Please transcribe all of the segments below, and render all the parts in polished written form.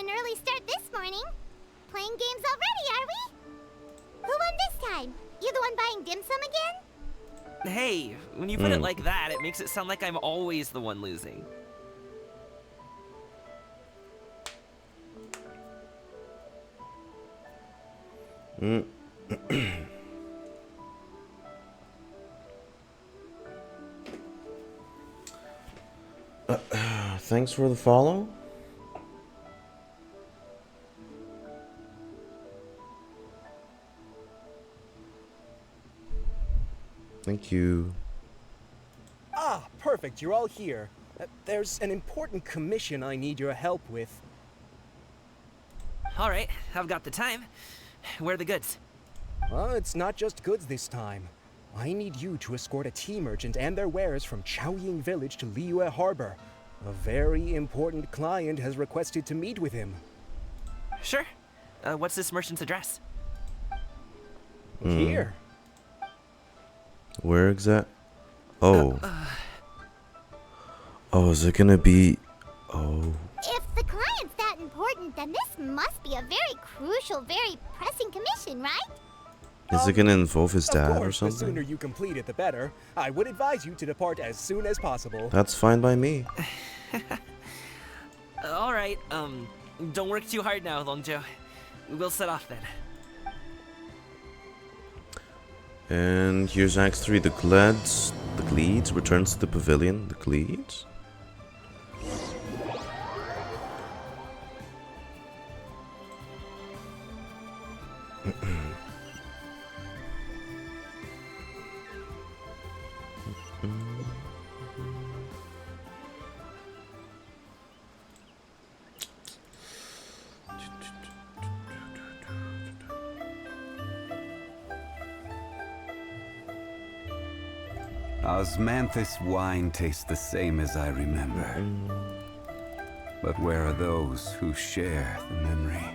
an early start this morning. Playing games already, are we? Who won this time? You the one buying dim sum again? Hey, when you put it like that, it makes it sound like I'm always the one losing. Thanks for the follow. Thank you. Ah, perfect, you're all here. There's an important commission I need your help with. Alright, I've got the time. Where are the goods? It's not just goods this time. I need you to escort a tea merchant and their wares from Chaoying Village to Liyue Harbor. A very important client has requested to meet with him. Sure. What's this merchant's address? Here. Where exact? Oh. Oh, is it gonna be? Oh. If the client's that important, then this must be a very crucial, very pressing commission, right? Is it gonna involve his dad Of or course, the sooner something? you complete it, the better. I would advise you to depart as soon as possible. That's fine by me. Alright, don't work too hard now, Longjo. We'll set off then. And here's Act 3, the Gleeds returns to the pavilion. The Gleeds? Osmanthus wine tastes the same as I remember. But where are those who share the memory?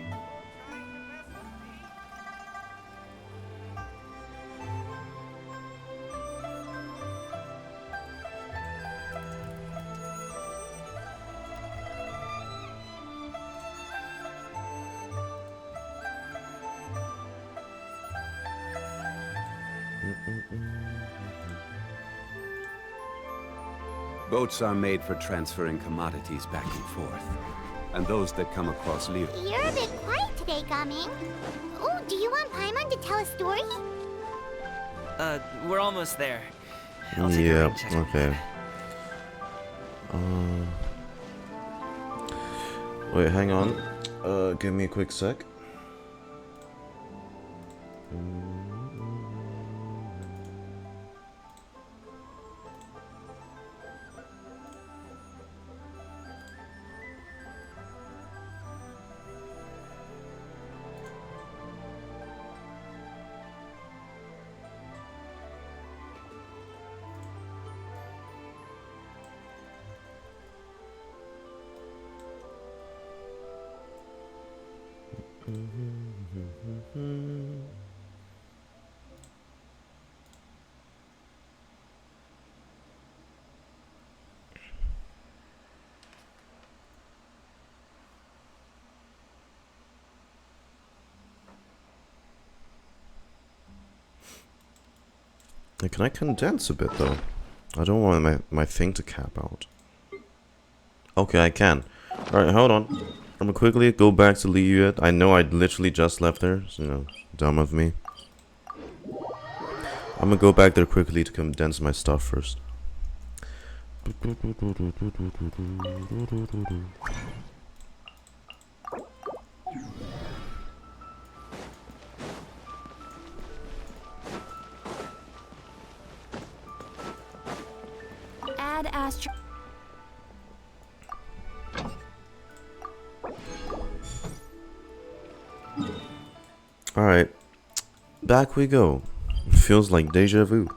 Boats are made for transferring commodities back and forth, and those that come across Liyue. You're a bit quiet today, Gaming. Oh, do you want Paimon to tell a story? We're almost there. I'll take a Yeah, rain check. okay. Wait, hang on. Give me a quick sec. Can I condense a bit though? I don't want my thing to cap out. Okay, I can. Alright, hold on. I'm gonna quickly go back to Liyue. I know I literally just left there, so, you know, dumb of me. I'm gonna go back there quickly to condense my stuff first. Add Astro. Alright. Back we go. Feels like deja vu.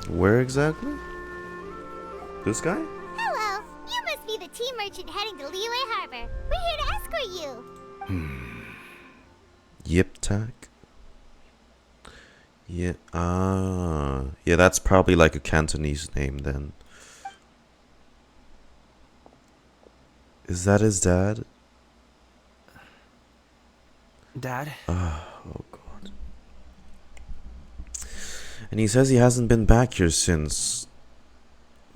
Where exactly? This guy? Hello, you must be the tea merchant heading to Liyue Harbor. We're here to escort you. Yip Tak. Yeah. Yeah, that's probably like a Cantonese name then. Is that his dad? Dad? Oh god. And he says he hasn't been back here since.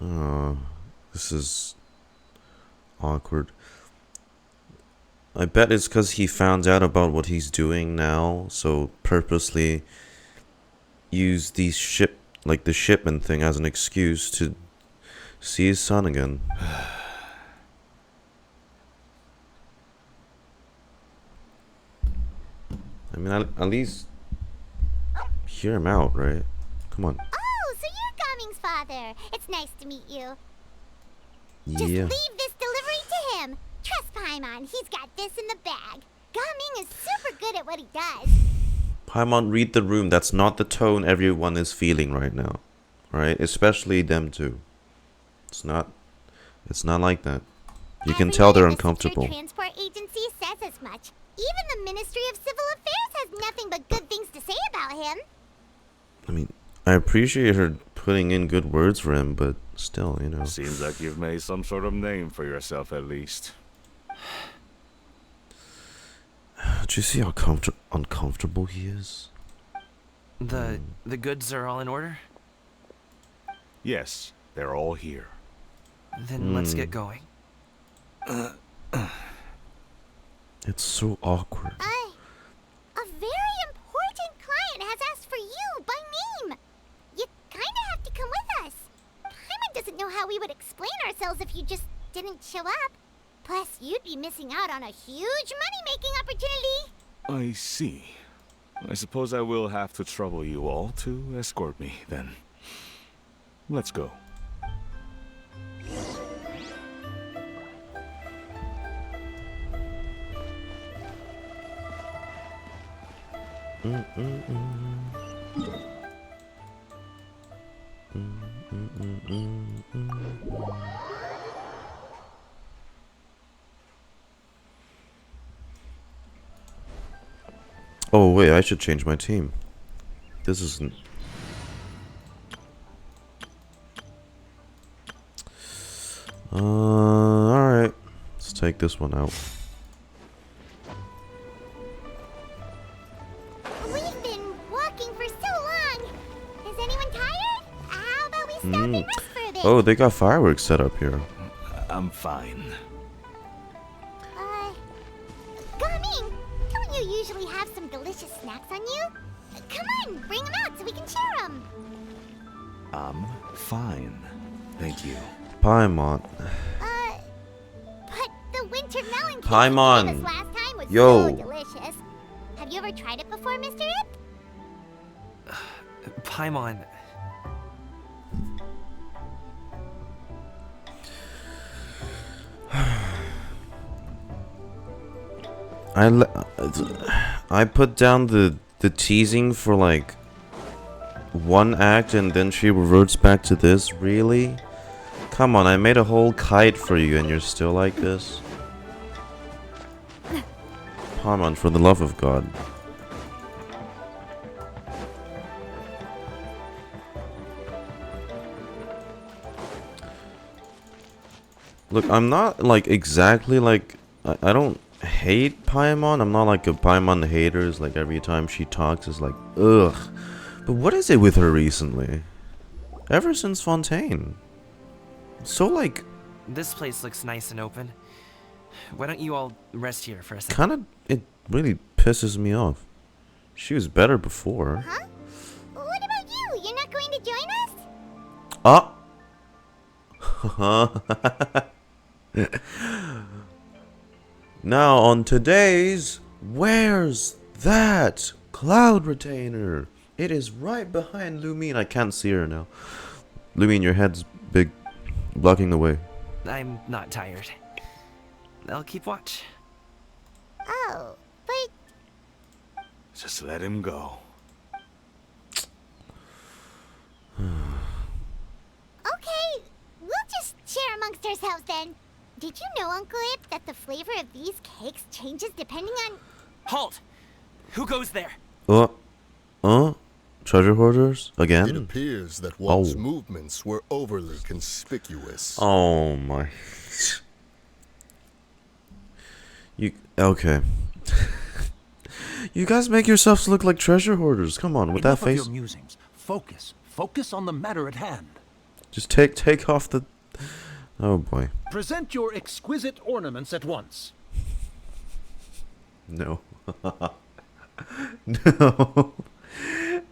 Oh, this is awkward. I bet it's because he found out about what he's doing now, so purposely use the shipment thing as an excuse to see his son again. I mean, at least hear him out, right? Come on. Oh, so you're Gaming's father. It's nice to meet you. Just Yeah. leave this delivery to him. Trust Paimon, he's got this in the bag. Gaming is super good at what he does. Paimon, read the room. That's not the tone everyone is feeling right now. Right? Especially them two. It's not like that. You can tell they're Everyone in the Secure uncomfortable. Transport Agency says as much. Even the Ministry of Civil Affairs has nothing but good things to say about him. I mean, I appreciate her putting in good words for him, but still, you know. Seems like you've made some sort of name for yourself at least. Do you see how uncomfortable he is? The goods are all in order? Yes, they're all here. Then let's get going. It's so awkward. A very important client has asked for you by name. You kinda have to come with us. Paimon doesn't know how we would explain ourselves if you just didn't show up. Plus, you'd be missing out on a huge money-making opportunity. I see. I suppose I will have to trouble you all to escort me, then. Let's go. Oh wait, I should change my team. This isn't. Alright. Let's take this one out. We've been walking for so long. Is anyone tired? How about we stop and rest for a bit? Oh, they got fireworks set up here. I'm fine. Gaming, don't you usually have some delicious snacks on you? Come on, bring them out so we can share them. I'm fine. Thank you. Paimon. But the winter melon cake Paimon. you gave us last time was Yo. so delicious. Have you ever tried it before, Mr. Ip? Paimon. I put down the teasing for like one act and then she reverts back to this. Really? Come on, I made a whole kite for you and you're still like this? Paimon, for the love of God. Look, I'm not like exactly like I don't hate Paimon. I'm not like a Paimon hater. It's like every time she talks is like ugh. But what is it with her recently? Ever since Fontaine. So like This place looks nice and open. Why don't you all rest here for a second? kinda it really pisses me off. She was better before. Huh? What about you? You're not going to join us? Now on today's Where's That Cloud Retainer? It is right behind Lumine. I can't see her now. Lumine, your head's big, blocking the way. I'm not tired. I'll keep watch. Oh, but Just let him go. okay, we'll just share amongst ourselves then. Did you know, Uncle Ip, that the flavor of these cakes changes depending on... Halt! Who goes there? Treasure hoarders? It Again? appears that one's Oh. movements were overly conspicuous. Oh my. Okay. You guys make yourselves look like treasure hoarders. Come on, with Enough that face. of your musings. Focus on the matter at hand. Just take off the. Oh boy. Present your exquisite ornaments at once. No. No.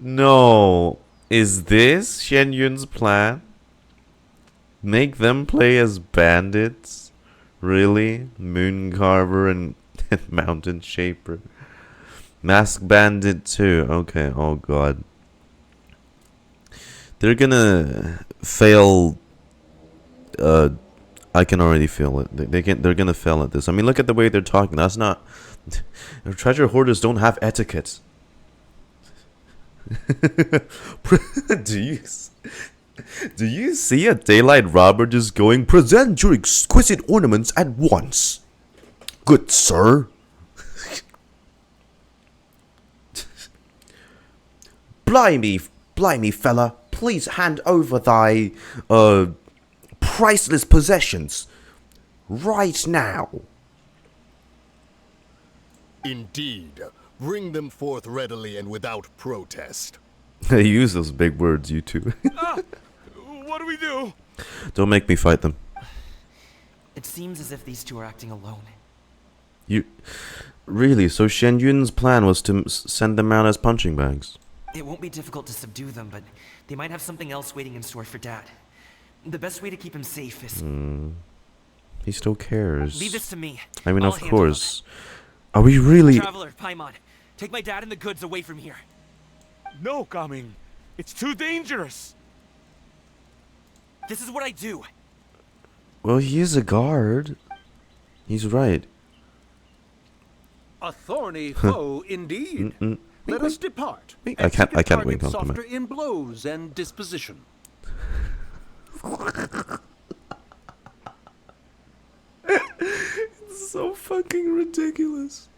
No. Is this Shen Yun's plan? Make them play as bandits? Really? Moon Carver and Mountain Shaper. Mask Bandit too. Okay, oh god. They're gonna fail. I can already feel it. They're gonna fail at this. I mean, look at the way they're talking. That's not. Treasure hoarders don't have etiquette. Do you see a daylight robber just going, present your exquisite ornaments at once? Good sir. Blimey, fella. Please hand over thy, priceless possessions. Right now. Indeed. Bring them forth readily and without protest. Use those big words, you two. What do we do? Don't make me fight them. It seems as if these two are acting alone. You... Really? So Shen Yun's plan was to send them out as punching bags? It won't be difficult to subdue them, but they might have something else waiting in store for Dad. The best way to keep him safe is... He still cares. Leave this to me. I mean, I'll of handle course. Are we really... Traveler, Paimon, take my dad and the goods away from here. No, Coming. It's too dangerous. This is what I do. Well, he is a guard. He's right. A thorny foe indeed. Let us depart. Wink. and I can't- seek a I can't wink target compliment. softer in blows and disposition. It's so fucking ridiculous.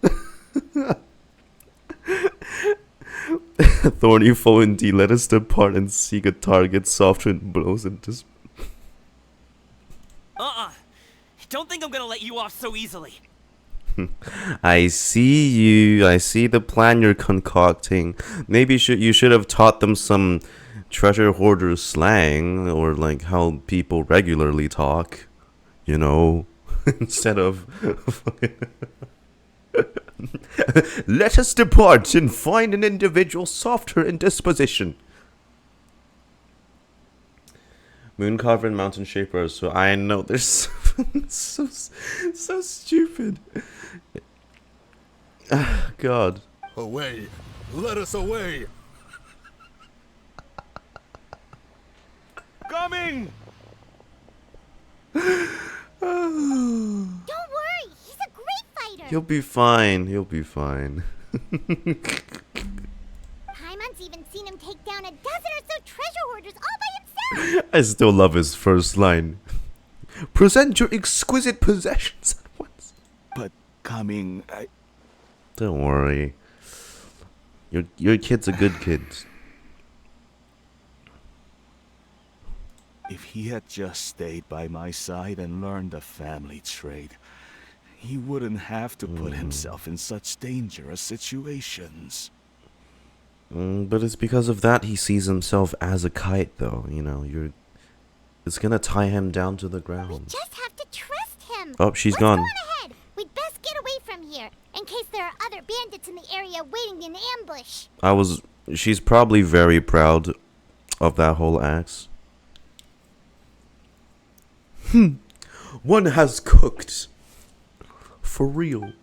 Thorny foe indeed, let us depart and seek a target softer in blows and dis... Don't think I'm gonna let you off so easily. I see you. I see the plan you're concocting. Maybe you should have taught them some treasure hoarder slang, or like how people regularly talk, you know, instead of let us depart and find an individual softer in disposition. Mooncarver and Mountain Shaper, so I know they're so stupid. God. Away! Let us away! Coming! Don't worry, he's a great fighter. He'll be fine. He'll be fine. Paimon's even seen him take down a dozen or so treasure hoarders all by himself. I still love his first line. Present your exquisite possessions at once. But Coming, Don't worry. Your kid's a good kid. if he had just stayed by my side and learned the family trade, he wouldn't have to put himself in such dangerous situations. But it's because of that he sees himself as a kite, though. You know, it's gonna tie him down to the We ground. just have to trust him. Oh, she's Let's gone. go on ahead. We'd best get away from here, in case there are other bandits in the area waiting in ambush. She's probably very proud of that whole axe. One has cooked. For real.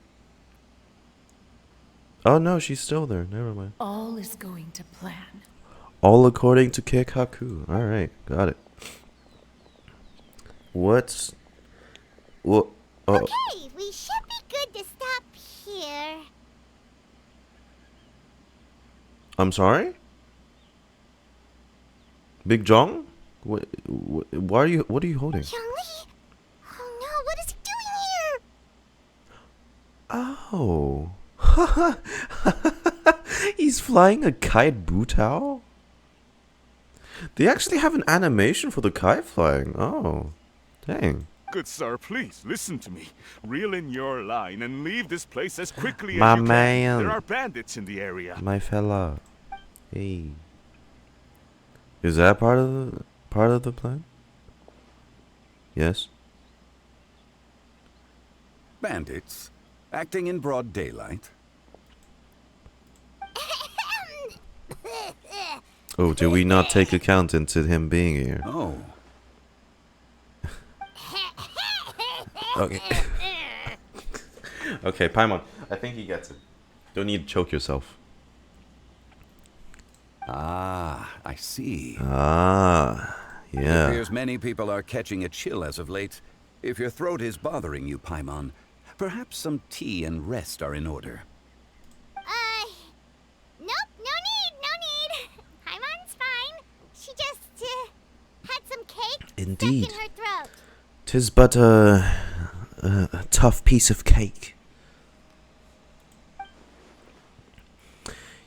Oh no, she's still there. Never mind. All is going to plan. All according to Keikaku. Alright, got it. What? Oh. Okay, we should be good to stop here. I'm sorry? Big Jong? Why are you? What are you holding? Zhongli? Oh no, what is he doing here? Oh. He's flying a kite Butao? They actually have an animation for the kite flying. Oh. Dang. Good sir, please listen to me. Reel in your line and leave this place as quickly My as you man. can. There are bandits in the area. My fella. Hey. Is that part of the plan? Yes. Bandits? Acting in broad daylight? Oh, did we not take account into him being here? Oh. Okay. Okay, Paimon. I think he gets it. Don't need to choke yourself. Ah, I see. Ah, It yeah. appears many people are catching a chill as of late. If your throat is bothering you, Paimon, perhaps some tea and rest are in order. Nope, no need. Paimon's fine. She just, had some cake Indeed. stuck in her throat. 'Tis but a tough piece of cake.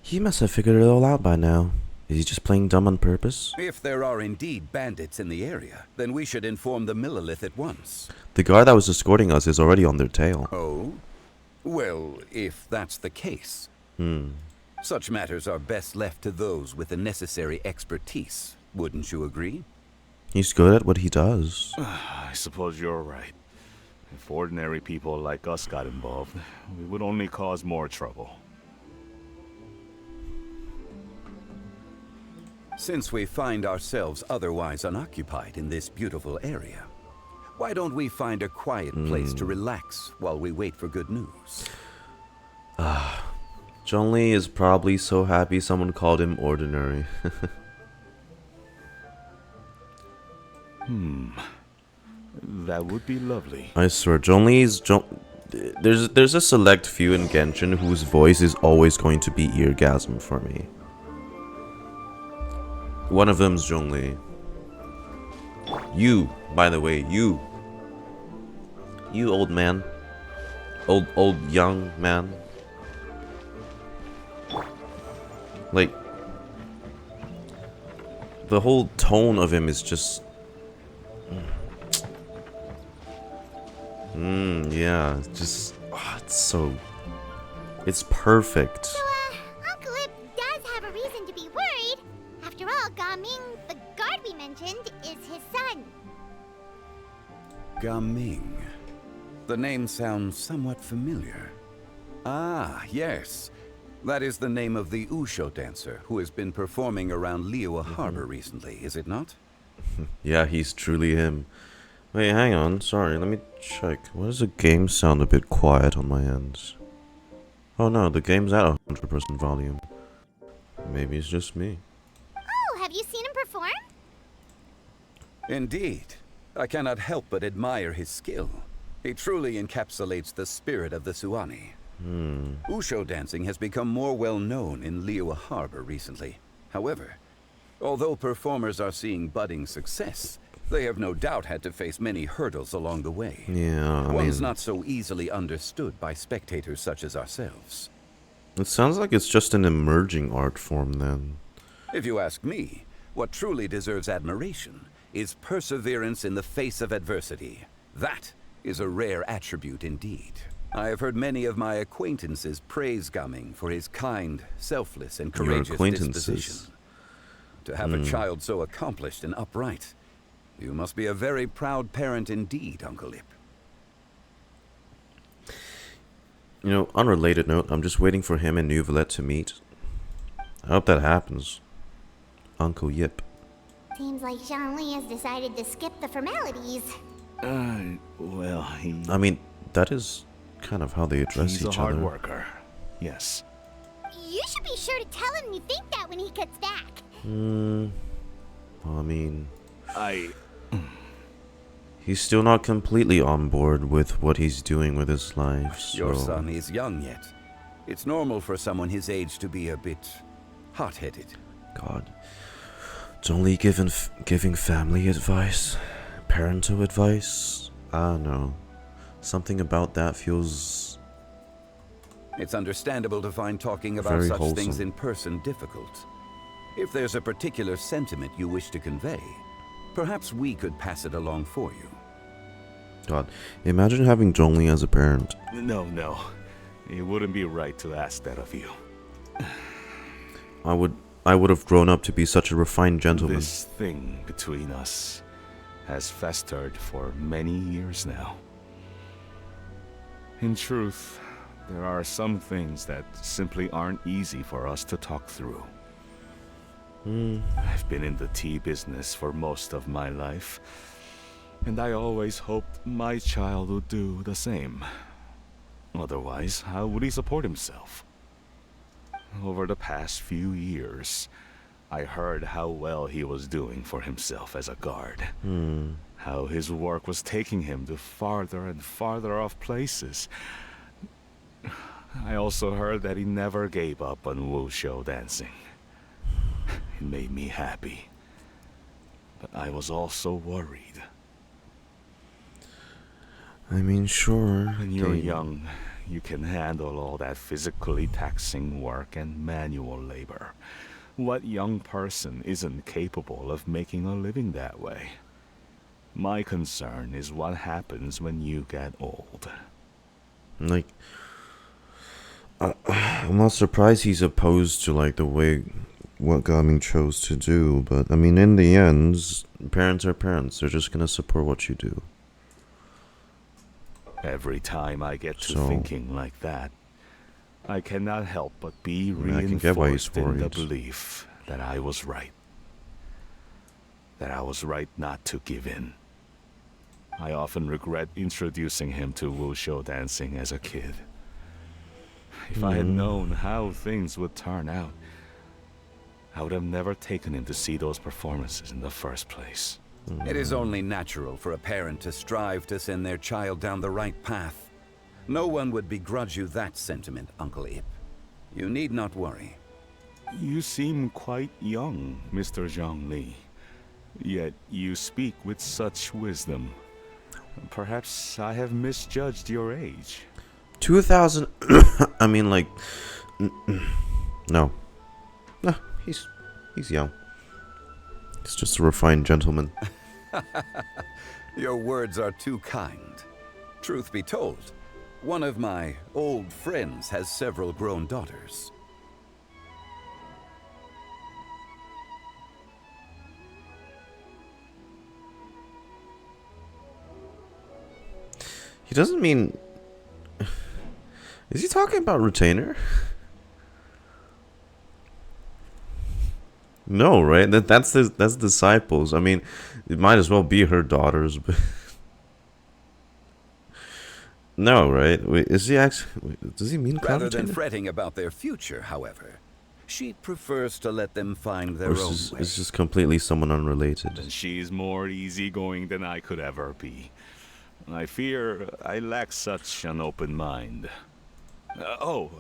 He must have figured it all out by now. Is he just playing dumb on purpose? If there are indeed bandits in the area, then we should inform the Millilith at once. The guard that was escorting us is already on their tail. Oh? Well, if that's the case. Such matters are best left to those with the necessary expertise. Wouldn't you agree? He's good at what he does. I suppose you're right. If ordinary people like us got involved, we would only cause more trouble. Since we find ourselves otherwise unoccupied in this beautiful area, why don't we find a quiet place to relax while we wait for good news? Zhongli is probably so happy someone called him ordinary. That would be lovely. I swear, there's a select few in Genshin whose voice is always going to be eargasm for me. One of them's Zhongli. You, by the way, you old man, old young man. Like, the whole tone of him is just. Yeah, just. Oh, it's perfect. So, Uncle Ip does have a reason to be worried. After all, Gaming, the guard we mentioned, is his son. Gaming. The name sounds somewhat familiar. Ah, yes. That is the name of the Usho dancer who has been performing around Liyue Harbor recently, is it not? Yeah, he's truly him. Wait, hang on. Sorry, let me check. Why does the game sound a bit quiet on my end? Oh no, the game's at 100% volume. Maybe it's just me. Oh, have you seen him perform? Indeed. I cannot help but admire his skill. He truly encapsulates the spirit of the Suani. Usho dancing has become more well known in Liyue Harbor recently. However, although performers are seeing budding success, they have no doubt had to face many hurdles along the way. Yeah, I One's mean, not so easily understood by spectators such as ourselves. it sounds like it's just an emerging art form then. If you ask me, what truly deserves admiration is perseverance in the face of adversity. That is a rare attribute indeed. I have heard many of my acquaintances praise Gaming for his kind, selfless, and Your courageous acquaintances? disposition. To have a child so accomplished and upright, you must be a very proud parent indeed, Uncle Ip. You know, unrelated note, I'm just waiting for him and Nuvelet to meet. I hope that happens. Uncle Yip. Seems like Zhongli has decided to skip the formalities. Well, I mean, that is kind of how they address he's a each hard other. worker. Yes. You should be sure to tell him you think that when he gets back. Well, I mean, he's still not completely on board with what he's doing with his life. So. Your son is young yet. It's normal for someone his age to be a bit hot-headed. God. It's only giving family advice, parental advice. I know. Something about that feels... It's understandable to find talking about very such wholesome. things in person difficult. If there's a particular sentiment you wish to convey, perhaps we could pass it along for you. God, imagine having Zhongli as a parent. No. It wouldn't be right to ask that of you. I would have grown up to be such a refined gentleman. This thing between us has festered for many years now. In truth, there are some things that simply aren't easy for us to talk through. I've been in the tea business for most of my life, and I always hoped my child would do the same. Otherwise, how would he support himself? Over the past few years, I heard how well he was doing for himself as a guard. How his work was taking him to farther and farther off places. I also heard that he never gave up on wushou dancing. It made me happy. But I was also worried. I mean, sure. When you're young, you can handle all that physically taxing work and manual labor. What young person isn't capable of making a living that way? My concern is what happens when you get old. Like, I'm not surprised he's opposed to, like, the way what Gaming chose to do, but, I mean, in the end, parents are parents. They're just gonna support what you do. Every time I get to thinking like that, I cannot help but be reinforced in the belief that I was right. That I was right not to give in. I often regret introducing him to wushou dancing as a kid. If I had known how things would turn out, I would have never taken him to see those performances in the first place. It is only natural for a parent to strive to send their child down the right path. No one would begrudge you that sentiment, Uncle Ip. You need not worry. You seem quite young, Mr. Zhongli. Yet you speak with such wisdom. Perhaps I have misjudged your age. 2000... I mean, like... No. No, he's young. He's just a refined gentleman. Your words are too kind. Truth be told, one of my old friends has several grown daughters. He doesn't mean... Is he talking about retainer? No, right? That's disciples. I mean, it might as well be her daughters, but... No, right? Wait, is he actually... Does he mean Rather retainer? than fretting about their future, however, she prefers to let them find their own way. It's just completely someone unrelated. And she's more easygoing than I could ever be. I fear I lack such an open mind.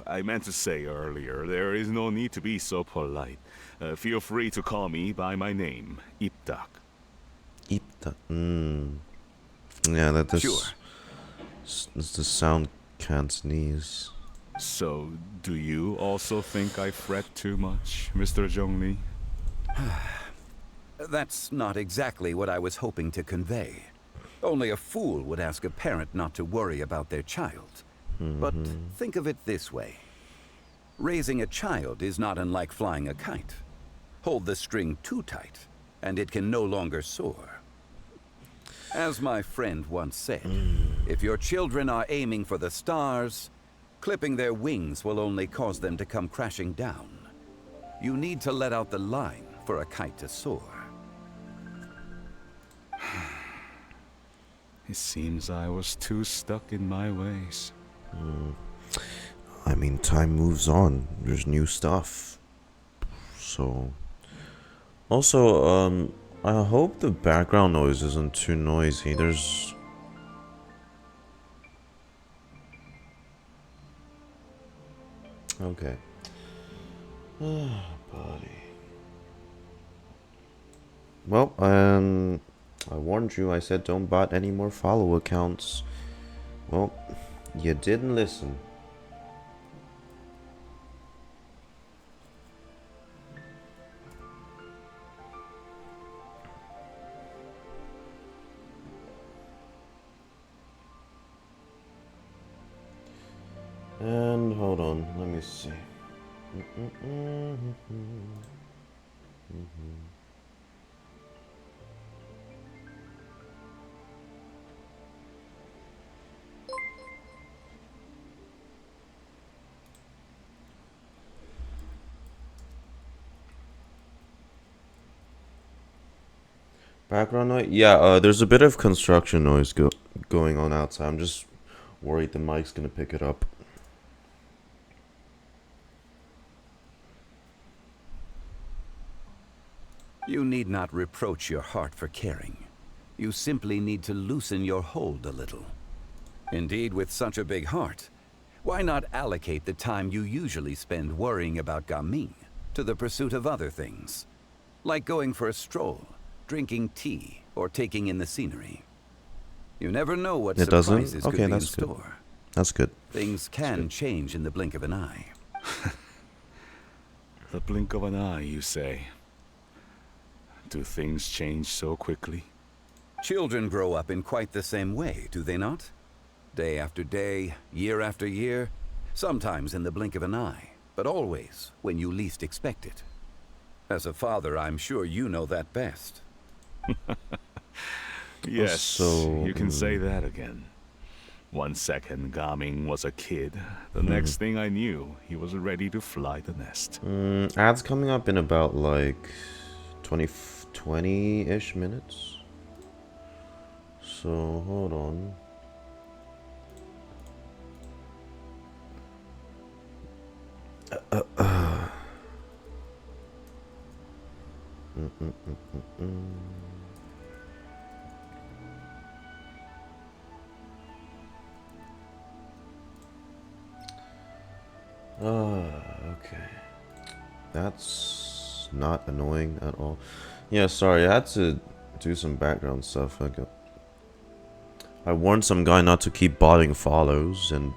I meant to say earlier, there is no need to be so polite. Feel free to call me by my name, Iptak. Iptak. Yeah, that's... Sure. It's the sound Cantonese. So, do you also think I fret too much, Mr. Zhongli? That's not exactly what I was hoping to convey. Only a fool would ask a parent not to worry about their child. But think of it this way. Raising a child is not unlike flying a kite. Hold the string too tight, and it can no longer soar. As my friend once said, if your children are aiming for the stars, clipping their wings will only cause them to come crashing down. You need to let out the line for a kite to soar. It seems I was too stuck in my ways. I mean, time moves on. There's new stuff. So... Also, I hope the background noise isn't too noisy. There's... Okay. Buddy. Well, I warned you. I said don't bot any more follow accounts. Well, you didn't listen. And hold on, let me see. Background noise? Yeah, there's a bit of construction noise going on outside. I'm just worried the mic's gonna pick it up. You need not reproach your heart for caring. You simply need to loosen your hold a little. Indeed, with such a big heart, why not allocate the time you usually spend worrying about Gaming to the pursuit of other things? Like going for a stroll, drinking tea, or taking in the scenery. You never know what It surprises doesn't? could Okay, be in that's good. store. That's good. Things can change in the blink of an eye. The blink of an eye, you say? Do things change so quickly? Children grow up in quite the same way, do they not? Day after day, year after year, sometimes in the blink of an eye, but always when you least expect it. As a father, I'm sure you know that best. Yes, So, you can say that again. 1 second, Gaming was a kid. The next thing I knew, he was ready to fly the nest. Ads coming up in about like 20-ish minutes. So hold on. Okay. That's not annoying at all. Yeah, sorry, I had to do some background stuff. I warned some guy not to keep botting follows and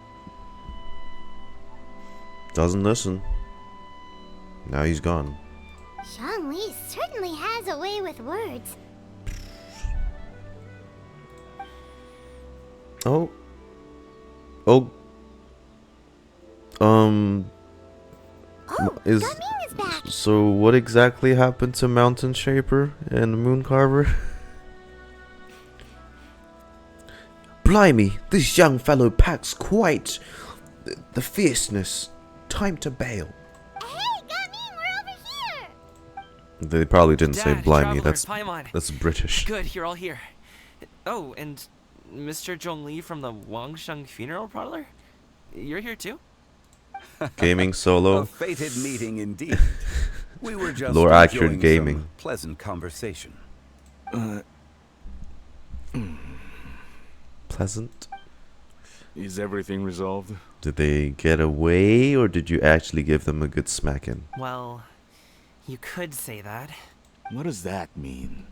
doesn't listen. Now he's gone. Zhongli certainly has a way with words. Oh. Oh, Is Gaming is back. so what exactly happened to Mountain Shaper and Moon Carver? Blimey, this young fellow packs quite the fierceness. Time to bail. Hey, Gaming, we're over here. They probably didn't say Dad, blimey. Traveler, Paimon. That's British. Good, you're all here. Oh, and Mr. Zhongli from the Wangsheng Funeral Parlor? You're here too? Gaming solo. A fated meeting indeed. We were just Lore accurate enjoying gaming. some pleasant conversation. Pleasant. Is everything resolved? Did they get away, or did you actually give them a good smacking? Well, you could say that. What does that mean?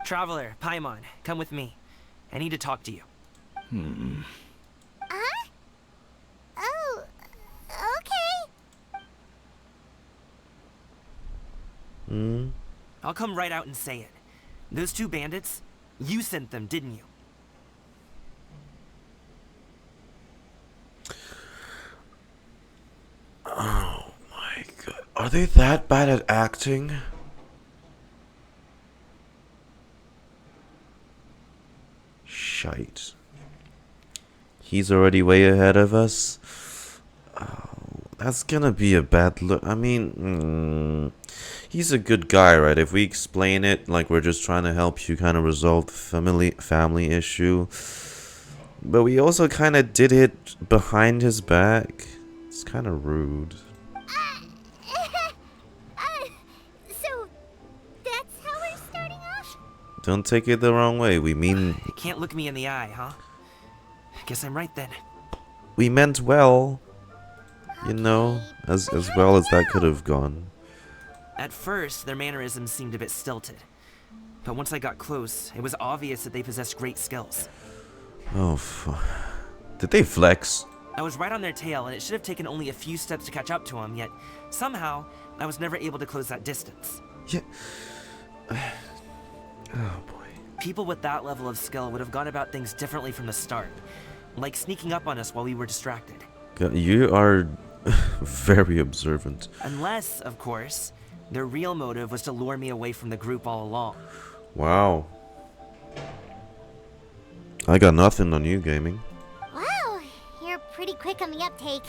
Traveler, Paimon, come with me. I need to talk to you. Huh? Oh, okay. I'll come right out and say it. Those two bandits, you sent them, didn't you? Oh my god. Are they that bad at acting? Shite. He's already way ahead of us. Oh, that's gonna be a bad look. I mean, he's a good guy, right? If we explain it like we're just trying to help you kind of resolve the family issue. But we also kind of did it behind his back. It's kind of rude. So, that's how we're Don't take it the wrong way. We mean... You can't look me in the eye, huh? Guess I'm right then. We meant well. You know, as well as that could have gone. At first, their mannerisms seemed a bit stilted. But once I got close, it was obvious that they possessed great skills. Oh, did they flex? I was right on their tail, and it should have taken only a few steps to catch up to them, yet somehow, I was never able to close that distance. Yeah. Oh, boy. People with that level of skill would have gone about things differently from the start, like sneaking up on us while we were distracted. God, you are very observant. Unless, of course, their real motive was to lure me away from the group all along. Wow. I got nothing on you, gaming. Wow, you're pretty quick on the uptake.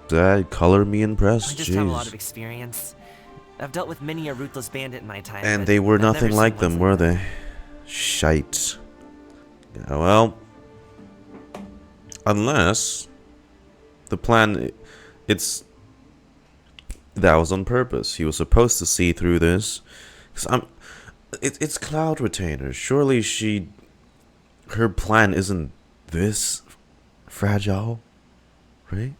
That color me impressed. I just have a lot of experience. I've dealt with many a ruthless bandit in my time. And they were I've never nothing seen like one them, so were bad. they? Shite. Yeah, well, unless the plan, that was on purpose. He was supposed to see through this. Cause it's Cloud Retainer. Surely her plan isn't this fragile, right?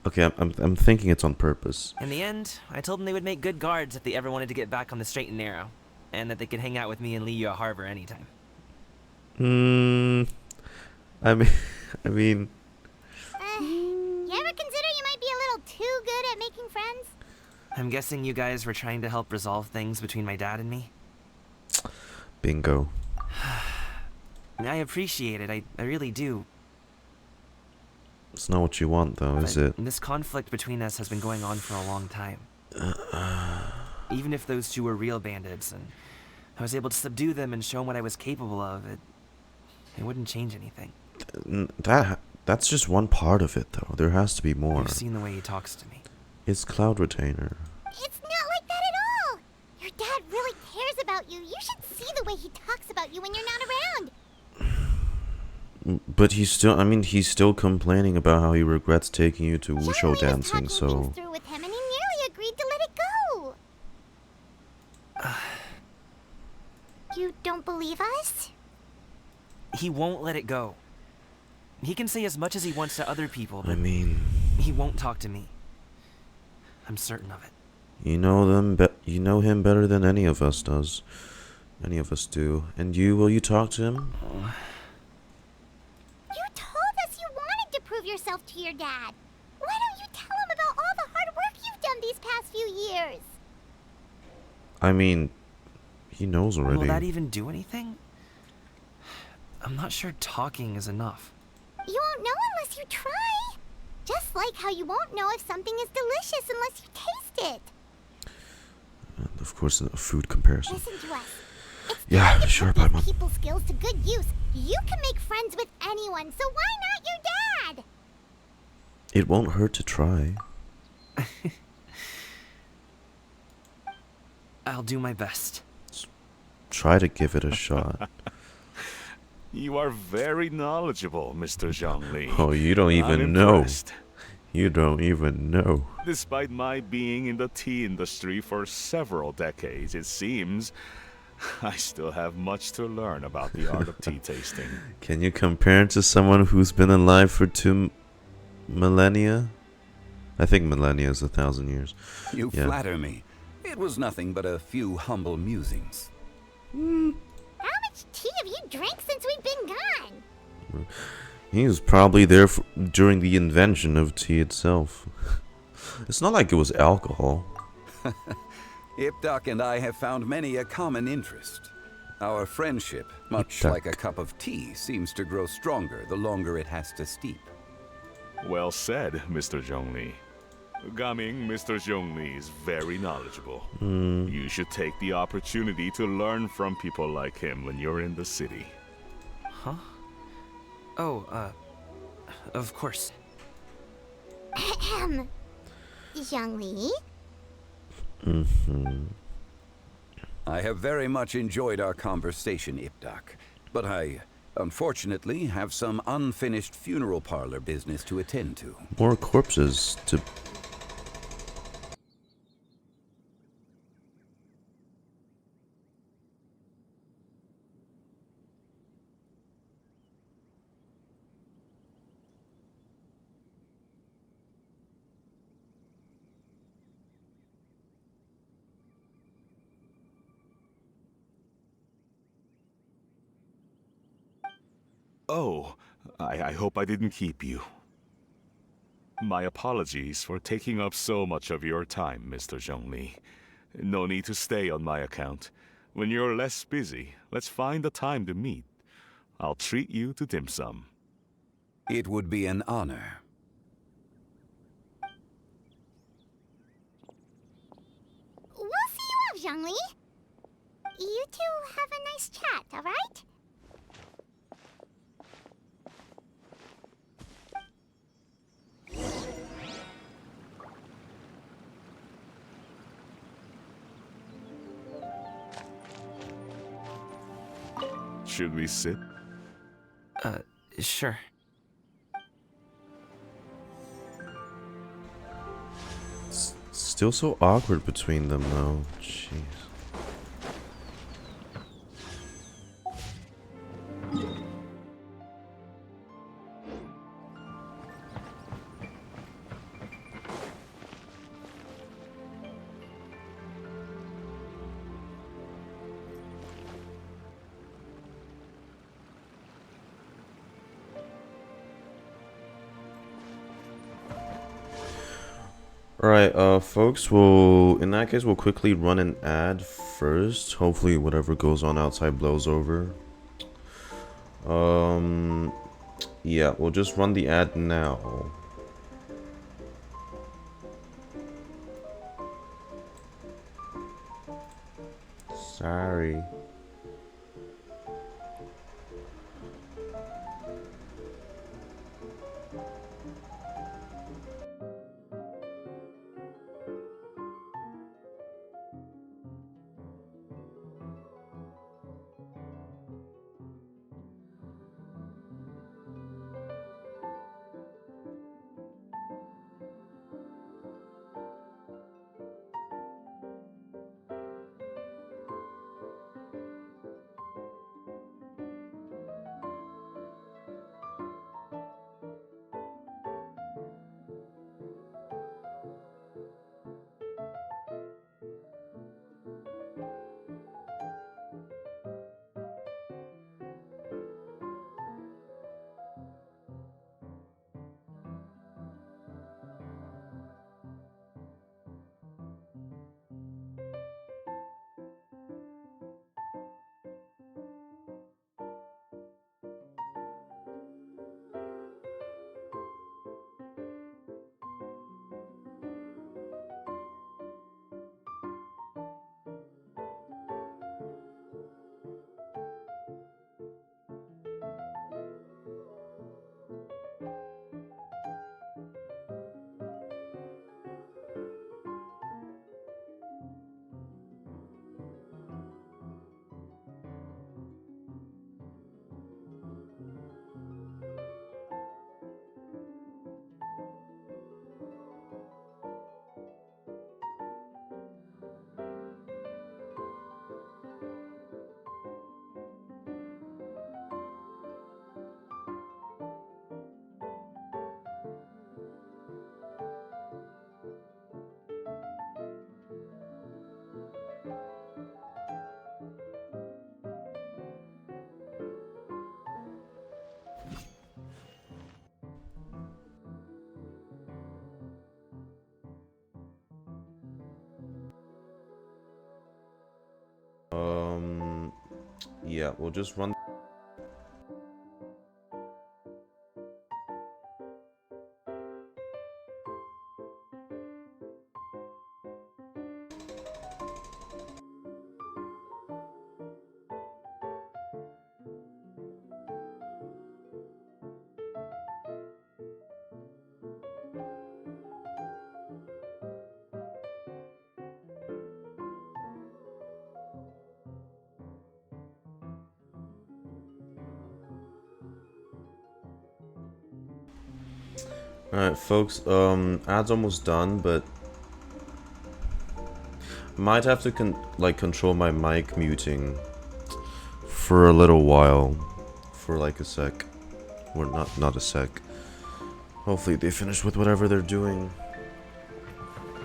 Okay, I'm thinking it's on purpose. In the end, I told them they would make good guards if they ever wanted to get back on the straight and narrow, and that they could hang out with me in Liyue Harbor anytime. I mean. You ever consider you might be a little too good at making friends? I'm guessing you guys were trying to help resolve things between my dad and me? Bingo. I appreciate it, I really do. It's not what you want, though, is But it? this conflict between us has been going on for a long time. Even if those two were real bandits, and I was able to subdue them and show them what I was capable of, it wouldn't change anything. That's just one part of it, though. There has to be more. You've seen the way he talks to me. It's Cloud Retainer. It's not like that at all. Your dad really cares about you. You should see the way he talks about you when you're not around. But he's still complaining about how he regrets taking you to Wushu dancing, so... Things through with him and he nearly agreed to let it go. You don't believe us? He won't let it go. He can say as much as he wants to other people, but he won't talk to me. I'm certain of it. You know him better than any of us does. Any of us do. And will you talk to him? You told us you wanted to prove yourself to your dad. Why don't you tell him about all the hard work you've done these past few years? I mean, he knows already. Will that even do anything? I'm not sure talking is enough. You won't know unless you try. Just like how you won't know if something is delicious unless you taste it. And of course, a food comparison. Listen to us. It's Yeah, time to sure, put these Paimon. people's skills to good use. You can make friends with anyone, so why not your dad? It won't hurt to try. I'll do my best. Try to give it a shot. You are very knowledgeable, Mr. Zhongli. Oh, you don't even I'm know. impressed. You don't even know. Despite my being in the tea industry for several decades, it seems I still have much to learn about the art of tea tasting. Can you compare it to someone who's been alive for 2 millennia? I think millennia is 1,000 years. You Yeah. flatter me. It was nothing but a few humble musings. How much tea have you drank since we've been gone? He was probably there during the invention of tea itself. It's not like it was alcohol. Ipdak and I have found many a common interest. Our friendship, much Ipdak. like a cup of tea, seems to grow stronger the longer it has to steep. Well said, Mr. Zhongli. Gaming, Mr. Zhongli is very knowledgeable. You should take the opportunity to learn from people like him when you're in the city. Huh? Oh, of course. Ahem. Zhongli? I have very much enjoyed our conversation, Ipdak, but I, unfortunately, have some unfinished funeral parlor business to attend to. More corpses to... Oh, I hope I didn't keep you. My apologies for taking up so much of your time, Mr. Zhongli. No need to stay on my account. When you're less busy, let's find a time to meet. I'll treat you to dim sum. It would be an honor. We'll see you off, Zhongli. You two have a nice chat, alright? Should we sit? Sure. Still so awkward between them, though. Jeez. Alright, folks, in that case, we'll quickly run an ad first. Hopefully whatever goes on outside blows over. Yeah, we'll just run the ad now. Sorry. Yeah, we'll just run. Alright, folks, ad's almost done, but might have to control my mic muting for a little while, for like a sec, or not a sec. Hopefully they finish with whatever they're doing.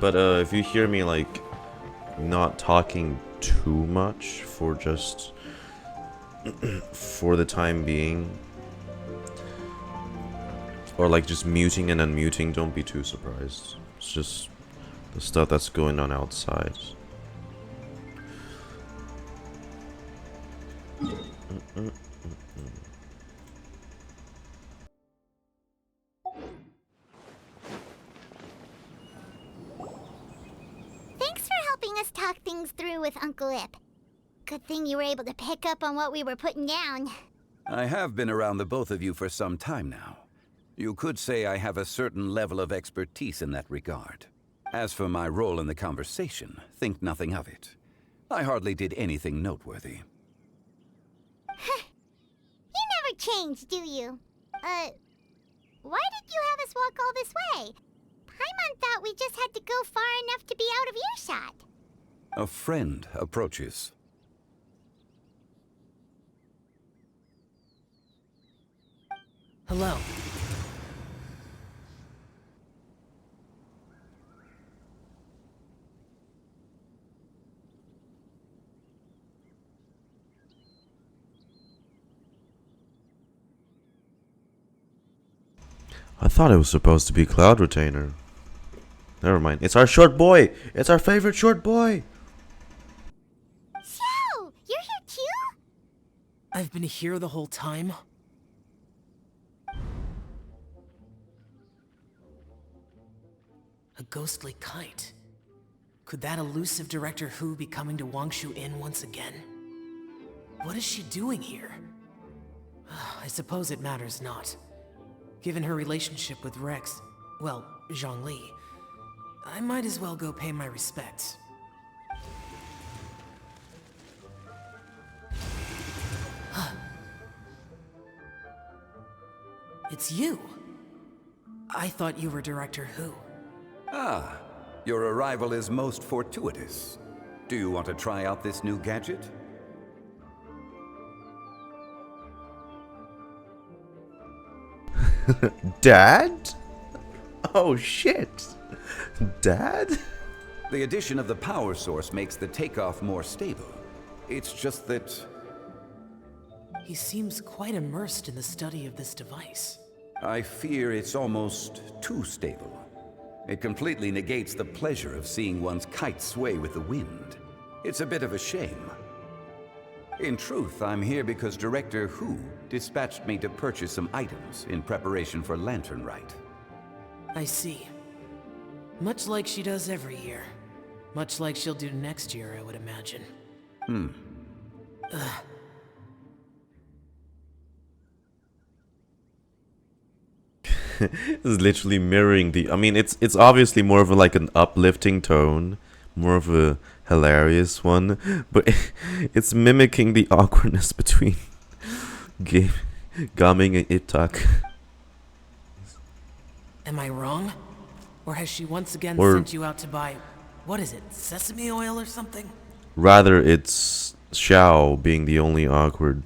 But if you hear me like not talking too much for just for the time being, or like just muting and unmuting, don't be too surprised. It's just the stuff that's going on outside. Thanks for helping us talk things through with Uncle Ip. Good thing you were able to pick up on what we were putting down. I have been around the both of you for some time now. You could say I have a certain level of expertise in that regard. As for my role in the conversation, think nothing of it. I hardly did anything noteworthy. You never change, do you? Why did you have us walk all this way? Paimon thought we just had to go far enough to be out of earshot. A friend approaches. Hello. I thought it was supposed to be Cloud Retainer. Never mind. It's our short boy. It's our favorite short boy. So, you're here too? I've been here the whole time. A ghostly kite. Could that elusive Director Who be coming to Wangshu Inn once again? What is she doing here? I suppose it matters not. Given her relationship with Rex, well, Zhongli, I might as well go pay my respects. It's you! I thought you were Director Who. Ah, your arrival is most fortuitous. Do you want to try out this new gadget? Dad? Oh shit. Dad? The addition of the power source makes the takeoff more stable. It's just that... He seems quite immersed in the study of this device. I fear it's almost too stable. It completely negates the pleasure of seeing one's kite sway with the wind. It's a bit of a shame. In truth, I'm here because Director Who dispatched me to purchase some items in preparation for Lantern Rite. I see. Much like she does every year. Much like she'll do next year, I would imagine. This is literally mirroring the... I mean, it's obviously more of like an uplifting tone. More of a hilarious one. But it's mimicking the awkwardness between Gaming and Iptak. Am I wrong? Or has she once again Or- sent you out to buy... what is it, sesame oil or something? Rather, it's Xiao being the only awkward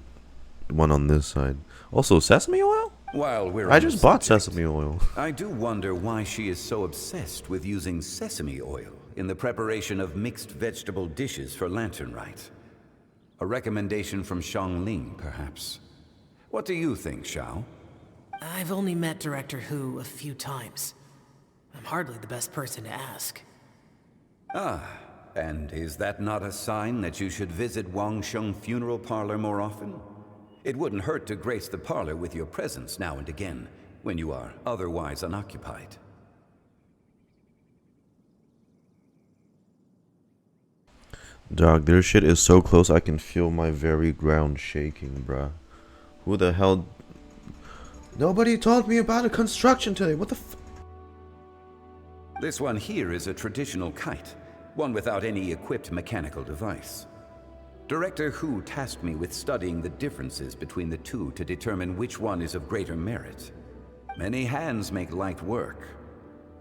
one on this side. Also, sesame oil? While we're I on the just bought subject, sesame oil. I do wonder why she is so obsessed with using sesame oil in the preparation of mixed vegetable dishes for Lantern Rite. A recommendation from Xiangling, perhaps. What do you think, Xiao? I've only met Director Who a few times. I'm hardly the best person to ask. Ah, and is that not a sign that you should visit Wangsheng Funeral Parlor more often? It wouldn't hurt to grace the parlor with your presence now and again, when you are otherwise unoccupied. Dog, their shit is so close I can feel my very ground shaking, bruh. Who the hell... Nobody told me about a construction today, what the f... This one here is a traditional kite, one without any equipped mechanical device. Director Who tasked me with studying the differences between the two to determine which one is of greater merit. Many hands make light work.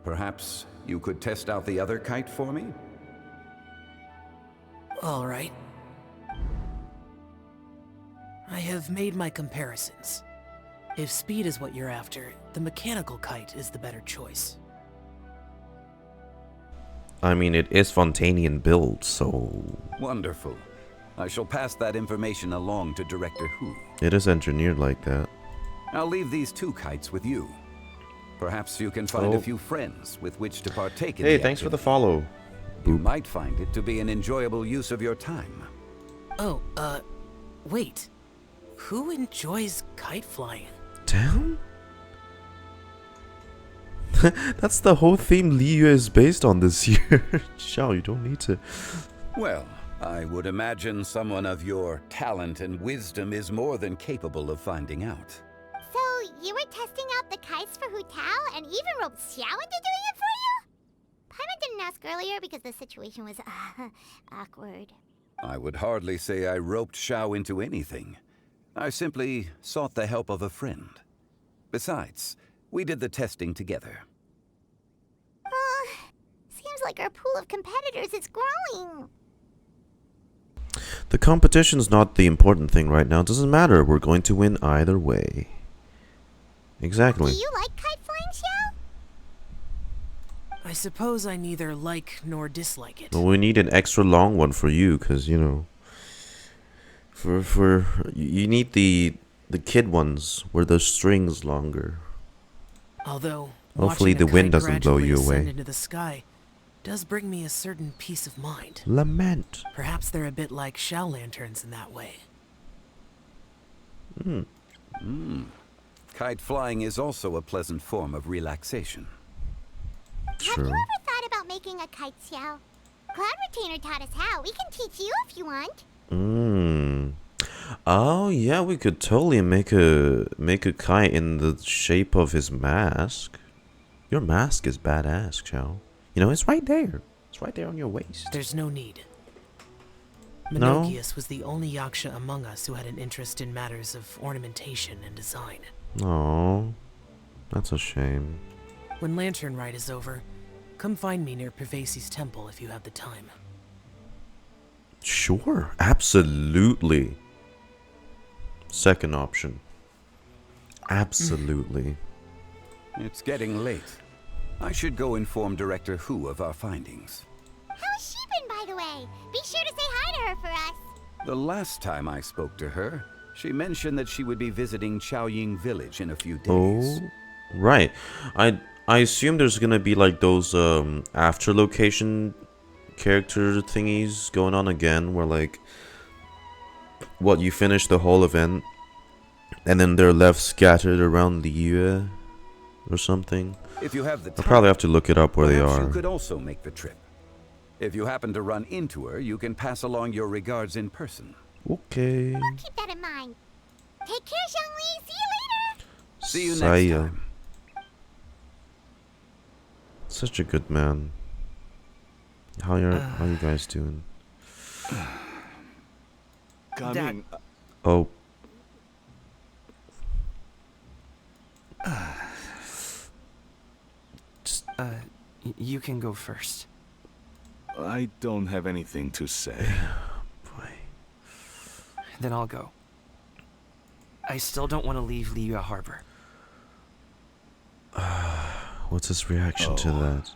Perhaps you could test out the other kite for me? All right. I have made my comparisons. If speed is what you're after, the mechanical kite is the better choice. I mean, it is Fontanian build, so... Wonderful. I shall pass that information along to Director Who. It is engineered like that. I'll leave these two kites with you. Perhaps you can find a few friends with which to partake in Hey, the thanks for the activity. follow. You might find it to be an enjoyable use of your time. Oh, wait. Who enjoys kite flying? Damn. That's the whole theme Liyue is based on this year. Xiao, you don't need to. Well, I would imagine someone of your talent and wisdom is more than capable of finding out. So, you were testing out the kites for Hu Tao and even roped Xiao into doing it for you? Paimon didn't ask earlier because the situation was awkward. I would hardly say I roped Xiao into anything. I simply sought the help of a friend. Besides, we did the testing together. Seems like our pool of competitors is growing. The competition's not the important thing right now. It doesn't matter. We're going to win either way. Exactly. Do you like kite flying, Xiao? I suppose I neither like nor dislike it. Well, we need an extra long one for you, because, you know, you need the kid ones where the string's longer. Although, Hopefully watching the a wind kite doesn't blow gradually you ascend away. into the sky does bring me a certain peace of mind. Lament. Perhaps they're a bit like shell lanterns in that way. Kite flying is also a pleasant form of relaxation. Have you ever thought about making a kite, Xiao? Cloud Retainer taught us how. We can teach you if you want. Oh yeah, we could totally make a kite in the shape of his mask. Your mask is badass, Xiao. You know, it's right there. It's right there on your waist. There's no need. No? Menogius was the only Yaksha among us who had an interest in matters of ornamentation and design. Oh, that's a shame. When Lantern Rite is over, come find me near Pervasi's temple if you have the time. Sure, absolutely. Second option. Absolutely. It's getting late. I should go inform Director Hu of our findings. How's she been, by the way? Be sure to say hi to her for us. The last time I spoke to her, she mentioned that she would be visiting Chaoying Village in a few days. Oh, right. I assume there's gonna be like those after location character thingies going on again, where like what you finish the whole event and then they're left scattered around the year or something. If you have the time, I'll probably have to look it up where they perhaps are. you could also make the trip. If you happen to run into her, you can pass along your regards in person. Okay. We'll keep that in mind. Take care, Zhongli. See you later. See you next Saya. time. Such a good man. How you guys doing? Coming. Oh. Just, you can go first. I don't have anything to say. Boy. Then I'll go. I still don't want to leave Liyue Harbor. What's his reaction to that?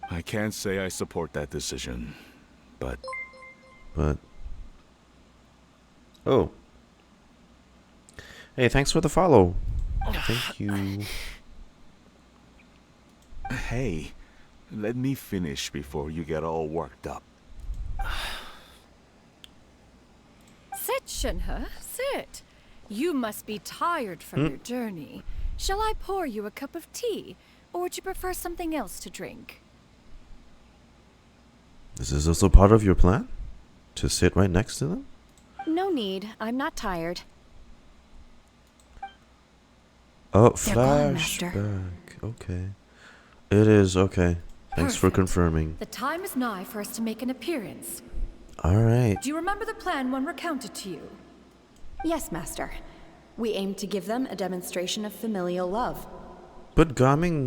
I can't say I support that decision, but Oh. Hey, thanks for the follow. Thank you. hey, let me finish before you get all worked up. Sit, Shenhe, sit. You must be tired from your journey. Shall I pour you a cup of tea, or would you prefer something else to drink? This is also part of your plan? To sit right next to them? No need. I'm not tired. Oh, They're gone, Master. flashback. Okay. It is, okay. Thanks for Perfect. confirming. The time is nigh for us to make an appearance. Alright. Do you remember the plan when recounted to you? Yes, Master. We aim to give them a demonstration of familial love. But Gaming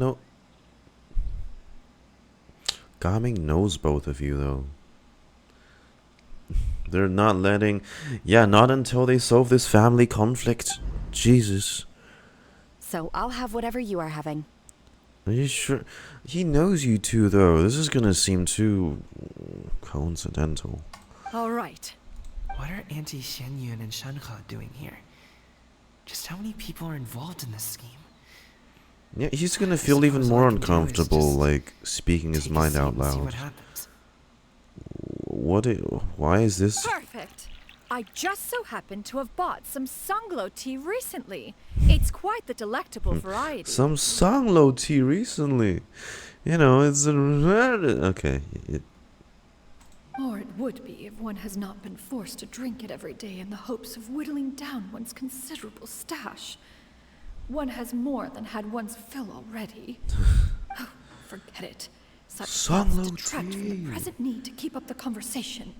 knows both of you, though. They're not letting... Yeah, not until they solve this family conflict. Jesus. So I'll have whatever you are having. Are you sure? He knows you two, though. This is gonna seem too... coincidental. All right. What are Auntie Xianyun and Shenhe doing here? Just how many people are involved in this scheme? Yeah, he's gonna feel even more uncomfortable, like, speaking his mind out loud. Why is this? Perfect. I just so happen to have bought some Sunglow tea recently. It's quite the delectable variety. Some Sunglow tea recently. You know, it's a... Okay. Or it would be if one has not been forced to drink it every day in the hopes of whittling down one's considerable stash. One has more than had one's fill already. Oh, forget it. Such thoughts detract from the present need to keep up the conversation.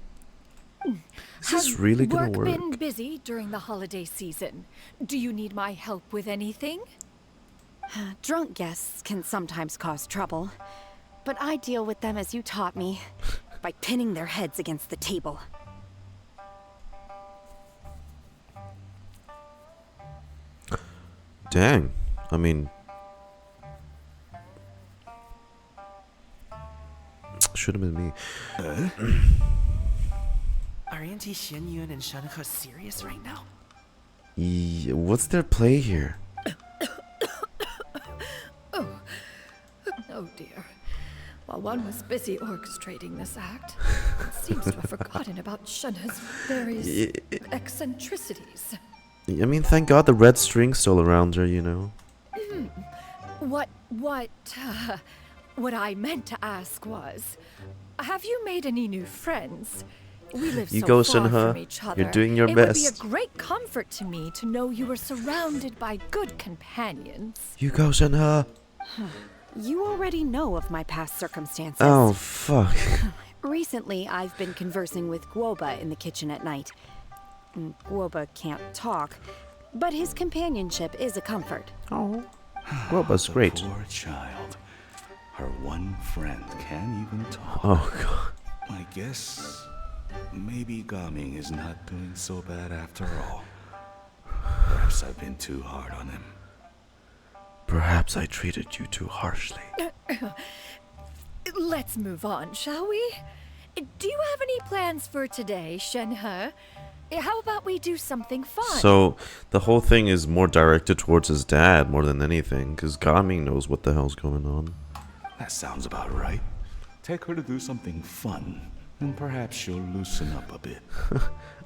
Is this really gonna work work? been busy during the holiday season? Do you need my help with anything? Drunk guests can sometimes cause trouble, but I deal with them as you taught me, by pinning their heads against the table. Dang. I mean... Should have been me. Are Auntie Xianyun and Shenhe serious right now? What's their play here? Oh dear. While one was busy orchestrating this act, it seems to have forgotten about Shenhe's various eccentricities. I mean, thank God the red string's still around her, you know. What I meant to ask was, have you made any new friends? We live You so go, far Shenhe. from each other. You're doing your it best. It would be a great comfort to me to know you were surrounded by good companions. You go, Shenhe. You already know of my past circumstances. Oh, fuck. Recently, I've been conversing with Guoba in the kitchen at night. Guoba can't talk, but his companionship is a comfort. Oh, Guoba's great. Poor child. Her one friend can't even talk. Oh, God. I guess maybe Gaming is not doing so bad after all. Perhaps I've been too hard on him. Perhaps I treated you too harshly. Let's move on, shall we? Do you have any plans for today, Shenhe? How about we do something fun? So, the whole thing is more directed towards his dad more than anything, because Gaming knows what the hell's going on. That sounds about right. Take her to do something fun, and perhaps she'll loosen up a bit.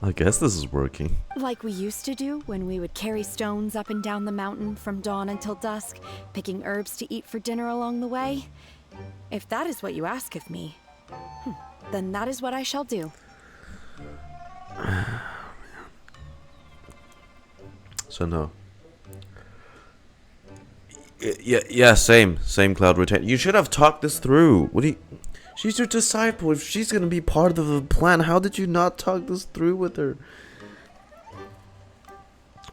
I guess this is working. Like we used to do when we would carry stones up and down the mountain from dawn until dusk, picking herbs to eat for dinner along the way. If that is what you ask of me, then that is what I shall do. So no. Yeah, same Cloud Retain. You should have talked this through. What do you... She's your disciple. If she's gonna be part of the plan, how did you not talk this through with her?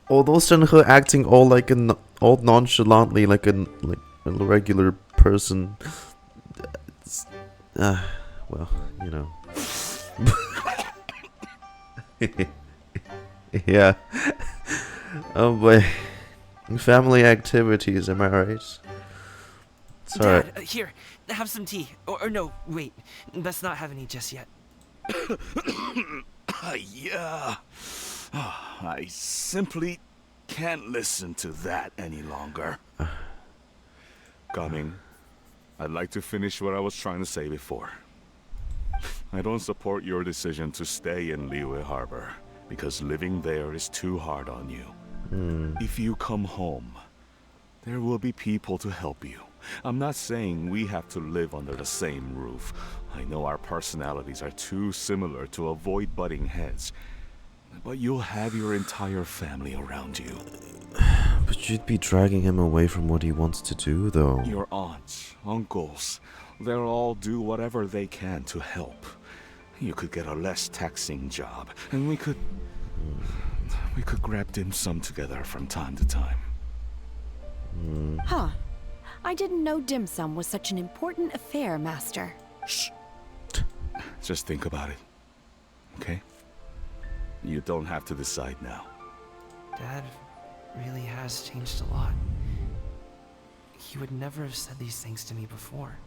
Although Shenhe acting all like all nonchalantly like a regular person. Well, you know. Yeah. Oh boy. Family activities, am I right? Sorry. Dad, here, have some tea. Or no, wait. Let's not have any just yet. Yeah. I simply can't listen to that any longer. Gaming, I'd like to finish what I was trying to say before. I don't support your decision to stay in Liyue Harbor, because living there is too hard on you. If you come home, there will be people to help you. I'm not saying we have to live under the same roof. I know our personalities are too similar to avoid butting heads. But you'll have your entire family around you. But you'd be dragging him away from what he wants to do, though. Your aunts, uncles, they'll all do whatever they can to help. You could get a less taxing job, and we could grab dim sum together from time to time. Huh. I didn't know dim sum was such an important affair, Master. Shh. Just think about it. Okay? You don't have to decide now. Dad really has changed a lot. He would never have said these things to me before.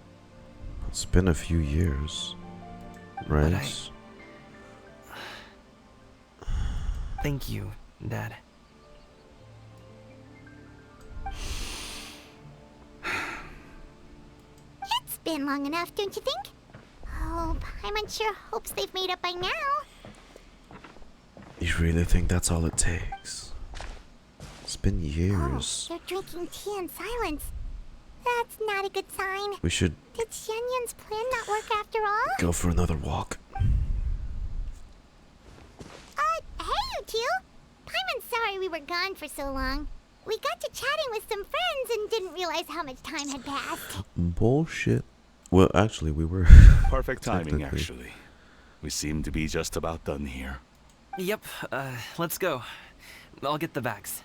It's been a few years, right? Thank you, Dad. been long enough, don't you think? Oh, Paimon sure hopes they've made up by now. You really think that's all it takes? It's been years. Oh, they're drinking tea in silence. That's not a good sign. We should Did Xianyun's plan not work after all? go for another walk. Hey, you two! Paimon's sorry we were gone for so long. We got to chatting with some friends and didn't realize how much time had passed. Bullshit. Well, actually, we were. Perfect timing, Technically. actually. We seem to be just about done here. Yep, let's go. I'll get the bags.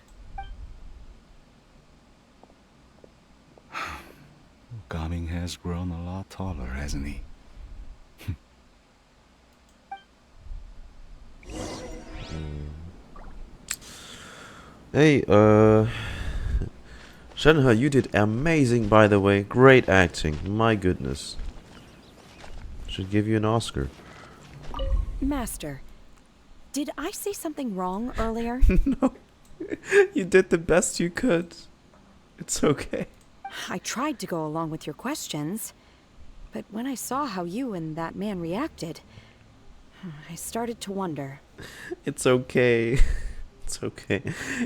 Gaming has grown a lot taller, hasn't he? Hey, Shenhe, you did amazing, by the way. Great acting. My goodness. Should give you an Oscar. Master, did I say something wrong earlier? No. You did the best you could. It's okay. I tried to go along with your questions, but when I saw how you and that man reacted, I started to wonder. It's okay. It's okay.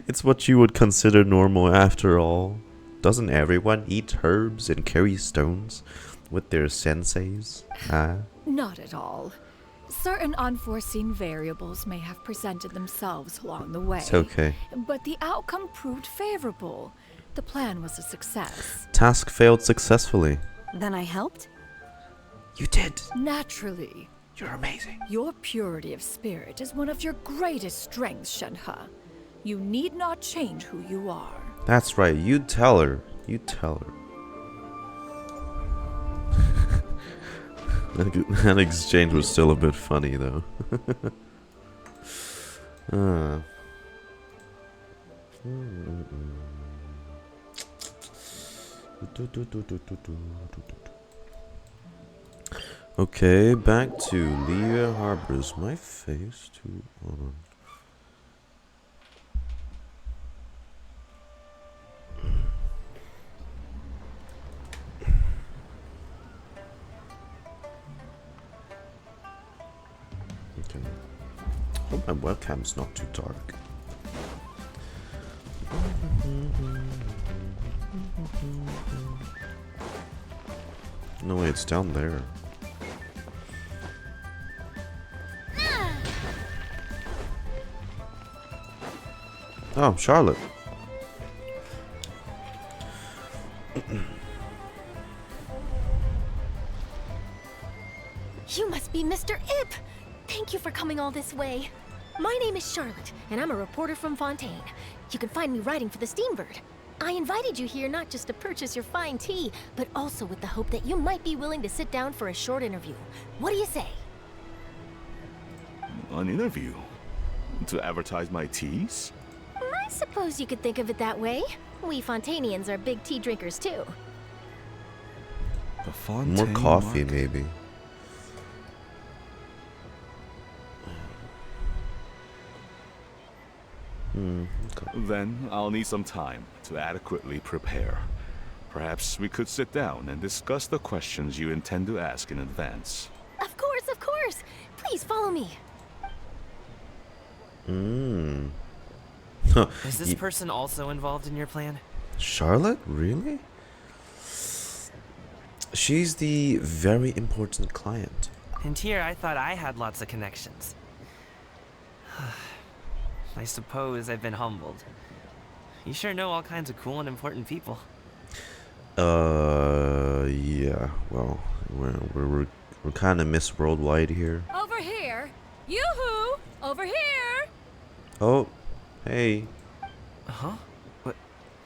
It's what you would consider normal after all. Doesn't everyone eat herbs and carry stones with their senseis? Not at all. Certain unforeseen variables may have presented themselves along the way. It's okay. But the outcome proved favorable. The plan was a success. Task failed successfully. Then I helped? You did. Naturally. You're amazing. Your purity of spirit is one of your greatest strengths, Shenhe. You need not change who you are. That's right. You tell her. You tell her. That exchange was still a bit funny, though. Okay, back to Liyue Harbor. Is my face too... Hold on. Okay. Hope my webcam's not too dark. No way, it's down there. Oh, Charlotte. You must be Mr. Ip! Thank you for coming all this way. My name is Charlotte, and I'm a reporter from Fontaine. You can find me writing for the Steambird. I invited you here not just to purchase your fine tea, but also with the hope that you might be willing to sit down for a short interview. What do you say? An interview? To advertise my teas? I suppose you could think of it that way. We Fontainians are big tea drinkers too. The Fontaine More coffee, market. maybe. Okay. Then I'll need some time to adequately prepare. Perhaps we could sit down and discuss the questions you intend to ask in advance. Of course, of course! Please follow me. Is this person also involved in your plan? Charlotte? Really? She's the very important client. And here I thought I had lots of connections. I suppose I've been humbled. You sure know all kinds of cool and important people. Yeah. Well, we're kind of Miss Worldwide here. Over here! Yoo-hoo! Over here! Oh, hey. Huh? What?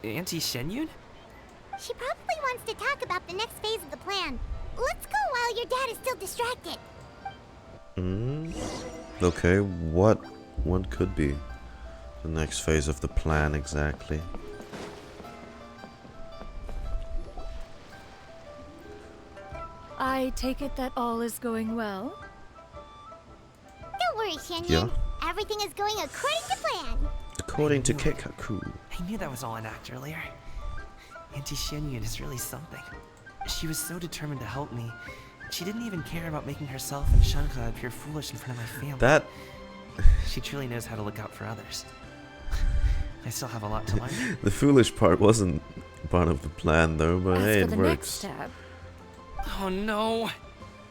Auntie Shenyun? She probably wants to talk about the next phase of the plan. Let's go while your dad is still distracted. Okay, what could be the next phase of the plan exactly? I take it that all is going well? Don't worry, Shenyun. Yeah. Everything is going according to plan. According to Kikaku. I knew that was all an act earlier. Auntie Shenyun is really something. She was so determined to help me. She didn't even care about making herself and Shanka appear foolish in front of my family. That... She truly knows how to look out for others. I still have a lot to learn. The foolish part wasn't part of the plan though, but hey, it the works. next step, Oh no!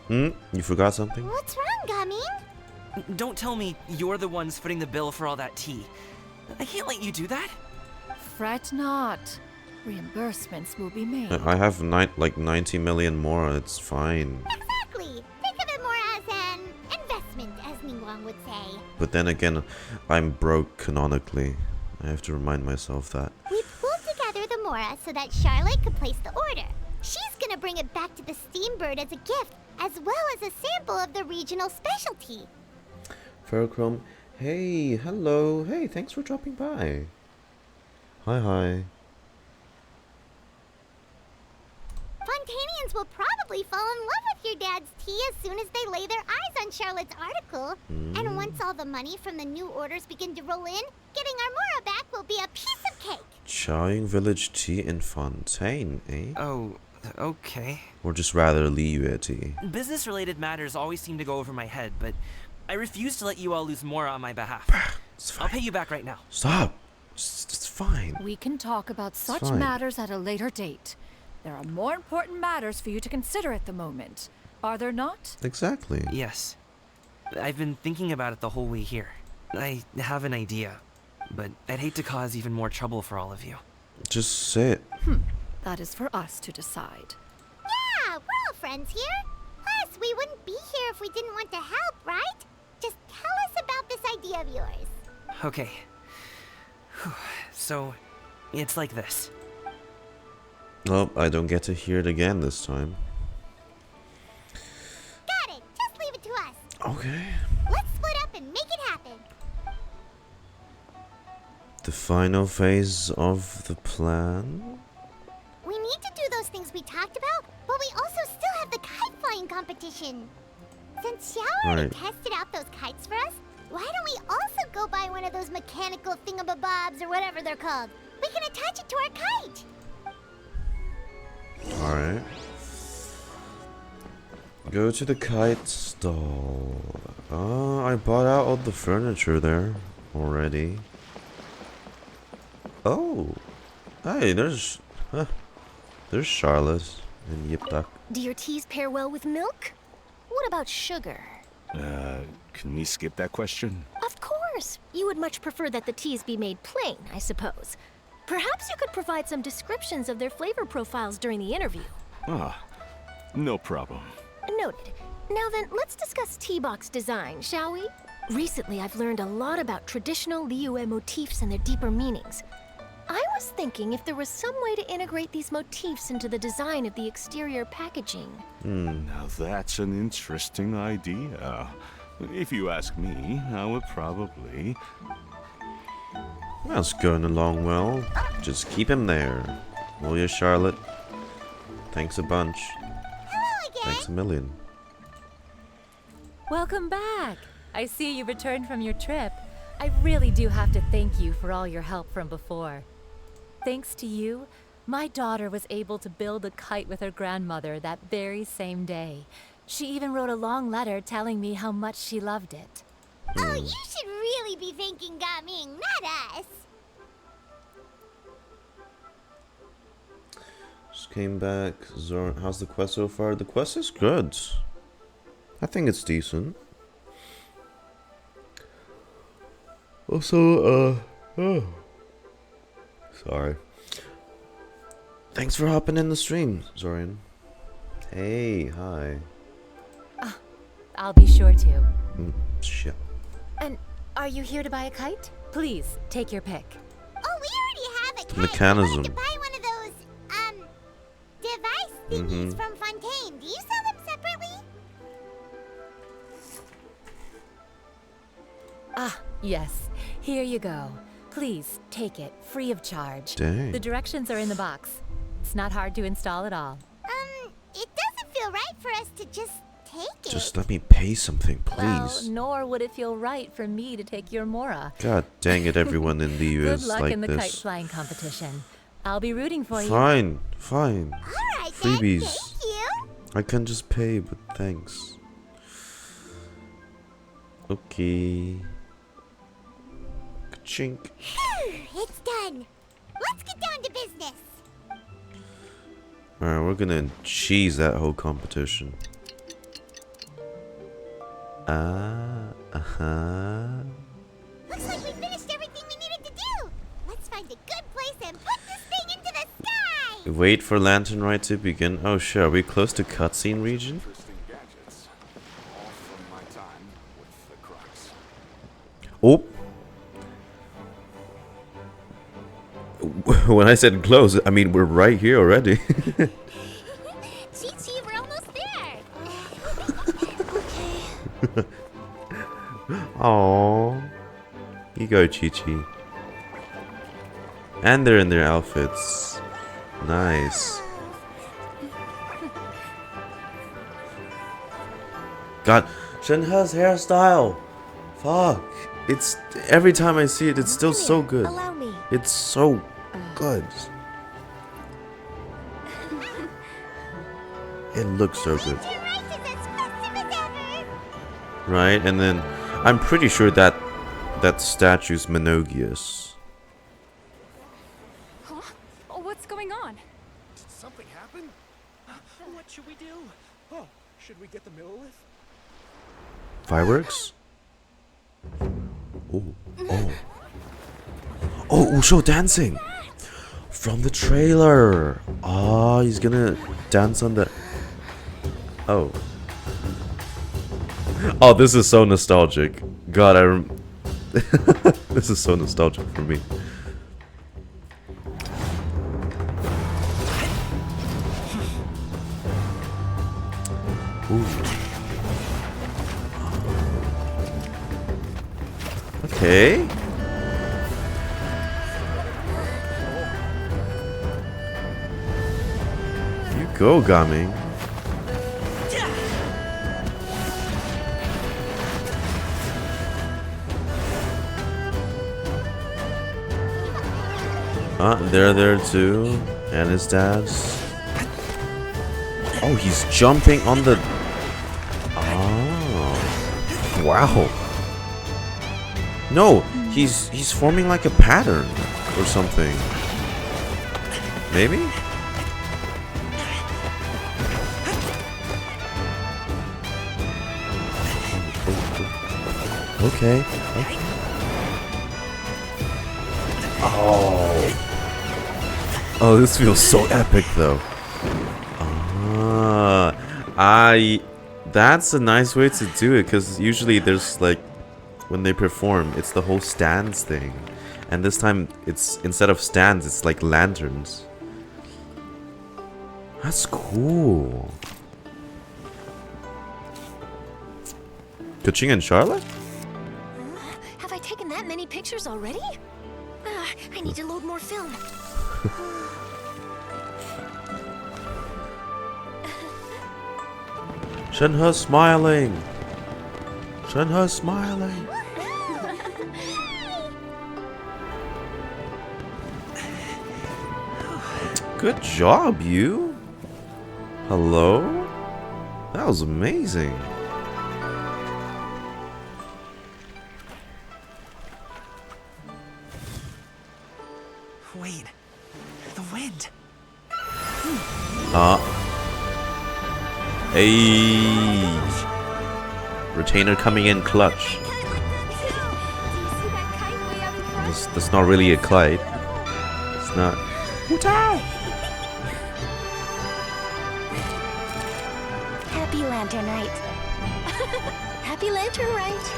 You forgot something? What's wrong, Gaming? Don't tell me you're the ones footing the bill for all that tea. I can't let you do that. fret not. Reimbursements will be made. I have like 90 million more, it's fine. Exactly. Think of it more as an investment, as Ningguang would say. But then again, I'm broke canonically. I have to remind myself that. We pulled together the Mora so that Charlotte could place the order. She's gonna bring it back to the Steambird as a gift, as well as a sample of the regional specialty. Ferrochrome, hey, hello, hey, thanks for dropping by. Hi. Fontanians will probably fall in love with your dad's tea as soon as they lay their eyes on Charlotte's article. And once all the money from the new orders begin to roll in, getting our Mora back will be a piece of cake. Chaoying Village tea in Fontaine, eh? Oh, okay. Or just rather Liyue tea. Business-related matters always seem to go over my head, but I refuse to let you all lose Mora on my behalf. I'll pay you back right now. Stop! It's fine. We can talk about such fine. matters at a later date. There are more important matters for you to consider at the moment, are there not? Exactly. Yes. I've been thinking about it the whole way here. I have an idea, but I'd hate to cause even more trouble for all of you. Just say it. That is for us to decide. Yeah, we're all friends here. Plus, we wouldn't be here if we didn't want to help, right? Just tell us about this idea of yours. Okay. So, it's like this. Oh, I don't get to hear it again this time. Got it. Just leave it to us. Okay. Let's split up and make it happen. The final phase of the plan? We need to do those things we talked about, but we also still have the kite flying competition. Since Xiao already tested out those kites for us, why don't we also go buy one of those mechanical thingamabobs or whatever they're called? We can attach it to our kite. Alright. Go to the kite stall. I bought out all the furniture there already. Oh. Hey, there's Charlotte and Yip Duck. Do your teas pair well with milk? What about sugar? Can we skip that question? Of course. You would much prefer that the teas be made plain, I suppose. Perhaps you could provide some descriptions of their flavor profiles during the interview. Ah, no problem. Noted. Now then, let's discuss tea box design, shall we? Recently, I've learned a lot about traditional Liyue motifs and their deeper meanings. I was thinking if there was some way to integrate these motifs into the design of the exterior packaging. Now that's an interesting idea. If you ask me, I would probably... That's going along well. Just keep him there. Will you, Charlotte? Thanks a bunch. Hello again. Thanks a million. Welcome back. I see you returned from your trip. I really do have to thank you for all your help from before. Thanks to you, my daughter was able to build a kite with her grandmother that very same day. She even wrote a long letter telling me how much she loved it. Oh, you should really be thanking Gaming, not us. Just came back. Zoran, how's the quest so far? The quest is good. I think it's decent. Also, sorry. Thanks for hopping in the stream, Zoran. Hey, hi. I'll be sure to. Shit. And are you here to buy a kite? Please, take your pick. Oh, we already have a kite. Mechanism. We wanted to buy one of those, device thingies from Fontaine. Do you sell them separately? Ah, yes. Here you go. Please, take it, free of charge. Dang. The directions are in the box. It's not hard to install at all. It doesn't feel right for us to just take it. Just let me pay something, Well, please. nor would it feel right for me to take your Mora. God dang it, everyone in the US Good luck like in the kite this. flying competition. I'll be rooting for you. Fine, fine. Alright, freebies. Thank you. I can just pay, but thanks. Okay. Chink. It's done. Let's get down to business. Alright, we're gonna cheese that whole competition. Looks like we finished everything we needed to do. Let's find a good place and put this thing into the sky. Wait for Lantern Rite to begin. Oh sure, are we close to cutscene region? Oh! When I said close, I mean we're right here already. Chi-Chi, we're almost there. Okay. Aww. You go, Chi-Chi. And they're in their outfits. Nice. God, Shenhe's hairstyle. Fuck. It's every time I see it, it's still so good. Allow me. It's so good. It looks so good. Right, and then I'm pretty sure that statue's Menogius. Huh? Oh, what's going on? Did something happen? What should we do? Oh, should we get the Millilith? Fireworks? Oh, oh. Oh, Usho dancing! From the trailer! Oh, he's gonna dance on the... Oh. Oh, this is so nostalgic. God, this is so nostalgic for me. Ooh. Okay. You go, Gaming. They're there too. And his dad's. Oh, he's jumping on the... Oh. Wow. No, he's forming like a pattern or something. Maybe? Okay. Okay. Oh. Oh, this feels so epic though. That's a nice way to do it, because usually there's like, when they perform, it's the whole stands thing. And this time, it's instead of stands, it's like lanterns. That's cool. Kuching and Charlotte? Have I taken that many pictures already? I need to load more film. Shenhe smiling. Shenhe smiling. Good job, you. Hello? That was amazing. Wait. The wind. Hey. Retainer coming in clutch. That's not really a kite. It's not. Happy Lantern Rite. Happy Lantern Rite.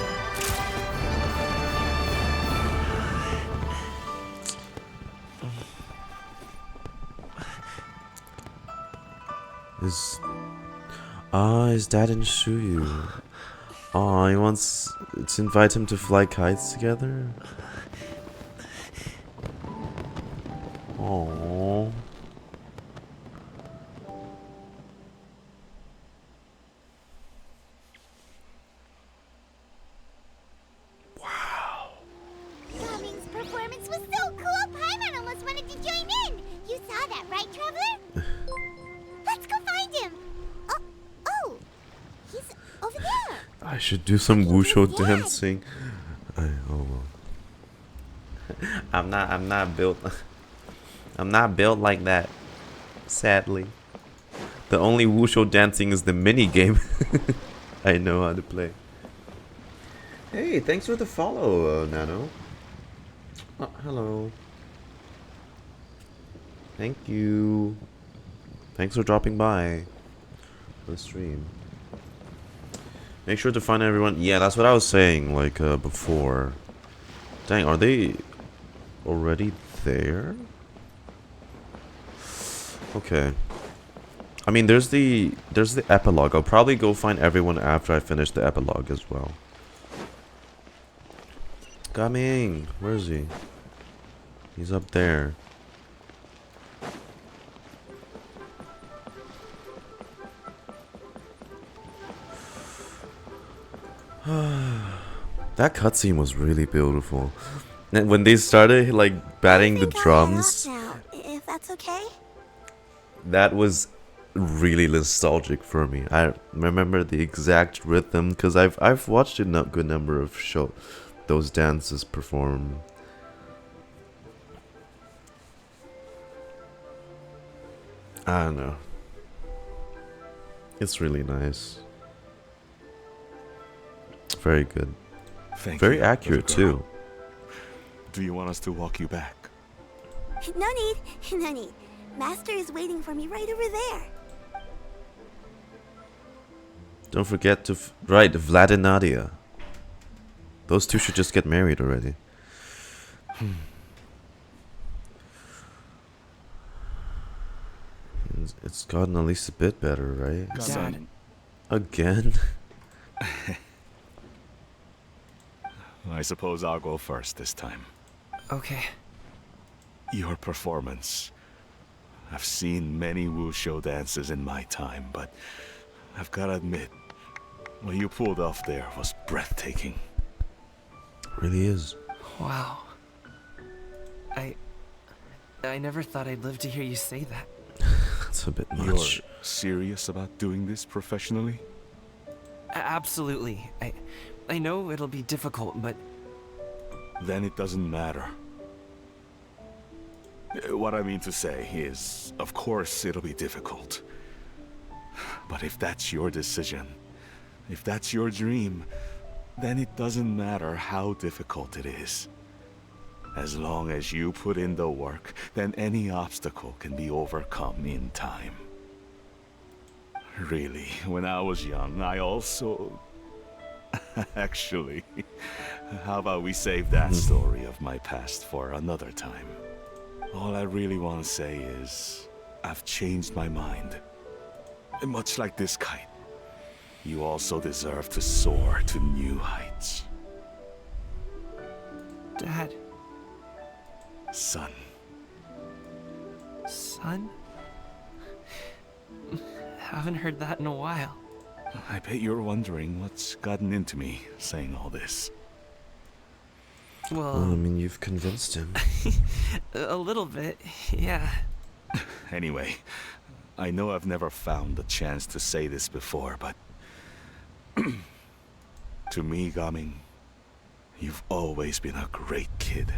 His dad didn't shoot you. He wants to invite him to fly kites together. Aww. Gaming's performance was so cool, Paimon almost wanted to join in. You saw that, right, Traveler? I should do some wushu dancing. Oh well. I'm not built. I'm not built like that. Sadly, the only wushu dancing is the mini game I know how to play. Hey, thanks for the follow, Nano. Oh, hello. Thank you. Thanks for dropping by the stream. Make sure to find everyone. Yeah, that's what I was saying, like, before. Dang, are they already there? Okay. I mean, there's the epilogue. I'll probably go find everyone after I finish the epilogue as well. Coming. Where is he? He's up there. That cutscene was really beautiful. And when they started like batting the drums, Now, if that's okay. that was really nostalgic for me. I remember the exact rhythm because I've watched a good number of those dances perform. I don't know. It's really nice. Very good. Very accurate too. Do you want us to walk you back? No need, no need. Master is waiting for me right over there. Don't forget to write Vlad and Nadia. Those two should just get married already. It's gotten at least a bit better, right? Dad. Again? I suppose I'll go first this time. Okay. Your performance. I've seen many wushu dances in my time, but I've gotta admit, what you pulled off there was breathtaking. Really is. Wow. I never thought I'd live to hear you say that. That's a bit much. You're serious about doing this professionally? Absolutely. I know it'll be difficult, but... Then it doesn't matter. What I mean to say is, of course it'll be difficult. But if that's your decision, if that's your dream, then it doesn't matter how difficult it is. As long as you put in the work, then any obstacle can be overcome in time. Really, when I was young, I also... Actually, how about we save that story of my past for another time? All I really want to say is, I've changed my mind. And much like this kite, you also deserve to soar to new heights. Dad. Son. Son? Haven't heard that in a while. I bet you're wondering what's gotten into me saying all this. Well, I mean, you've convinced him. A little bit, yeah. Anyway, I know I've never found the chance to say this before, but... to me, Gaming, you've always been a great kid.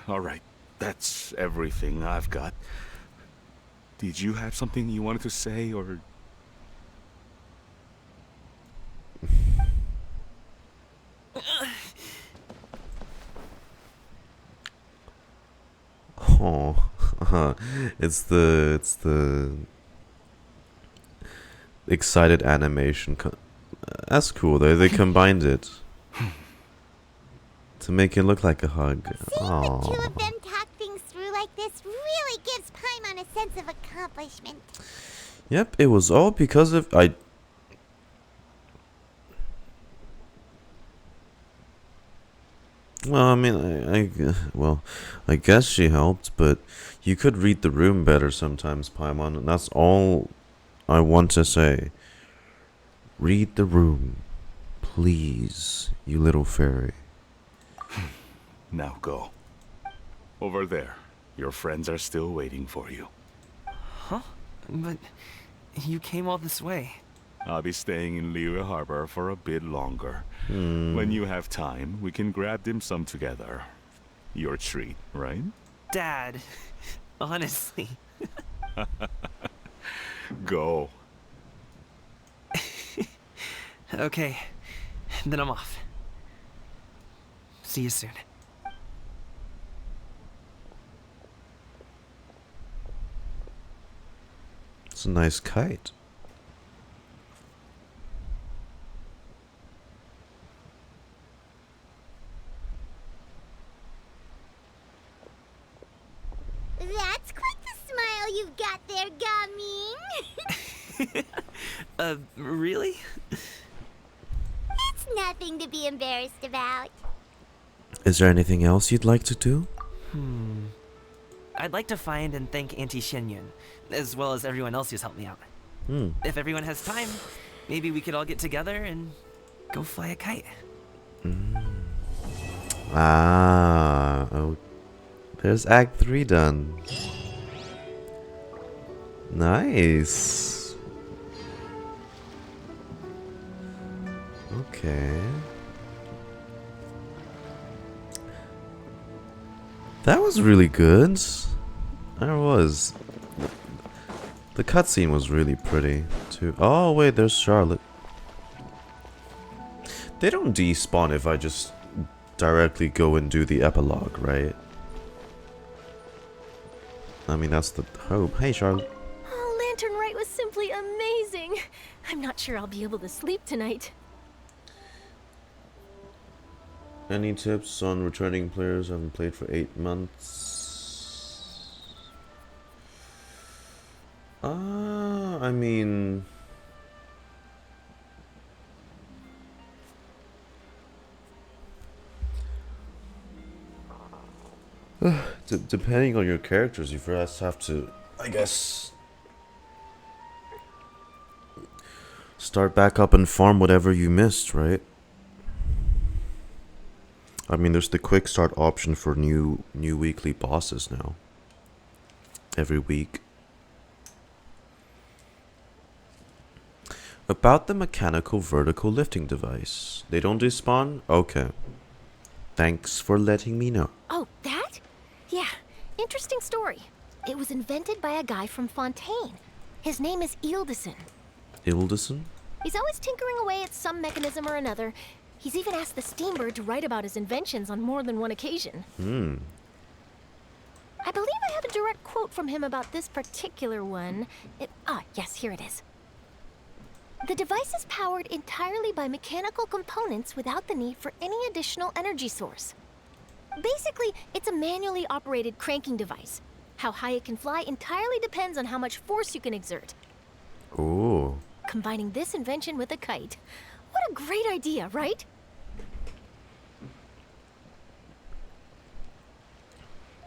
Alright, that's everything I've got. Did you have something you wanted to say, or... Oh, it's the excited animation. That's cool. They combined it to make it look like a hug. Seeing the two of them talk things through like this really gives Paimon a sense of accomplishment. Yep, it was all because of Well, I mean, I guess she helped, but you could read the room better sometimes, Paimon, and that's all I want to say. Read the room, please, you little fairy. Now go. Over there. Your friends are still waiting for you. Huh? But you came all this way. I'll be staying in Liyue Harbor for a bit longer. When you have time, we can grab dim sum together. Your treat, right? Dad, honestly. Go. Okay, then I'm off. See you soon. It's a nice kite. That's quite the smile you've got there, Gaming. Really? It's nothing to be embarrassed about. Is there anything else you'd like to do? I'd like to find and thank Auntie Shenyun, as well as everyone else who's helped me out. If everyone has time, maybe we could all get together and go fly a kite. Ah, oh, there's Act 3 done. Nice. Okay. That was really good. There was. The cutscene was really pretty too. Oh wait, there's Charlotte. They don't despawn if I just directly go and do the epilogue, right? I mean, that's the hope. Hey, Charlotte. Oh, Lantern Rite was simply amazing. I'm not sure I'll be able to sleep tonight. Any tips on returning players? I haven't played for 8 months. I mean, depending on your characters, you first have to, I guess, start back up and farm whatever you missed, right? I mean, there's the quick start option for new weekly bosses now. Every week. About the mechanical vertical lifting device. They don't despawn? Okay. Thanks for letting me know. Oh, that? Yeah, interesting story. It was invented by a guy from Fontaine. His name is Ildison. Ildison? He's always tinkering away at some mechanism or another. He's even asked the Steambird to write about his inventions on more than one occasion. I believe I have a direct quote from him about this particular one. Yes, here it is. The device is powered entirely by mechanical components without the need for any additional energy source. Basically, it's a manually operated cranking device. How high it can fly entirely depends on how much force you can exert. Ooh. Combining this invention with a kite. What a great idea, right?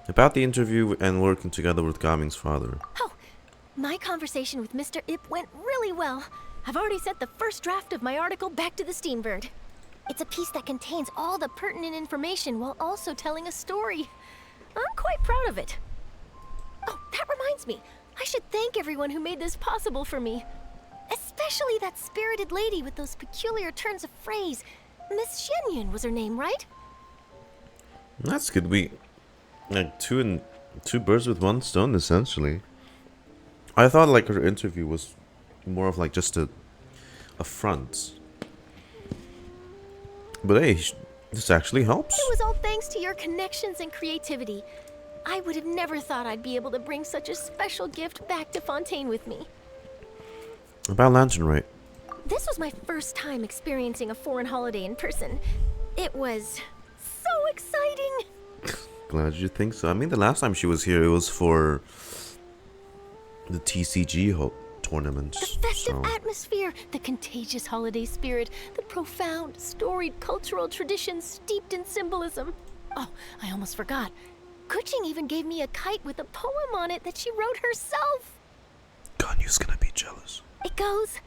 About the interview and working together with Gaming's father. Oh, my conversation with Mr. Ip went really well. I've already sent the first draft of my article back to the Steambird. It's a piece that contains all the pertinent information while also telling a story. I'm quite proud of it. Oh, that reminds me. I should thank everyone who made this possible for me. Especially that spirited lady with those peculiar turns of phrase. Miss Shenyun was her name, right? That's good. We like two birds with one stone, essentially. I thought like her interview was more of like just a front. But hey, this actually helps. It was all thanks to your connections and creativity. I would have never thought I'd be able to bring such a special gift back to Fontaine with me. About Lantern Rite. This was my first time experiencing a foreign holiday in person. It was so exciting. Glad you think so. I mean, the last time she was here, it was for the TCG tournament. The festive atmosphere, the contagious holiday spirit, the profound, storied cultural traditions steeped in symbolism. Oh, I almost forgot. Kuching even gave me a kite with a poem on it that she wrote herself. Ganyu's gonna be jealous. It goes,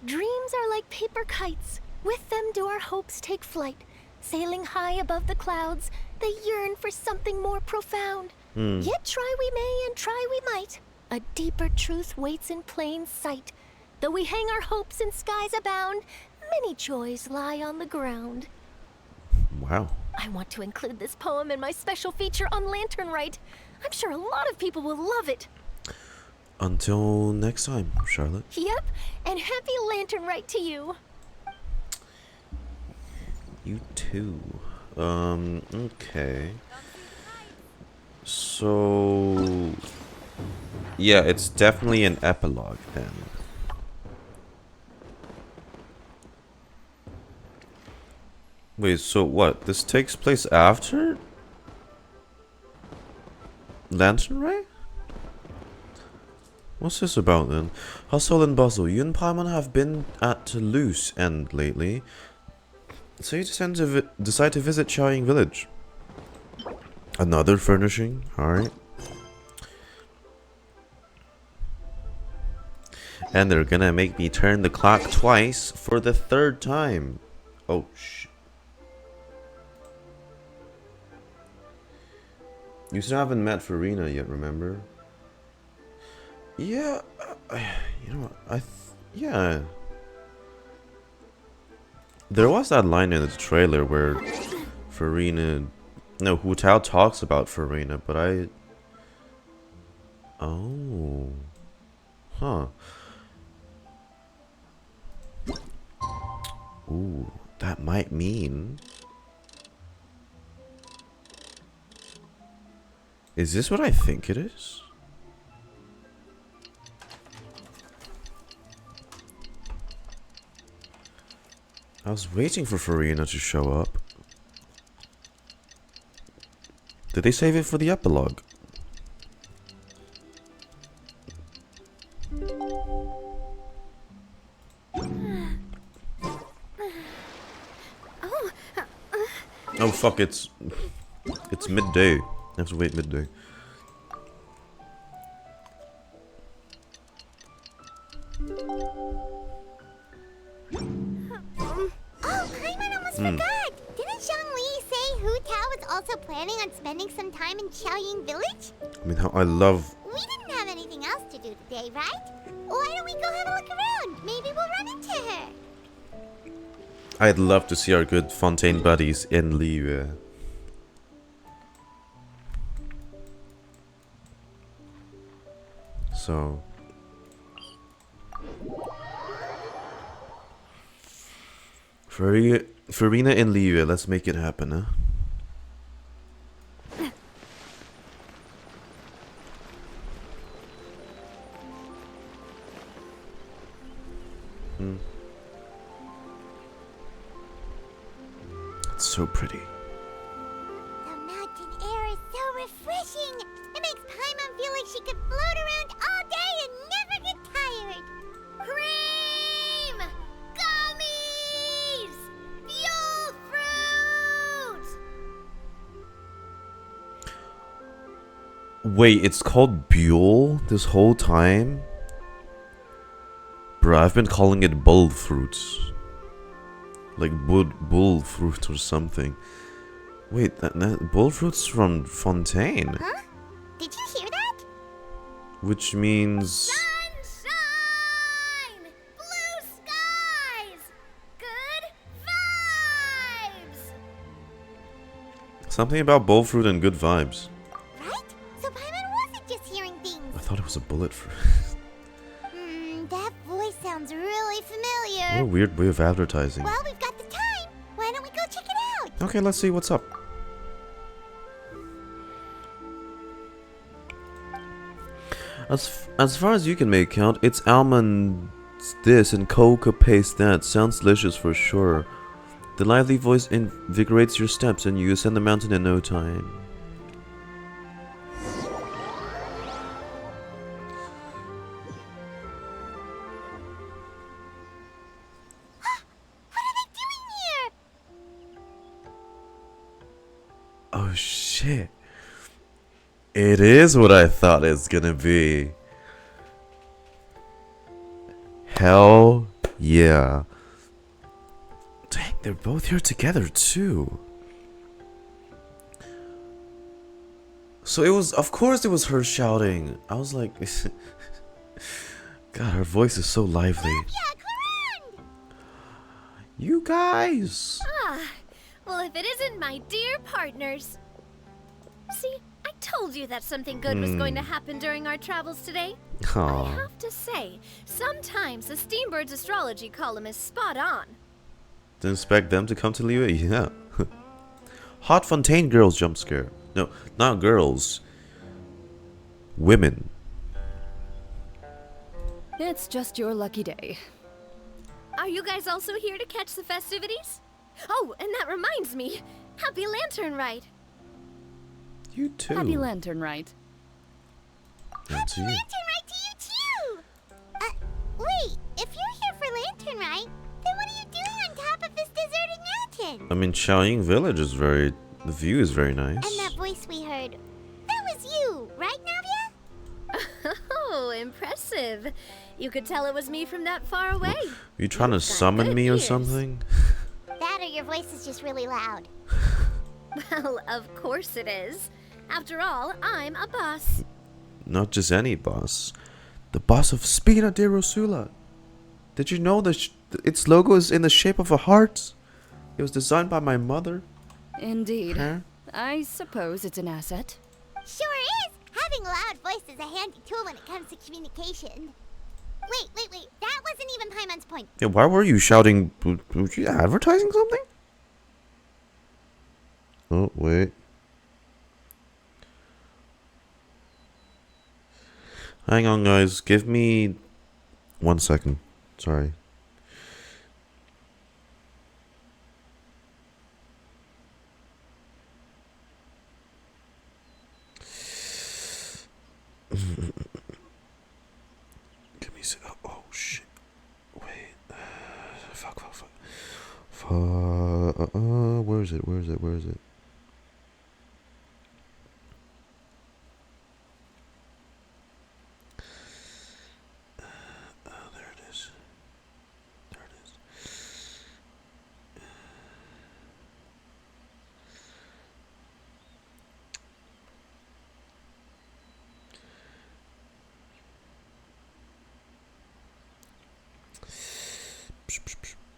dreams are like paper kites. With them do our hopes take flight. Sailing high above the clouds, they yearn for something more profound. Yet try we may and try we might. A deeper truth waits in plain sight. Though we hang our hopes in skies abound, many joys lie on the ground. Wow. I want to include this poem in my special feature on Lantern Rite. I'm sure a lot of people will love it. Until next time, Charlotte. Yep, and happy Lantern Rite to you. You too. Okay. So... yeah, it's definitely an epilogue then. Wait, so what? This takes place after Lantern Ray? What's this about then? Hustle and bustle. You and Paimon have been at a loose end lately. So you decide to visit Xiaoying Village. Another furnishing? Alright. And they're gonna make me turn the clock twice for the third time. Oh, shit. You still haven't met Farina yet, remember? Yeah, you know what, yeah. There was that line in the trailer where Farina, no, Hu Tao talks about Farina, but oh, huh. Ooh, that might mean... Is this what I think it is? I was waiting for Farina to show up. Did they save it for the epilogue? Oh fuck, it's midday. I have to wait midday. Forgot! Didn't Zhongli say Hu Tao was also planning on spending some time in Xiaoying Village? I mean, how I love... We didn't have anything else to do today, right? Why don't we go have a look around? Maybe we'll run into her. I'd love to see our good Fontaine buddies in Liyue. So... Farina in Liyue, let's make it happen, huh? It's so pretty. The mountain air is so refreshing. It makes Paimon feel like she could float around all day and never get tired. Cream! Gummies! Fuel fruit! Wait, it's called Buell this whole time? Bruh, I've been calling it bull fruits. Like bull fruit or something. Wait, that bull fruit's from Fontaine. Huh? Did you hear that? Which means... Sunshine! Blue skies! Good vibes! something about bull fruit and good vibes. Right? So Paimon wasn't just hearing things. I thought it was a bullet fruit. That voice sounds really familiar. What a weird way of advertising. Well, we've got the time. Why don't we go check it out? Okay, let's see what's up. As far as you can make out, it's almonds this and cocoa paste that. Sounds delicious for sure. The lively voice invigorates your steps and you ascend the mountain in no time. Oh shit. It is what I thought it's gonna be. Hell yeah. Dang, they're both here together too. So it was, of course it was her shouting. I was like, God, her voice is so lively. You guys. Ah, well, if it isn't my dear partners. See, I told you that something good was going to happen during our travels today. I have to say, sometimes the Steambird's astrology column is spot on. Didn't expect them to come to Liyue. Yeah. Hot Fontaine girls jump scare. No, not girls. Women. It's just your lucky day. Are you guys also here to catch the festivities? Oh, and that reminds me. Happy Lantern Rite. You too. Happy Lantern Rite. And to you. Lantern Rite to you too! Wait, if you're here for Lantern Rite, then what are you doing on top of this deserted mountain? I mean, Xiaoying Village is very... The view is very nice. And that voice we heard, that was you, right, Navia? Oh, impressive. You could tell it was me from that far away. Are you trying to summon me or something? That or your voice is just really loud. Well, of course it is. After all, I'm a boss. Not just any boss. The boss of Spina de Rosula. Did you know that its logo is in the shape of a heart? It was designed by my mother. Indeed. Huh? I suppose it's an asset. Sure is! Having a loud voice is a handy tool when it comes to communication. Wait. That wasn't even Paimon's point. Yeah, why were you shouting? Were you advertising something? Oh, wait. Hang on, guys. Give me 1 second. Sorry. Give me oh shit. Wait. Fuck. Where is it? There it is.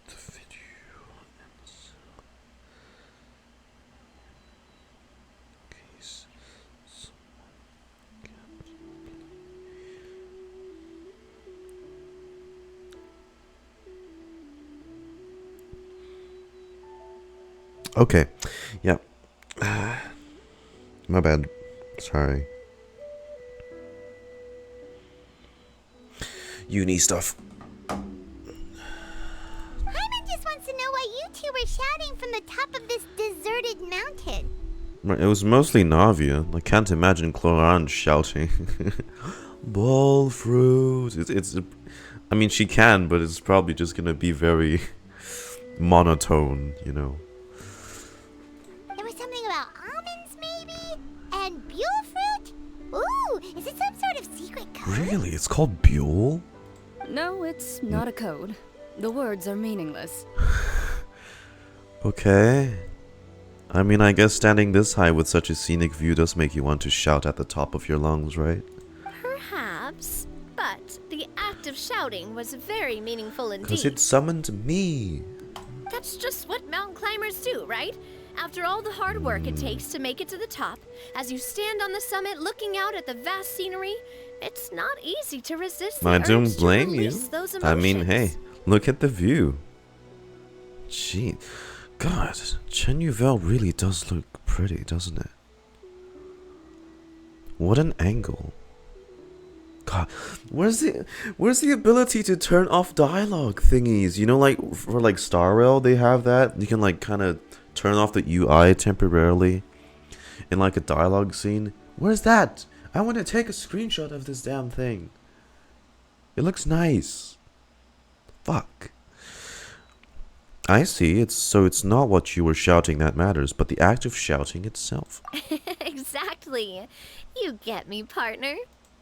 The video case. Okay. Yeah. My bad. Sorry. Uni stuff. Paimon just wants to know why you two were shouting from the top of this deserted mountain. Right, it was mostly Navia. I can't imagine Cloran shouting. Ball fruit. It's I mean, she can, but it's probably just gonna be very monotone, you know. There was something about almonds, maybe? And Buell fruit? Ooh, is it some sort of secret code? Really? It's called Buell? No, it's not a code. The words are meaningless. Okay. I mean, I guess standing this high with such a scenic view does make you want to shout at the top of your lungs, right? Perhaps, but the act of shouting was very meaningful Because indeed. it summoned me. That's just what mountain climbers do, right? After all the hard work it takes to make it to the top, as you stand on the summit looking out at the vast scenery, it's not easy to resist the I don't urge to blame you. release those I mean, emotions. hey, look at the view. Gee, God, Chenuvel really does look pretty, doesn't it? What an angle. God, where's the ability to turn off dialogue thingies? You know, like for like Star Rail, they have that. You can like kind of turn off the UI temporarily in like a dialogue scene. Where's that? I want to take a screenshot of this damn thing. It looks nice. Fuck. I see. It's not what you were shouting that matters, but the act of shouting itself. Exactly. You get me, partner.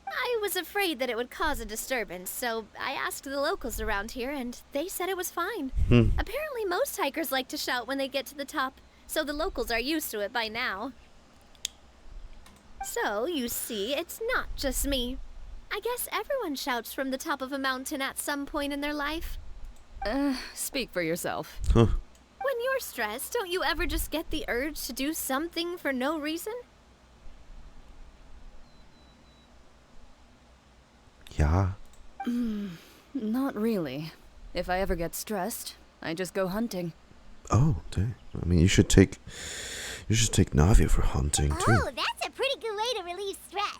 I was afraid that it would cause a disturbance, so I asked the locals around here, and they said it was fine. Apparently most hikers like to shout when they get to the top, so the locals are used to it by now. So, you see, it's not just me. I guess everyone shouts from the top of a mountain at some point in their life. Speak for yourself. Huh. When you're stressed, don't you ever just get the urge to do something for no reason? Yeah. Not really. If I ever get stressed, I just go hunting. Oh, dang. I mean, you should take Navia for hunting too. Oh, that's a pretty good way to relieve stress.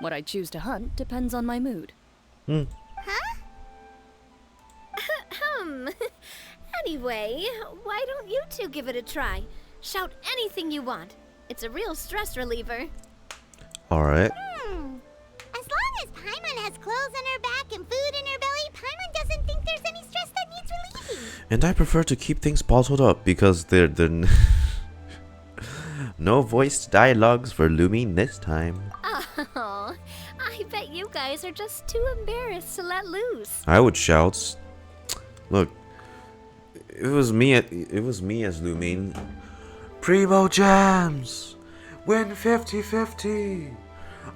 What I choose to hunt depends on my mood. Huh? Anyway, why don't you two give it a try? Shout anything you want. It's a real stress reliever. All right. As long as Paimon has clothes on her back and food in her belly, Paimon doesn't think there's any stress that needs relieving. And I prefer to keep things bottled up because they're no voiced dialogues for Lumine this time. Oh, I bet you guys are just too embarrassed to let loose. I would shout. Look, it was me as Lumine. Primo Jams! Win 50-50!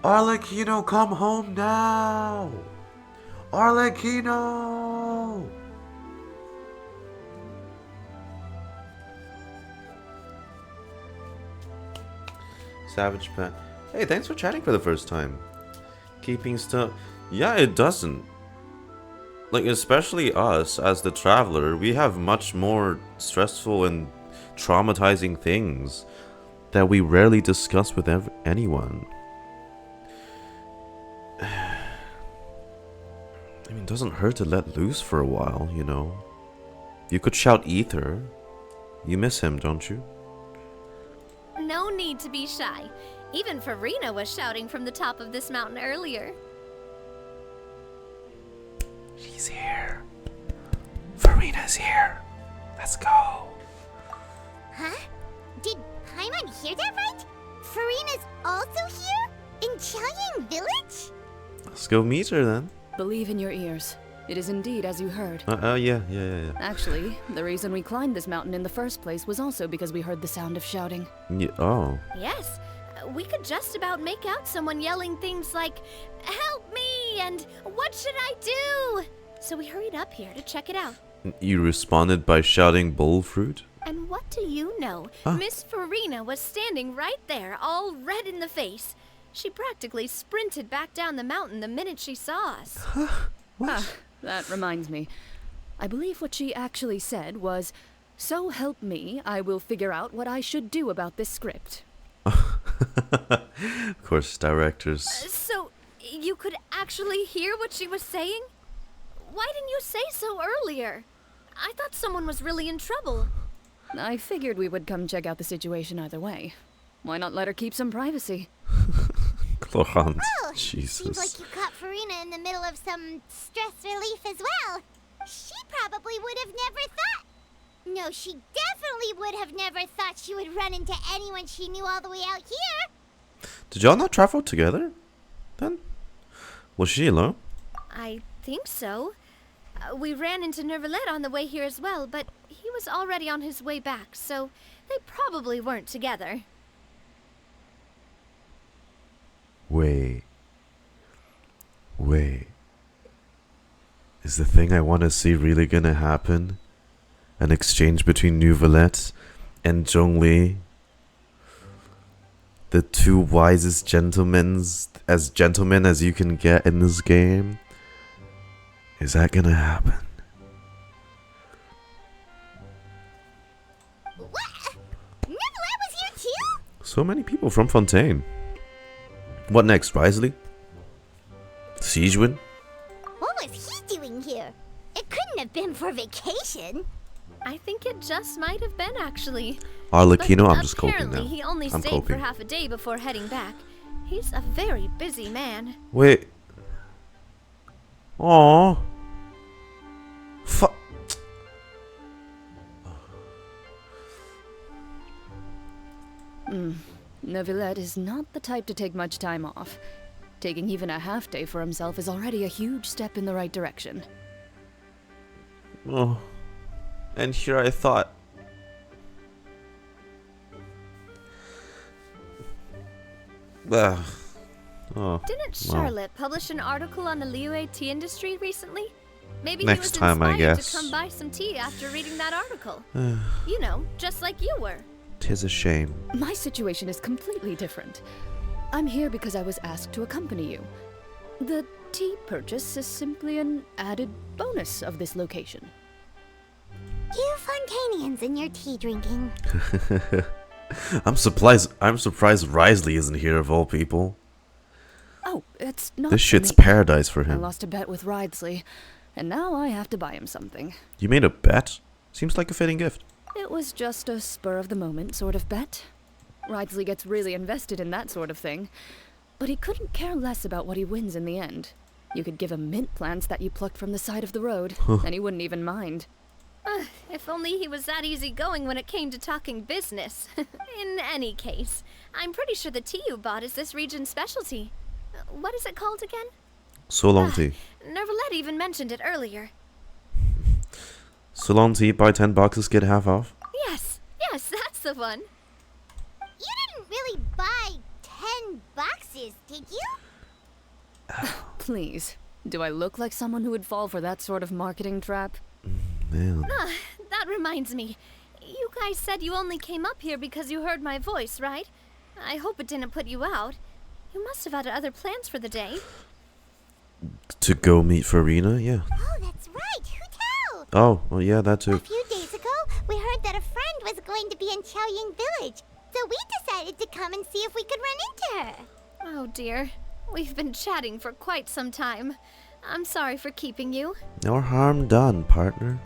Arlecchino, come home now! Arlecchino! Savage Pet. Hey, thanks for chatting for the first time. Keeping stuff. Yeah, it doesn't. Like, especially us, as the traveler, we have much more stressful and traumatizing things that we rarely discuss with anyone. I mean, it doesn't hurt to let loose for a while, you know. You could shout Ether. You miss him, don't you? No need to be shy. Even Farina was shouting from the top of this mountain earlier. She's here. Farina's here. Let's go. Huh? Did Paimon hear that right? Farina's also here? In Chaoying Village? Let's go meet her then. Believe in your ears. It is indeed as you heard. Yeah. Actually, the reason we climbed this mountain in the first place was also because we heard the sound of shouting. Yeah, oh. Yes, we could just about make out someone yelling things like, "Help me!" and "What should I do?" So we hurried up here to check it out. You responded by shouting bullfruit? And what do you know? Miss Farina was standing right there, all red in the face. She practically sprinted back down the mountain the minute she saw us. That reminds me. I believe what she actually said was, "So help me, I will figure out what I should do about this script." Of course, directors. So, you could actually hear what she was saying? Why didn't you say so earlier? I thought someone was really in trouble. I figured we would come check out the situation either way. Why not let her keep some privacy? Clorant, Oh, Jesus. seems like you caught Farina in the middle of some stress relief as well. She probably would have never thought. No, she definitely would have never thought she would run into anyone she knew all the way out here. Did y'all not travel together then? Was she alone? I think so. We ran into Nervalet on the way here as well, but he was already on his way back, so they probably weren't together. Wait. Is the thing I want to see really gonna happen? An exchange between Neuvillette and Zhongli? The two wisest gentlemen as you can get in this game? Is that gonna happen? What? Nervalet was here too? So many people from Fontaine. What next, Risley? Siegewin? What was he doing here? It couldn't have been for vacation. I think it just might have been, actually. Arlecchino, But I'm just coping now. apparently he only I'm stayed coping. for half a day before heading back. He's a very busy man. Wait. Aww. Neuvillette is not the type to take much time off. Taking even a half day for himself is already a huge step in the right direction. Oh. And here I thought. Oh, Didn't Charlotte publish an article on the Liyue tea industry recently? Maybe Next he was time, I inspired guess. to come buy some tea after reading that article. You know, just like you were. 'Tis a shame. My situation is completely different. I'm here because I was asked to accompany you. The tea purchase is simply an added bonus of this location. You Fontanians and your tea drinking. I'm surprised Risley isn't here of all people. Oh, it's not This for shit's me. paradise for I him. lost a bet with Ridesley, and now I have to buy him something. You made a bet? Seems like a fitting gift. It was just a spur-of-the-moment sort of bet. Ridesley gets really invested in that sort of thing, but he couldn't care less about what he wins in the end. You could give him mint plants that you plucked from the side of the road, and he wouldn't even mind. If only he was that easygoing when it came to talking business. In any case, I'm pretty sure the tea you bought is this region's specialty. What is it called again? So long tea. Nervalette even mentioned it earlier. So long tea, buy 10 boxes, get half off. Yes, that's the one. You didn't really buy 10 boxes, did you? Please, do I look like someone who would fall for that sort of marketing trap? Man. That reminds me. You guys said you only came up here because you heard my voice, right? I hope it didn't put you out. You must have had other plans for the day. To go meet Farina, yeah. Oh, that's right. Who tell? Oh, well, yeah, that too. A few days ago, we heard that a friend was going to be in Chaoying Village, so we decided to come and see if we could run into her. Oh dear. We've been chatting for quite some time. I'm sorry for keeping you. No harm done, partner.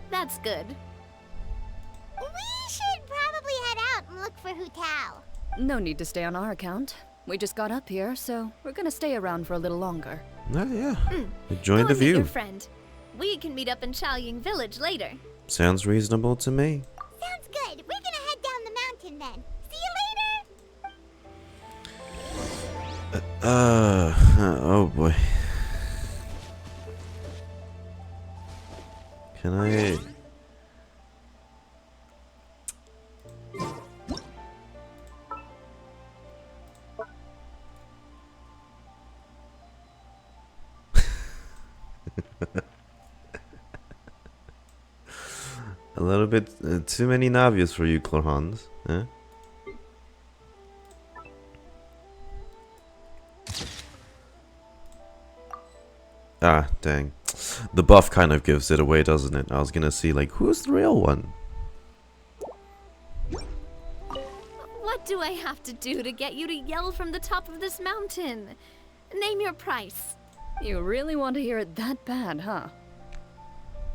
That's good. We should probably head out and look for Hu Tao. No need to stay on our account. We just got up here, so we're gonna stay around for a little longer. Yeah. Enjoy Go the and meet your view. friend. We can meet up in Chaoying Village later. Sounds reasonable to me. Sounds good. We're gonna head down the mountain then. See you later. Oh boy. Can I... A little bit too many Navias for you, Chlorhans, eh? Ah, dang. The buff kind of gives it away, doesn't it? I was gonna see, like, who's the real one? What do I have to do to get you to yell from the top of this mountain? Name your price. You really want to hear it that bad, huh?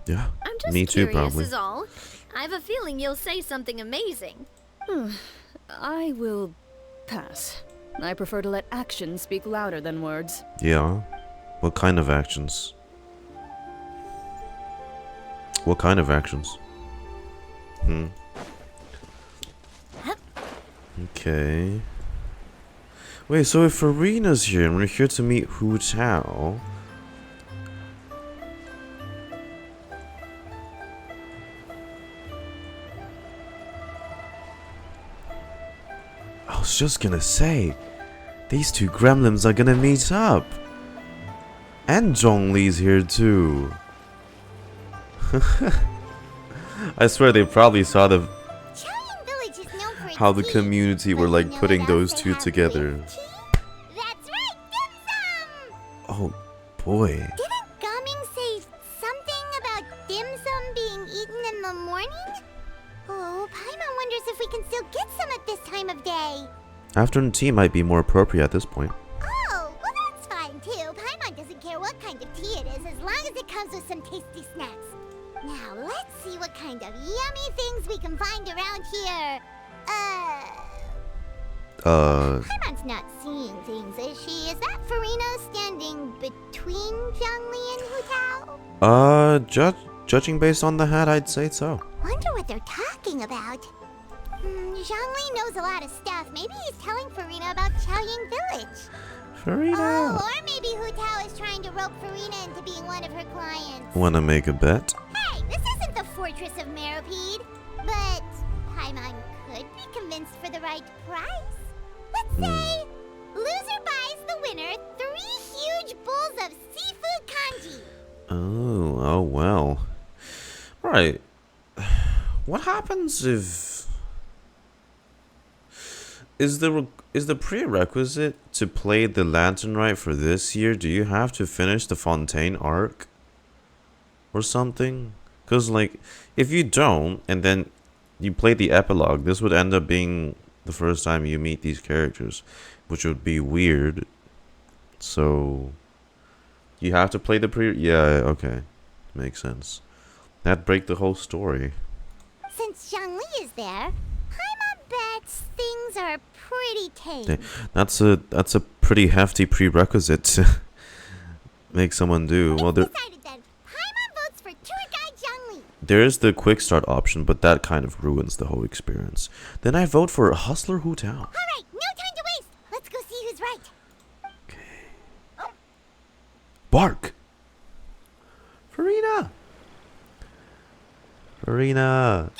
Yeah, I'm just me too, curious probably. is all. I have a feeling you'll say something amazing. I will pass. I prefer to let actions speak louder than words. Yeah. What kind of actions? What kind of actions? Okay. Wait, so if Farina's here and we're here to meet Hu Tao... I was just gonna say, these two gremlins are gonna meet up. And Zhongli's here too. I swear they probably saw the Chaoying Village is known for its how the tea, community were but like you know putting what those else they two have together. with tea? That's right, dim sum! Oh boy. Didn't Gaming say something about dim sum being eaten in the morning? Oh, Paimon wonders if we can still get some at this time of day. Afternoon tea might be more appropriate at this point. Oh, well that's fine too. Paimon doesn't care what kind of tea it is as long as it comes with some tasty snacks. Now let's see what kind of yummy things we can find around here. Paimon's not seeing things, is she? Is that Farina standing between Zhongli and Hu Tao? Judging based on the hat, I'd say so. Wonder what they're talking about. Zhongli knows a lot of stuff. Maybe he's telling Farina about Chaoying Village. Farina. Oh, or maybe Hu Tao is trying to rope Farina into being one of her clients. Wanna make a bet? Hey, this isn't the fortress of Meropide, but Paimon could be convinced for the right price. Let's say loser buys the winner 3 huge bowls of seafood kanji. Oh well. Right. What happens if... Is the prerequisite to play the Lantern Rite for this year, do you have to finish the Fontaine arc? Or something? Because, like, if you don't, and then you play the epilogue, this would end up being the first time you meet these characters, which would be weird. So, you have to play the yeah, okay. Makes sense. That'd break the whole story. Since Zhongli is there, Paimon bets things are pretty tame. That's a pretty hefty prerequisite to make someone do. Well, Decided then. Paimon votes for tour guide Zhongli. there is the quick start option, but that kind of ruins the whole experience. Then I vote for Hustler Hu Tao. All right, no time to waste. Let's go see who's right. Bark! Farina! Farina!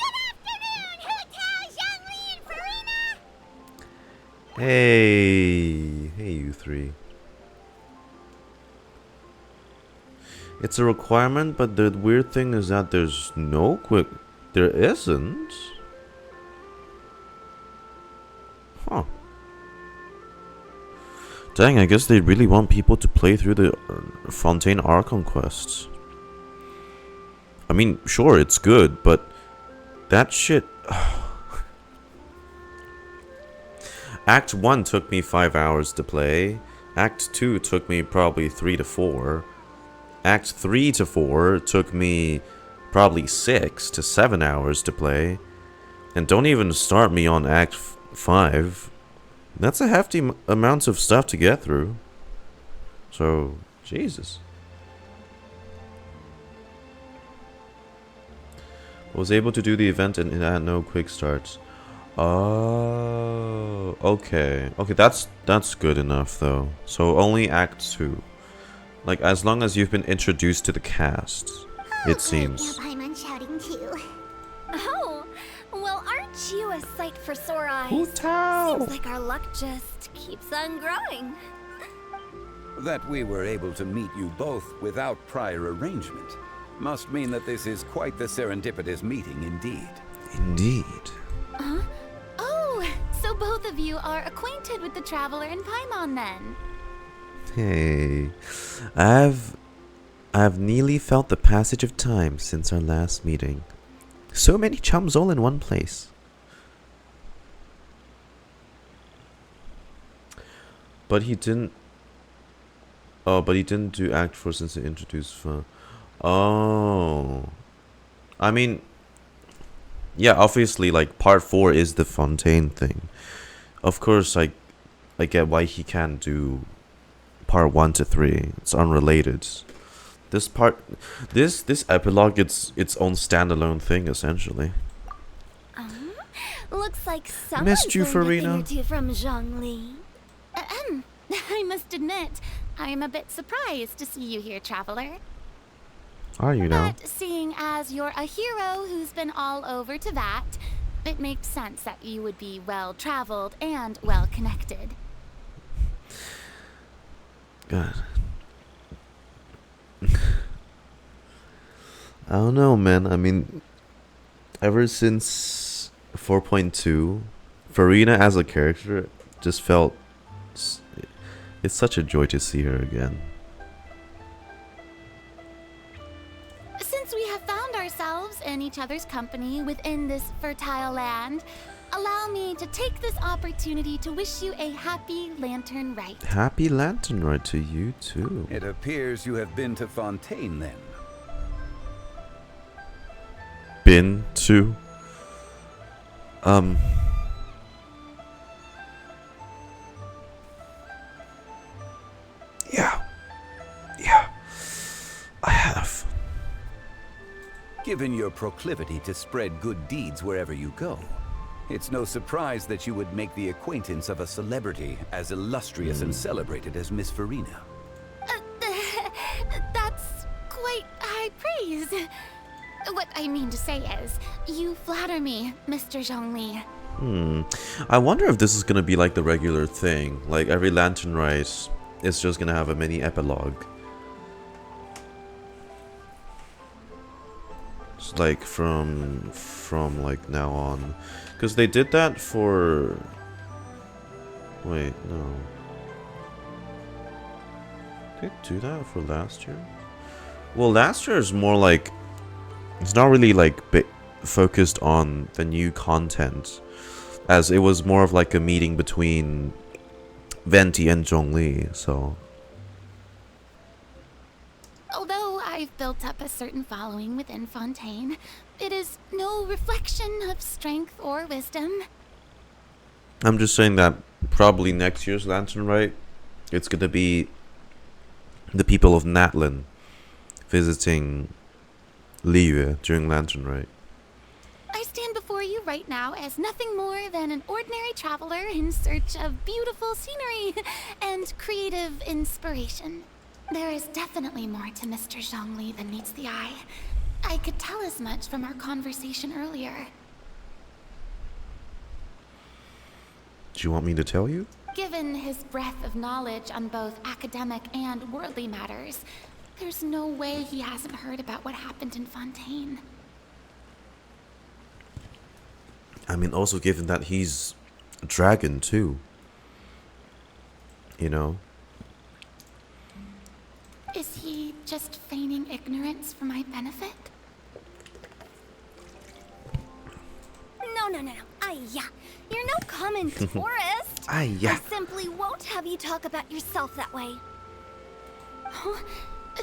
Hey! Hey, you three. It's a requirement, but the weird thing is that there's no quick... There isn't? Huh. Dang, I guess they really want people to play through the Fontaine Archon quests. I mean, sure, it's good, but that shit... Act 1 took me 5 hours to play. Act 2 took me probably 3 to 4. Act 3 to 4 took me probably 6 to 7 hours to play. And don't even start me on Act 5. That's a hefty amount of stuff to get through. So, Jesus. I was able to do the event and it had no quick starts. Oh, okay. Okay, that's good enough though. So only Act 2. Like, as long as you've been introduced to the cast, it seems. Now Paimon shouting too. Oh, well, aren't you a sight for sore eyes? Hu Tao! Seems like our luck just keeps on growing. That we were able to meet you both without prior arrangement must mean that this is quite the serendipitous meeting indeed. Indeed. Huh? Oh, so both of you are acquainted with the Traveler and Paimon then? Hey, I've nearly felt the passage of time since our last meeting. So many chums all in one place. But he didn't. Oh, but he didn't do Act 4 since he introduced fun. Oh, I mean, yeah, obviously, like, part 4 is the Fontaine thing. Of course, I get why he can't do part 1 to 3. It's unrelated. This epilogue, it's its own standalone thing, essentially. Looks like someone's Missed you, learned a thing Farina. or two from Zhongli. I must admit, I am a bit surprised to see you here, Traveler. Are you now? But seeing as you're a hero who's been all over to that, it makes sense that you would be well-traveled and well-connected. God. I don't know, man. I mean, ever since 4.2, Farina as a character just felt... It's such a joy to see her again. Since we have found ourselves in each other's company within this fertile land, allow me to take this opportunity to wish you a happy Lantern Rite. Happy Lantern Rite to you, too. It appears you have been to Fontaine then. Been to... Yeah, I have. Given your proclivity to spread good deeds wherever you go, it's no surprise that you would make the acquaintance of a celebrity as illustrious and celebrated as Miss Farina. That's quite high praise. What I mean to say is, you flatter me, Mr. Zhongli. I wonder if this is gonna be like the regular thing. Like every Lantern Rite is just gonna have a mini epilogue. It's like from like now on. Because they did that for... Wait, no. Did they do that for last year? Well, last year is more like... It's not really like focused on the new content, as it was more of like a meeting between Venti and Zhongli, so... Although I've built up a certain following within Fontaine, it is no reflection of strength or wisdom. I'm just saying that probably next year's Lantern Rite, it's gonna be the people of Natlin visiting Liyue during Lantern Rite. I stand before you right now as nothing more than an ordinary traveler in search of beautiful scenery and creative inspiration. There is definitely more to Mr. Zhongli than meets the eye. I could tell as much from our conversation earlier. Do you want me to tell you? Given his breadth of knowledge on both academic and worldly matters, there's no way he hasn't heard about what happened in Fontaine. I mean, also given that he's a dragon too. You know? Is he just feigning ignorance for my benefit? No. Aiyah. You're no common tourist. Aiyah. I simply won't have you talk about yourself that way. Huh?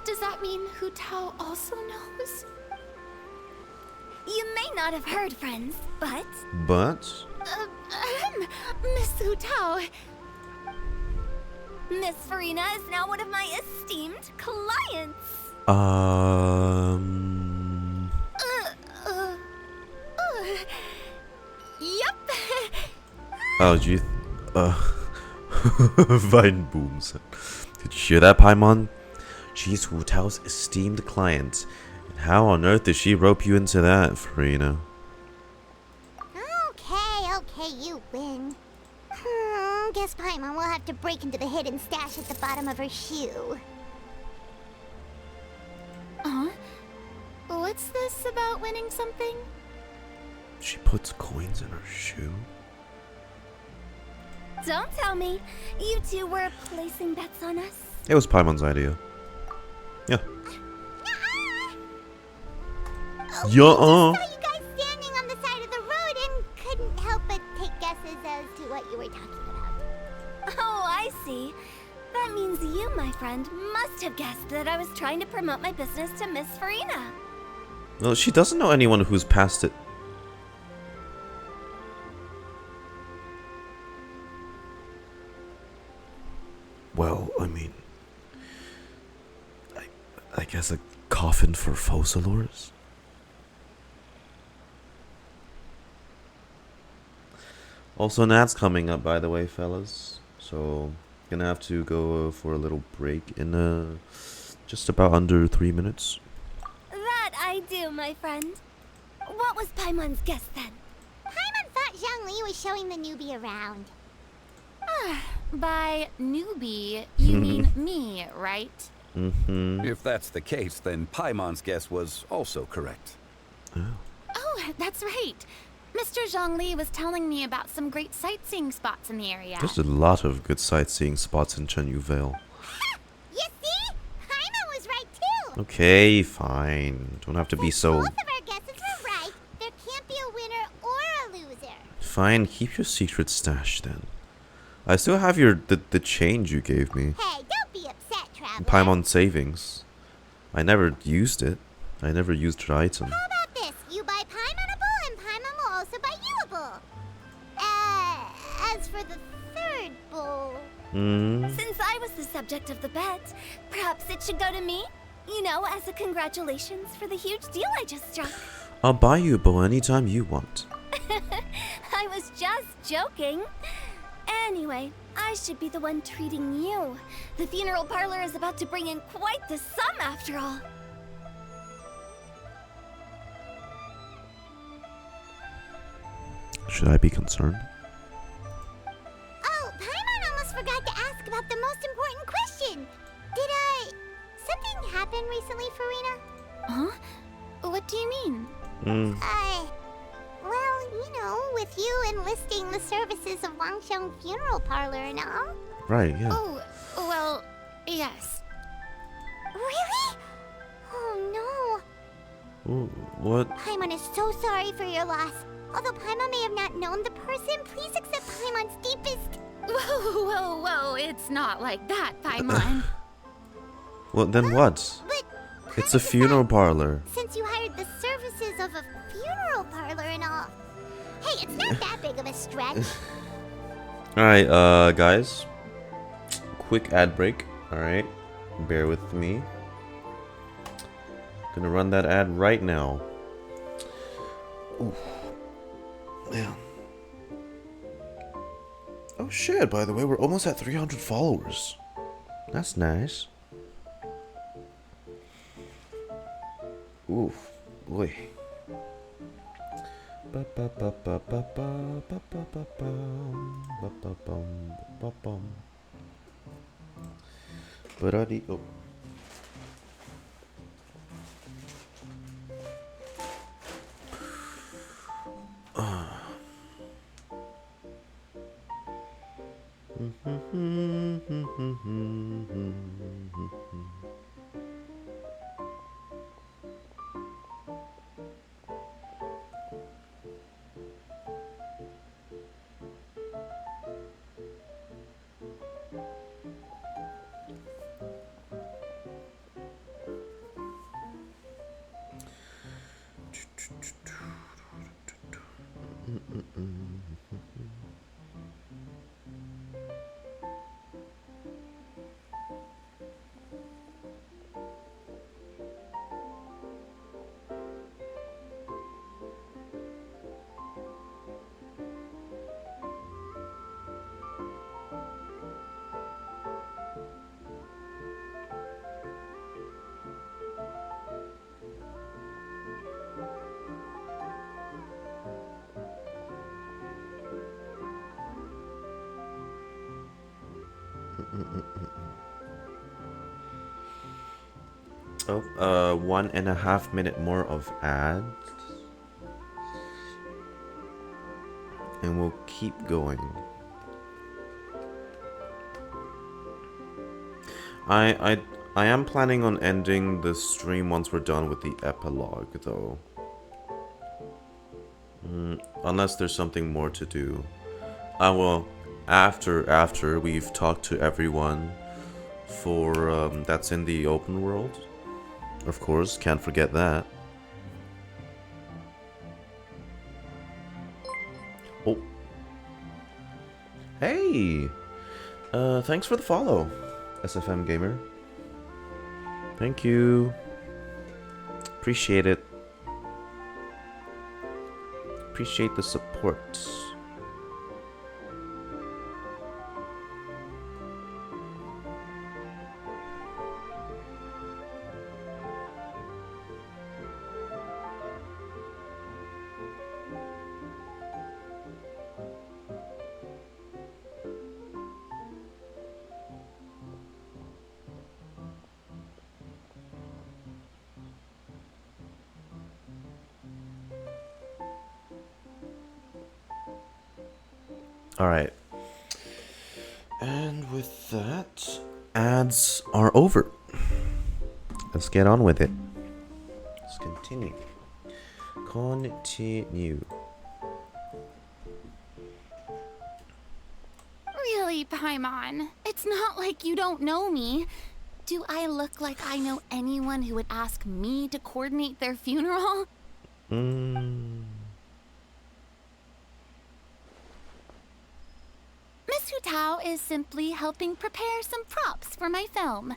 Does that mean Hu Tao also knows? You may not have heard, friends, but... Miss Hu Tao. Miss Farina is now one of my esteemed clients. Yep. Oh, gee. Vine booms. Did you hear that, Paimon? She's Hu Tao's esteemed client. And how on earth did she rope you into that, Farina? Okay, you win. Guess Paimon will have to break into the hidden stash at the bottom of her shoe. What's this about winning something? She puts coins in her shoe? Don't tell me. You two were placing bets on us. It was Paimon's idea. Yeah. I saw you guys standing on the side of the road and couldn't help but take guesses as to what you were talking about. Oh, I see. That means you, my friend, must have guessed that I was trying to promote my business to Miss Farina. No, she doesn't know anyone who's passed it. Well, I mean... I guess a coffin for Focalors? Also, Nat's coming up, by the way, fellas. So, gonna have to go for a little break in just about under 3 minutes. That I do, my friend. What was Paimon's guess then? Paimon thought Zhongli was showing the newbie around. By newbie, you mean me, right? If that's the case, then Paimon's guess was also correct. Oh, that's right. Mr. Zhongli was telling me about some great sightseeing spots in the area. There's a lot of good sightseeing spots in Chenyu Vale. You see? Paimon was right too. Okay, fine. Don't have to be so... Both of our guesses were right. There can't be a winner or a loser. Fine, keep your secret stash then. I still have the change you gave me. Hey, don't be upset, Traveler. Paimon savings. I never used it. I never used her item. How about this? You buy Paimonable and Paimon will also buy youable. As for the third bowl... Since I was the subject of the bet, perhaps it should go to me? You know, as a congratulations for the huge deal I just struck. I'll buy you a bow anytime you want. I was just joking. Anyway, I should be the one treating you. The funeral parlor is about to bring in quite the sum after all. Should I be concerned? Oh, Paimon almost forgot to ask about the most important question. Did, something happen recently, Farina? Huh? What do you mean? Well, you know, with you enlisting the services of Wangsheng Funeral Parlor and all. Right, yeah. Oh, well, yes. Really? Oh no. Ooh, what? Paimon is so sorry for your loss. Although Paimon may have not known the person, please accept Paimon's deepest... Whoa, it's not like that, Paimon. Well, then what? But It's a funeral parlor. since you hired the services of a funeral parlor and all. Hey, it's not that big of a stretch. Alright, guys. Quick ad break. Alright. Bear with me. Gonna run that ad right now. Ooh. Man. Oh shit, by the way, we're almost at 300 followers. That's nice. Ooh, boy. Oh. Oh, 1.5 minutes more of ads. And we'll keep going. I am planning on ending the stream once we're done with the epilogue, though. Unless there's something more to do. Well, after we've talked to everyone for that's in the open world. Of course, can't forget that. Oh. Hey! Thanks for the follow, SFM Gamer. Thank you. Appreciate it. Appreciate the support. Alright. And with that, ads are over. Let's get on with it. Let's continue. Continue. Really, Paimon? It's not like you don't know me. Do I look like I know anyone who would ask me to coordinate their funeral? Miss Hutao is simply helping prepare some props for my film.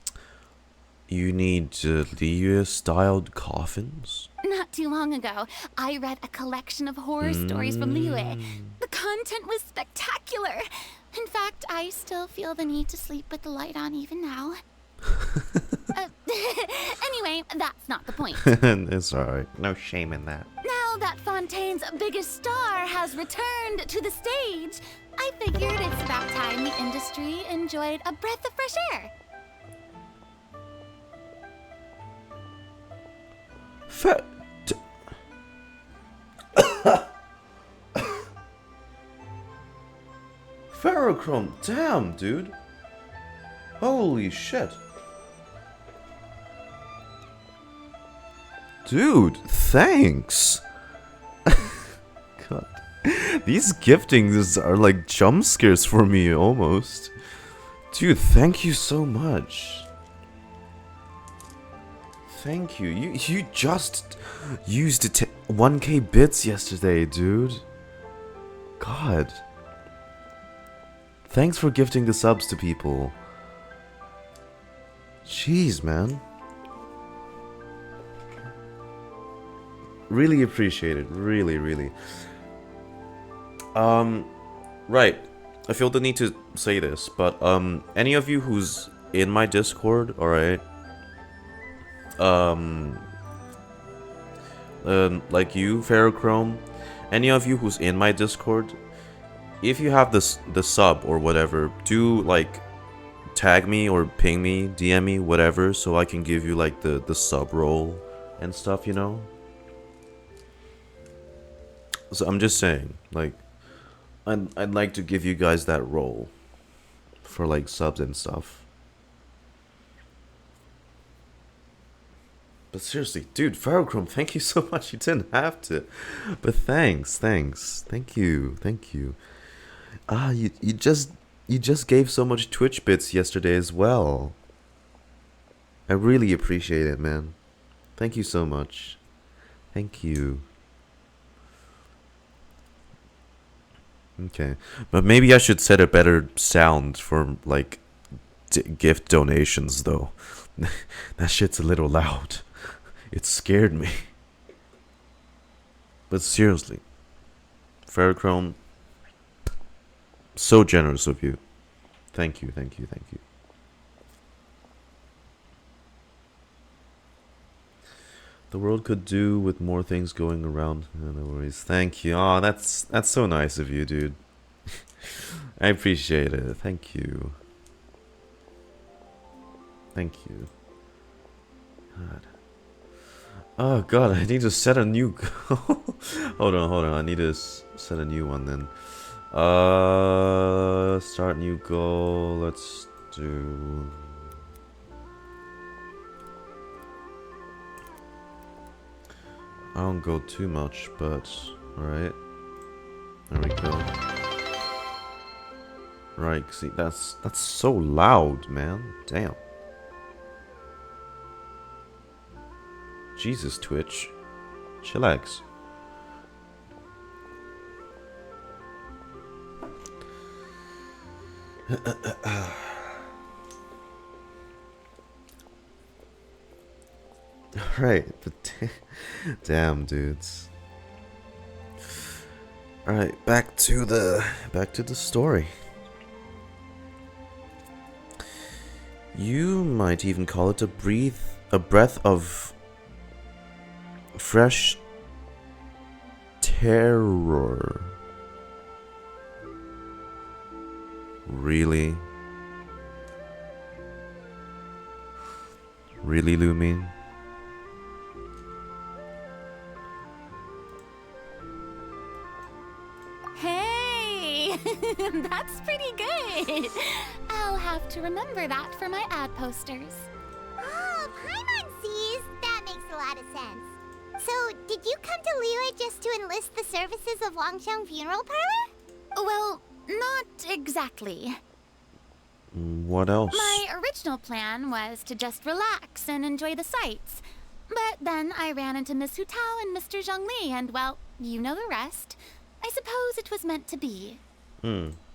You need Liyue-styled coffins? Not too long ago, I read a collection of horror stories from Liyue. The content was spectacular. In fact, I still feel the need to sleep with the light on even now. Anyway, that's not the point. It's alright. No shame in that. Now, now that Fontaine's biggest star has returned to the stage, I figured it's about time the industry enjoyed a breath of fresh air. Ferrochrome, damn, dude. Holy shit. Dude, thanks. God. These giftings are like jump scares for me almost. Dude, thank you so much. Thank you. You just used 1k bits yesterday, dude. God. Thanks for gifting the subs to people. Jeez, man. Really appreciate it. Really, really. Right. I feel the need to say this, but any of you who's in my Discord, alright? Like you, Ferrochrome, any of you who's in my Discord, if you have the sub or whatever, do like tag me or ping me, DM me, whatever, so I can give you like the sub role and stuff, you know? So I'm just saying, like, I'd like to give you guys that role for like subs and stuff. But seriously, dude, Ferrochrome, thank you so much. You didn't have to, but thanks, thank you. Ah, you just gave so much Twitch bits yesterday as well. I really appreciate it, man. Thank you so much. Thank you. Okay, but maybe I should set a better sound for like gift donations though. That shit's a little loud. It scared me. But seriously, Ferrochrome, so generous of you. Thank you. The world could do with more things going around. No worries. Thank you. Oh, that's so nice of you, dude. I appreciate it. Thank you. God. Oh god, I need to set a new goal. hold on. I need to set a new one then. Start new goal. Let's do. I don't go too much, but alright. There we go. Right, see, that's so loud, man. Damn. Jesus, Twitch. Chillax. Right, but damn, dudes. All right, back to the story. You might even call it a breath of fresh terror. Really? Really, Lumi? Hey, that's pretty good. I'll have to remember that for my ad posters. Oh, Paimon sees. That makes a lot of sense. So, did you come to Liyue just to enlist the services of Longxiang Funeral Parlor? Well, not exactly. What else? My original plan was to just relax and enjoy the sights. But then I ran into Miss Hu Tao and Mr. Zhongli, and well, you know the rest. I suppose it was meant to be.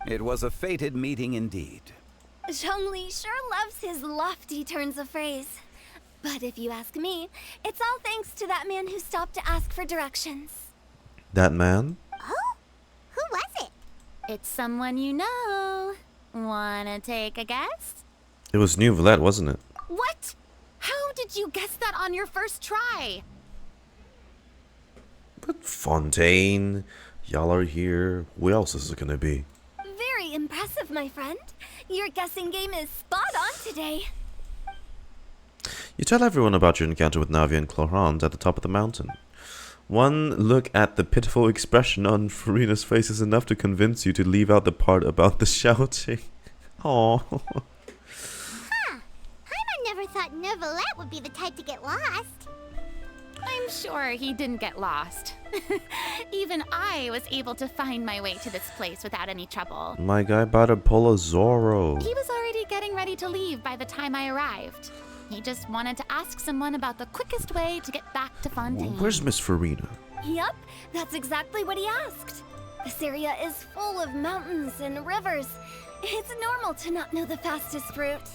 It was a fated meeting indeed. Zhongli sure loves his lofty turns of phrase. But if you ask me, it's all thanks to that man who stopped to ask for directions. That man? Oh? Who was it? It's someone you know. Wanna take a guess? It was New Valette, wasn't it? What? How did you guess that on your first try? But Fontaine, y'all are here. Who else is it gonna be? Very impressive, my friend. Your guessing game is spot on today. You tell everyone about your encounter with Navi and Chlorhand at the top of the mountain. One look at the pitiful expression on Farina's face is enough to convince you to leave out the part about the shouting. Aww. Huh. Paimon never thought Neuvillette would be the type to get lost. I'm sure he didn't get lost. Even I was able to find my way to this place without any trouble. My guy about to pull a Zorro. He was already getting ready to leave by the time I arrived. He just wanted to ask someone about the quickest way to get back to Fontaine. Where's Miss Farina? Yup, that's exactly what he asked. This area is full of mountains and rivers. It's normal to not know the fastest route.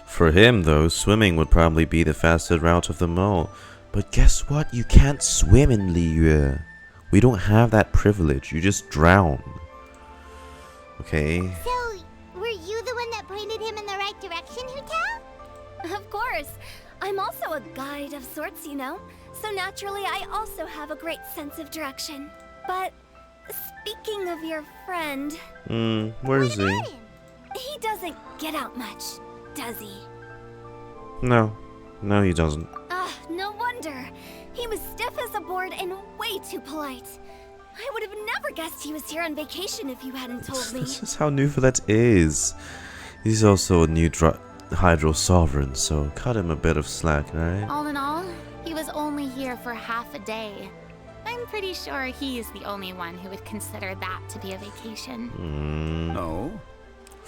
For him, though, swimming would probably be the fastest route of them all. But guess what? You can't swim in Liyue. We don't have that privilege. You just drown. Okay? So, were you the one that pointed him in the right direction, Hutao? Of course. I'm also a guide of sorts, you know. So naturally, I also have a great sense of direction. But speaking of your friend... Where is he? He doesn't get out much, does he? No. No, he doesn't. Ah, no wonder. He was stiff as a board and way too polite. I would have never guessed he was here on vacation if you hadn't told me. This is how Neuvillette is. He's also a new Hydro Sovereign, so cut him a bit of slack, right? All in all, he was only here for half a day. I'm pretty sure he's the only one who would consider that to be a vacation. Oh?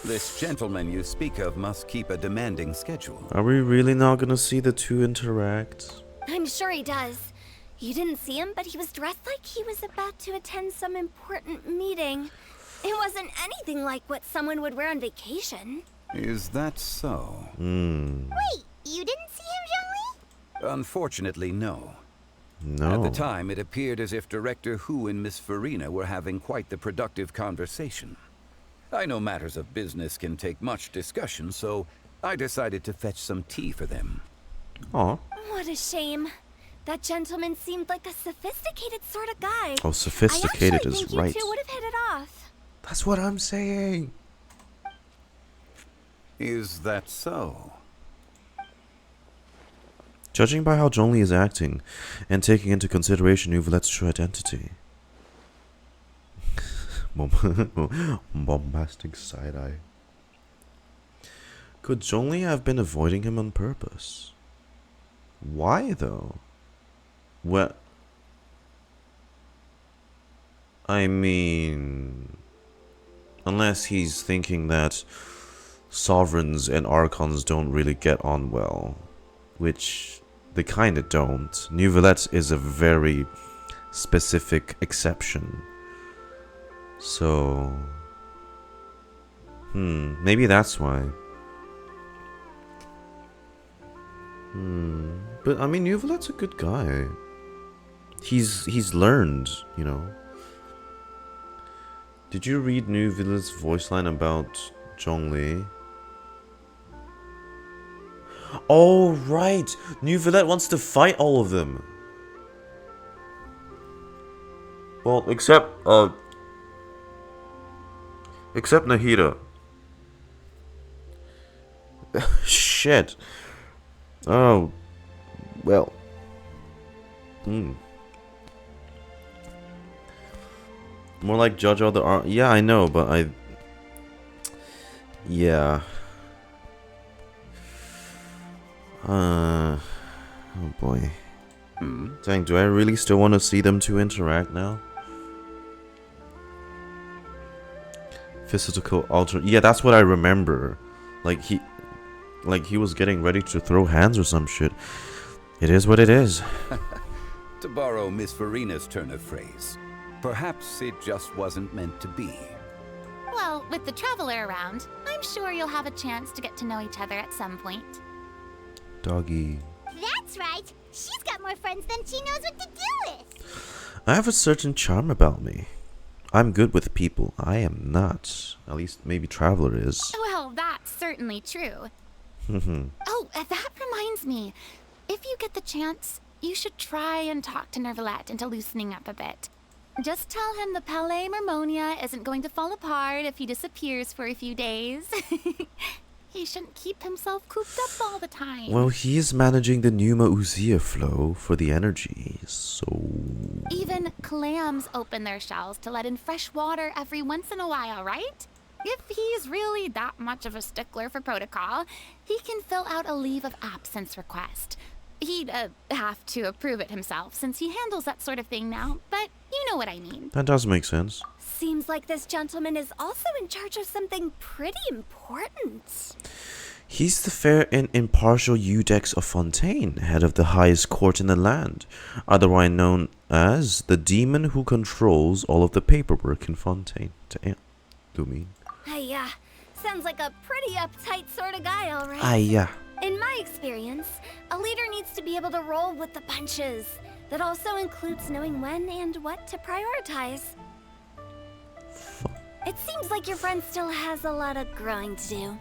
This gentleman you speak of must keep a demanding schedule. Are we really not gonna see the two interact? I'm sure he does. You didn't see him, but he was dressed like he was about to attend some important meeting. It wasn't anything like what someone would wear on vacation. Is that so? Wait, you didn't see him, Zhongli? Unfortunately, no. No. At the time, it appeared as if Director Hu and Miss Farina were having quite the productive conversation. I know matters of business can take much discussion, so I decided to fetch some tea for them. Aw. What a shame. That gentleman seemed like a sophisticated sort of guy. Oh, sophisticated is I right. think you two would have hit it off. That's what I'm saying. Is that so? Judging by how Zhongli is acting, and taking into consideration Neuvillette's true identity. Bombastic side-eye. Could Zhongli have been avoiding him on purpose? Why, though? What? I mean... Unless he's thinking that sovereigns and archons don't really get on well. Which they kinda don't. Neuvillette is a very specific exception. So... maybe that's why. But I mean, Neuvillette's a good guy. He's learned, you know. Did you read Neuvillette's voice line about Zhongli? Oh, right! Neuvillette wants to fight all of them. Well, except Nahida. Shit. Oh. Well. More like judge all the art. Yeah, I know, but yeah. Oh boy. Dang, do I really still want to see them two interact now? Physical alter. Yeah, that's what I remember. Like he was getting ready to throw hands or some shit. It is what it is. To borrow Miss Farina's turn of phrase, perhaps it just wasn't meant to be. Well, with the Traveler around, I'm sure you'll have a chance to get to know each other at some point. Doggy. That's right. She's got more friends than she knows what to do with. I have a certain charm about me. I'm good with people. I am not. At least maybe Traveler is. Well, that's certainly true. Oh, that reminds me. If you get the chance, you should try and talk to Nervalette into loosening up a bit. Just tell him the Palais Mermonia isn't going to fall apart if he disappears for a few days. He shouldn't keep himself cooped up all the time. Well, he is managing the Numa Uzia flow for the energy, so... Even clams open their shells to let in fresh water every once in a while, right? If he's really that much of a stickler for protocol, he can fill out a leave of absence request. He'd have to approve it himself since he handles that sort of thing now, but you know what I mean. That does make sense. Seems like this gentleman is also in charge of something pretty important. He's the fair and impartial Eudex of Fontaine, head of the highest court in the land, otherwise known as the demon who controls all of the paperwork in Fontaine. Yeah, sounds like a pretty uptight sort of guy, all right. Yeah. In my experience, a leader needs to be able to roll with the punches. That also includes knowing when and what to prioritize. It seems like your friend still has a lot of growing to do.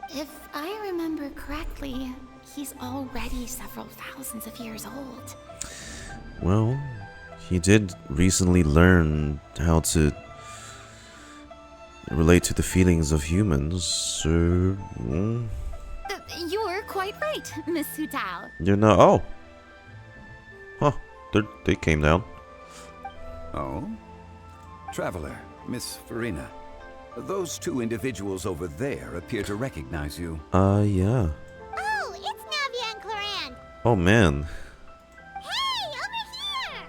If I remember correctly, he's already several thousands of years old. Well, he did recently learn how to relate to the feelings of humans, so... You're quite right, Miss Hutao. You're not... Oh! Huh. They came down. Oh? Traveler, Miss Farina. Those two individuals over there appear to recognize you. Yeah. Oh, it's Navia and Clorand. Oh, man. Hey, over here!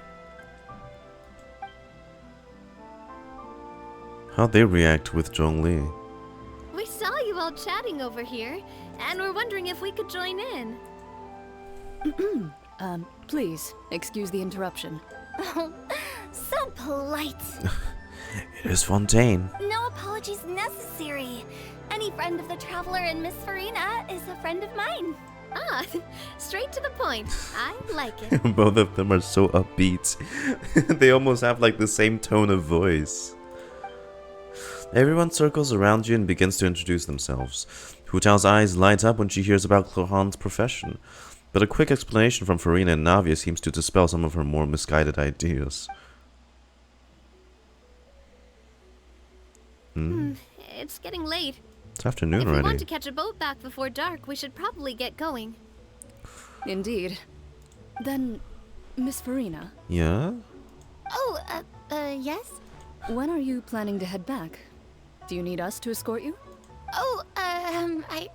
How'd they react with Zhongli? We saw you all chatting over here, and we're wondering if we could join in. Please, excuse the interruption. Oh, so polite. It is Fontaine. No apologies necessary. Any friend of the Traveler and Miss Farina is a friend of mine. Ah, straight to the point. I like it. Both of them are so upbeat. They almost have like the same tone of voice. Everyone circles around you and begins to introduce themselves. Hu Tao's eyes light up when she hears about Clorand's profession, but a quick explanation from Farina and Navia seems to dispel some of her more misguided ideas. It's getting late. It's afternoon If already. we want to catch a boat back before dark, we should probably get going. Indeed. Then, Miss Farina. Yeah? Oh, yes? When are you planning to head back? Do you need us to escort you? Oh, I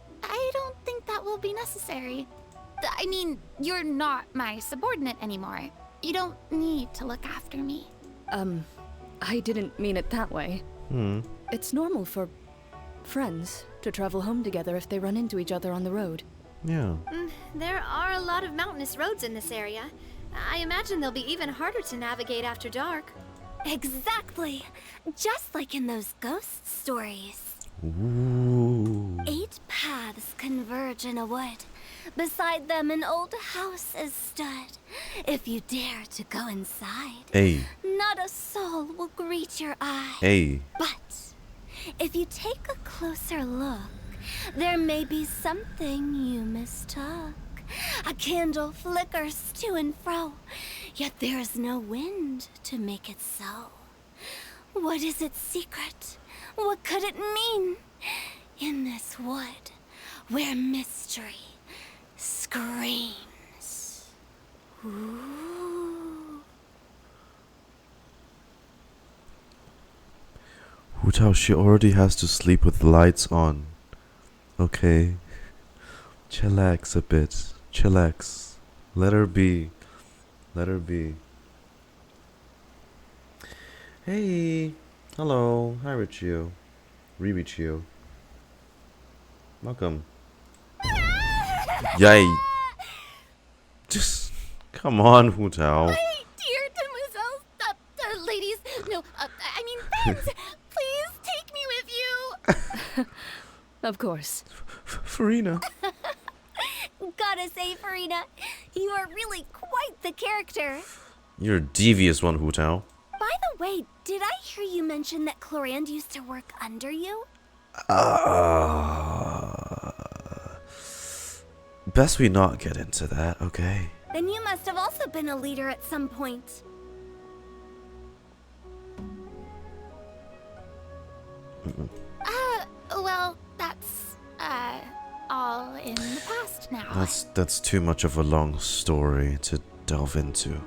don't think that will be necessary. I mean, you're not my subordinate anymore. You don't need to look after me. I didn't mean it that way. It's normal for friends to travel home together if they run into each other on the road. Yeah. There are a lot of mountainous roads in this area. I imagine they'll be even harder to navigate after dark. Exactly! Just like in those ghost stories. Ooh. 8 paths converge in a wood. Beside them an old house is stood. If you dare to go inside, Hey. not a soul will greet your eye. Hey. But if you take a closer look, there may be something you mistook. A candle flickers to and fro, yet there is no wind to make it so. What is its secret? What could it mean? In this wood, where mystery screams. Ooh. Hu Tao, she already has to sleep with the lights on. Okay. Chillax a bit. Chillax. Let her be. Let her be. Hey. Hello. Hi, Richio. Ribichio. Welcome. Yay. Just come on, Hu Tao. Dear demoiselles, ladies, no, I mean friends, please take me with you. Of course. Farina. Gotta say, Farina, you are really quite the character. You're a devious one, Hu Tao. By the way, did I hear you mention that Clorand used to work under you? Best we not get into that, okay? Then you must have also been a leader at some point. Well, that's, all in the past now. That's too much of a long story to delve into.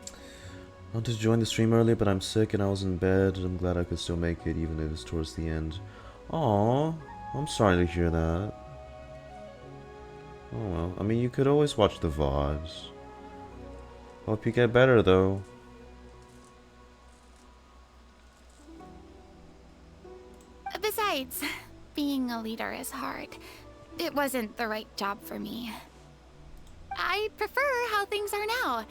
I wanted to join the stream earlier, but I'm sick and I was in bed. I'm glad I could still make it, even if it's towards the end. Aw, I'm sorry to hear that. Oh well, I mean, you could always watch the VODs. Hope you get better, though. Besides, being a leader is hard. It wasn't the right job for me. I prefer how things are now.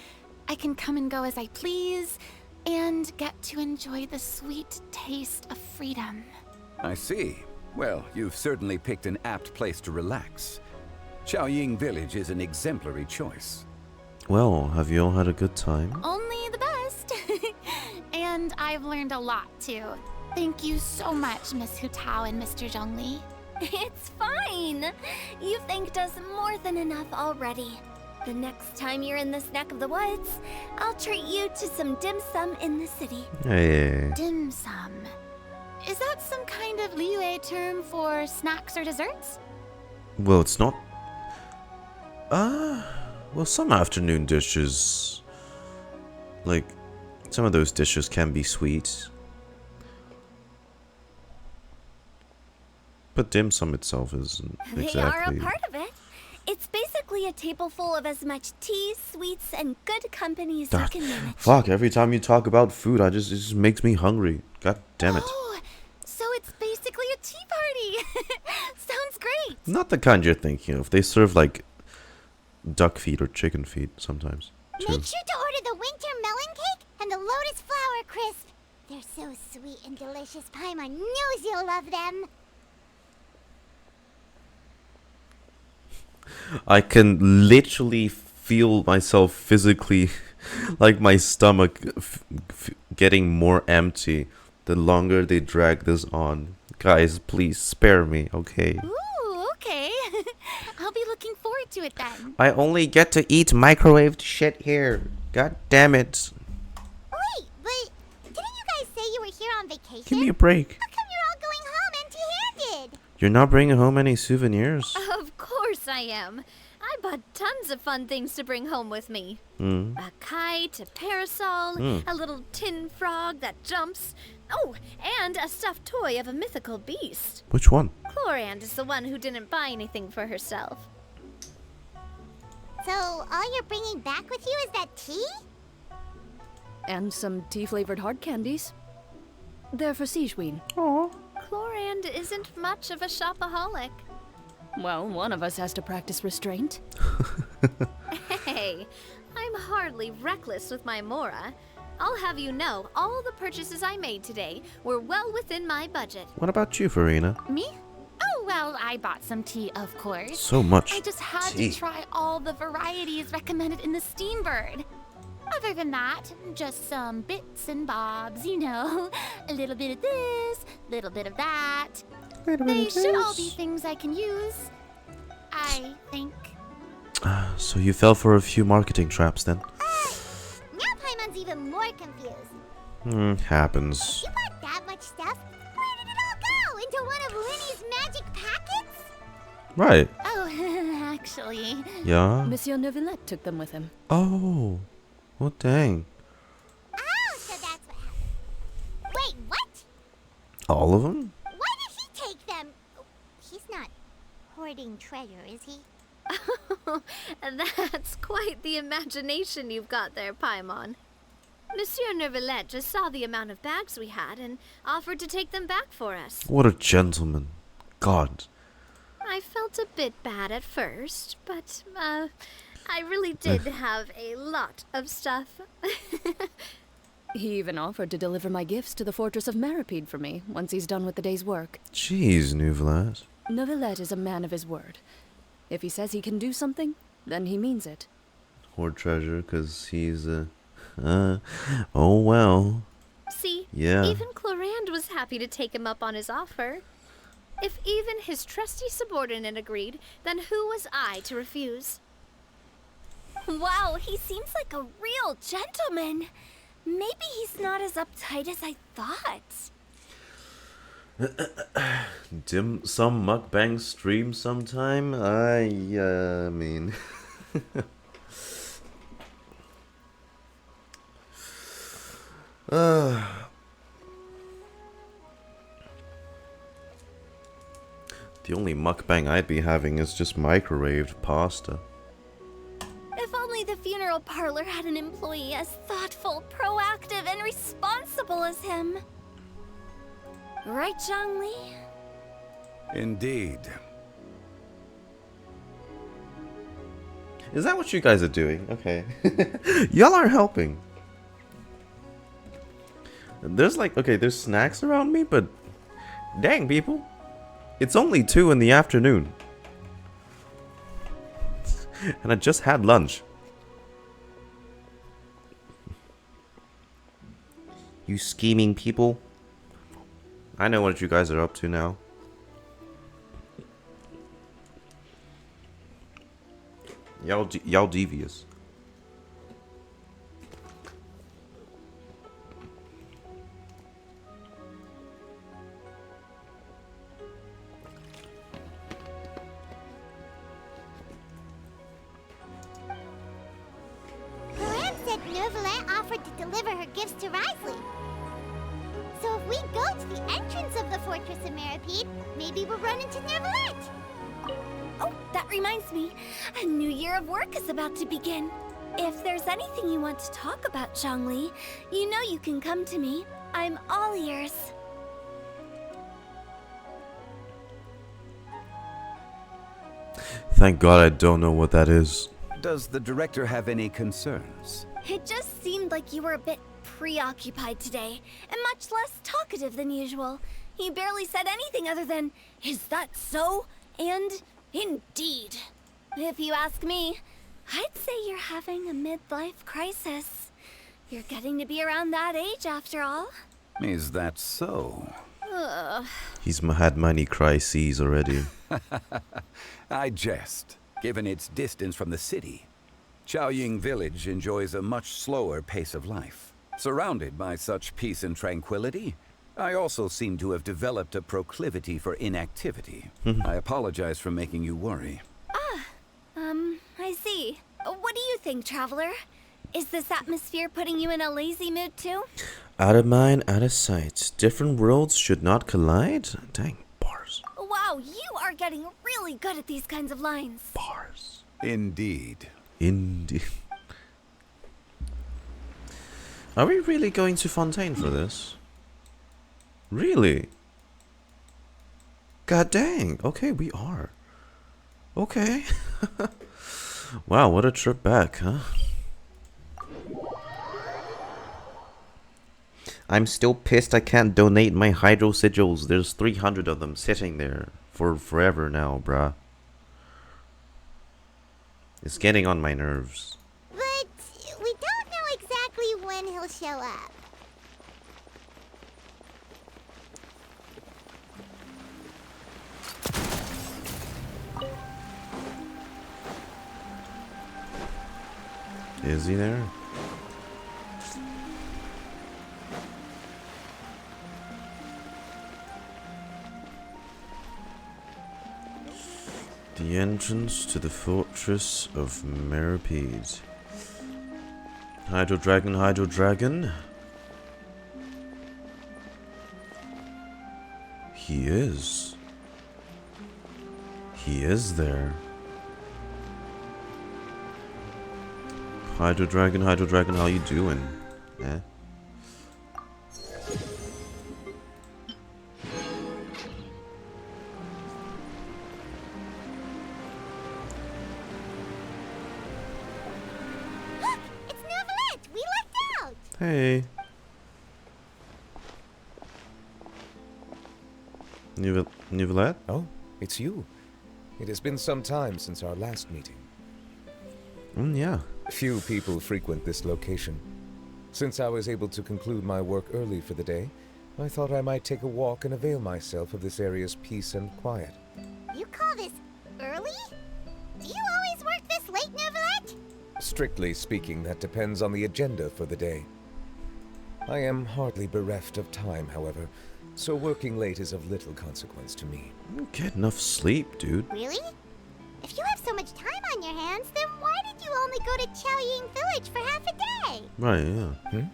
I can come and go as I please, and get to enjoy the sweet taste of freedom. I see. Well, you've certainly picked an apt place to relax. Qiaoying Village is an exemplary choice. Well, have you all had a good time? Only the best. And I've learned a lot, too. Thank you so much, Miss Hu Tao and Mr. Zhongli. It's fine. You thanked us more than enough already. The next time you're in this neck of the woods, I'll treat you to some dim sum in the city. Hey. Dim sum. Is that some kind of Liyue term for snacks or desserts? Well, it's not. Well, some afternoon dishes, like, some of those dishes can be sweet. But dim sum itself isn't exactly. They are a part of it. It's basically a table full of as much tea, sweets, and good company as you can manage. Fuck, every time you talk about food, it just makes me hungry. God damn it. Oh, so it's basically a tea party. Sounds great. Not the kind you're thinking of. They serve, like, duck feet or chicken feet sometimes, too. Make sure to order the winter melon cake and the lotus flower crisp. They're so sweet and delicious, Paimon knows you'll love them. I can literally feel myself physically, like my stomach getting more empty the longer they drag this on. Guys, please spare me, okay? Ooh, okay. I'll be looking forward to it then. I only get to eat microwaved shit here. God damn it. Wait, but didn't you guys say you were here on vacation? Give me a break. How come you're all going home empty-handed? You're not bringing home any souvenirs? Of course I am. I bought tons of fun things to bring home with me. Mm. A kite, a parasol, a little tin frog that jumps. Oh, and a stuffed toy of a mythical beast. Which one? Chlorand is the one who didn't buy anything for herself. So all you're bringing back with you is that tea? And some tea-flavored hard candies. They're for Sigewin. Aww. Chlorand isn't much of a shopaholic. Well, one of us has to practice restraint. Hey, I'm hardly reckless with my Mora. I'll have you know, all the purchases I made today were well within my budget. What about you, Farina? Me? Oh, well, I bought some tea, of course. So much I just had tea. to try all the varieties recommended in the Steambird. Other than that, just some bits and bobs, you know. A little bit of this, little bit of that. They should all be things I can use, I think. So you fell for a few marketing traps then? Now Paimon's even more confused. Happens. You bought that much stuff? Where did it all go? Into one of Winnie's magic packets? Right. Oh, actually. Yeah? Monsieur Neuvillette took them with him. Oh. Well, dang. Oh, so that's what happened. Wait, what? All of them? Why did he take them? He's not hoarding treasure, is he? That's quite the imagination you've got there, Paimon. Monsieur Neuvillette just saw the amount of bags we had and offered to take them back for us. What a gentleman. God. I felt a bit bad at first, but, I really did have a lot of stuff. He even offered to deliver my gifts to the Fortress of Meripede for me once he's done with the day's work. Jeez, Neuvillette. Neuvillette is a man of his word. If he says he can do something, then he means it. Hoard treasure, because he's oh well. See, Yeah. even Chlorand was happy to take him up on his offer. If even his trusty subordinate agreed, then who was I to refuse? Wow, he seems like a real gentleman. Maybe he's not as uptight as I thought. Dim some mukbang stream sometime? I mean... The only mukbang I'd be having is just microwaved pasta. If only the funeral parlor had an employee as thoughtful, proactive, and responsible as him. Right, Zhongli? Indeed. Is that what you guys are doing? Okay. Y'all are helping. There's like, okay, there's snacks around me, but dang, people. It's only 2 in the afternoon. And I just had lunch. You scheming people. I know what you guys are up to now. Y'all devious. Karam said Novelet offered to deliver her gifts to Risley. So if we go to the entrance of the Fortress of Meripede, maybe we'll run into Novelet. Oh, that reminds me. A new year of work is about to begin. If there's anything you want to talk about, Zhongli, you know you can come to me. I'm all ears. Thank God I don't know what that is. Does the director have any concerns? It just seemed like you were a bit preoccupied today, and much less talkative than usual. You barely said anything other than, "Is that so?" and "Indeed." If you ask me, I'd say you're having a midlife crisis. You're getting to be around that age after all. Is that so? Ugh. He's had many crises already. I jest, given its distance from the city. Chaoying Village enjoys a much slower pace of life. Surrounded by such peace and tranquility, I also seem to have developed a proclivity for inactivity. I apologize for making you worry. I see. What do you think, Traveler? Is this atmosphere putting you in a lazy mood too? Out of mind, out of sight. Different worlds should not collide? Dang, bars. Wow, you are getting really good at these kinds of lines. Bars. Indeed. Indeed. Are we really going to Fontaine for this? Really? God dang. Okay, we are. Okay. Wow, what a trip back, huh? I'm still pissed I can't donate my hydro sigils. There's 300 of them sitting there for forever now, bruh. It's getting on my nerves. But we don't know exactly when he'll show up. Is he there? The entrance to the fortress of Meripede. Hydro Dragon, Hydro Dragon. He is. He is there. Hydro Dragon, how you doing? Eh? It's Novelet! We lucked out! Hey. Novelet? Oh, it's you. It has been some time since our last meeting. Yeah. Few people frequent this location. Since I was able to conclude my work early for the day, I thought I might take a walk and avail myself of this area's peace and quiet. You call this early? Do you always work this late, Neuvillette? Strictly speaking, that depends on the agenda for the day. I am hardly bereft of time, however, so working late is of little consequence to me. Get enough sleep, dude. Really? If you have so much time on your hands, then why did you only go to Chaoying Village for half a day? Right, yeah.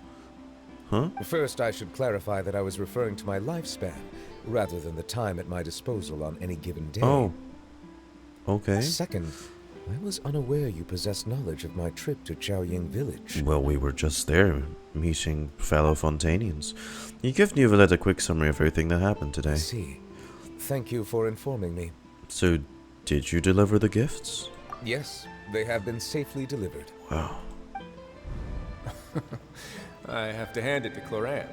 Huh? First, I should clarify that I was referring to my lifespan, rather than the time at my disposal on any given day. Oh. Okay. Second, I was unaware you possessed knowledge of my trip to Chaoying Village. Well, we were just there, meeting fellow Fontanians. You give Neuvillette a quick summary of everything that happened today. I see. Thank you for informing me. So, did you deliver the gifts? Yes, they have been safely delivered. Wow. I have to hand it to Clorant.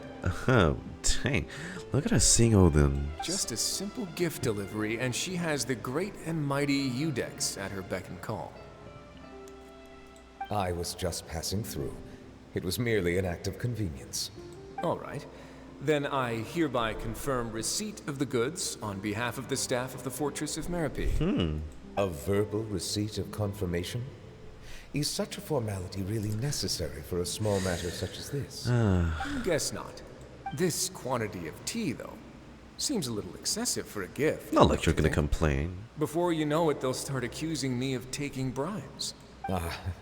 Oh, dang. Look at us seeing all them. Just a simple gift delivery, and she has the great and mighty Udex at her beck and call. I was just passing through. It was merely an act of convenience. All right. Then I hereby confirm receipt of the goods on behalf of the staff of the Fortress of Merope. A verbal receipt of confirmation? Is such a formality really necessary for a small matter such as this? Guess not. This quantity of tea, though, seems a little excessive for a gift. Not like you're gonna complain. Before you know it, they'll start accusing me of taking bribes.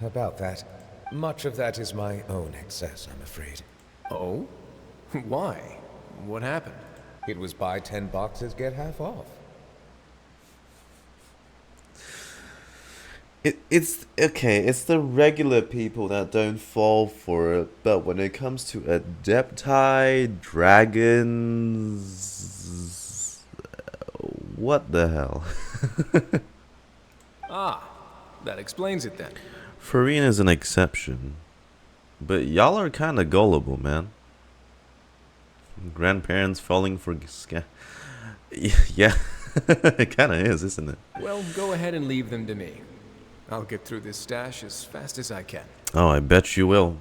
About that. Much of that is my own excess, I'm afraid. Oh? Why? What happened? It was buy 10 boxes, get half off. It's okay, it's the regular people that don't fall for it, but when it comes to Adepti, dragons... What the hell? That explains it then. Farine is an exception. But y'all are kinda gullible, man. Grandparents falling for... Yeah, it kinda is, isn't it? Well, go ahead and leave them to me. I'll get through this stash as fast as I can. Oh, I bet you will.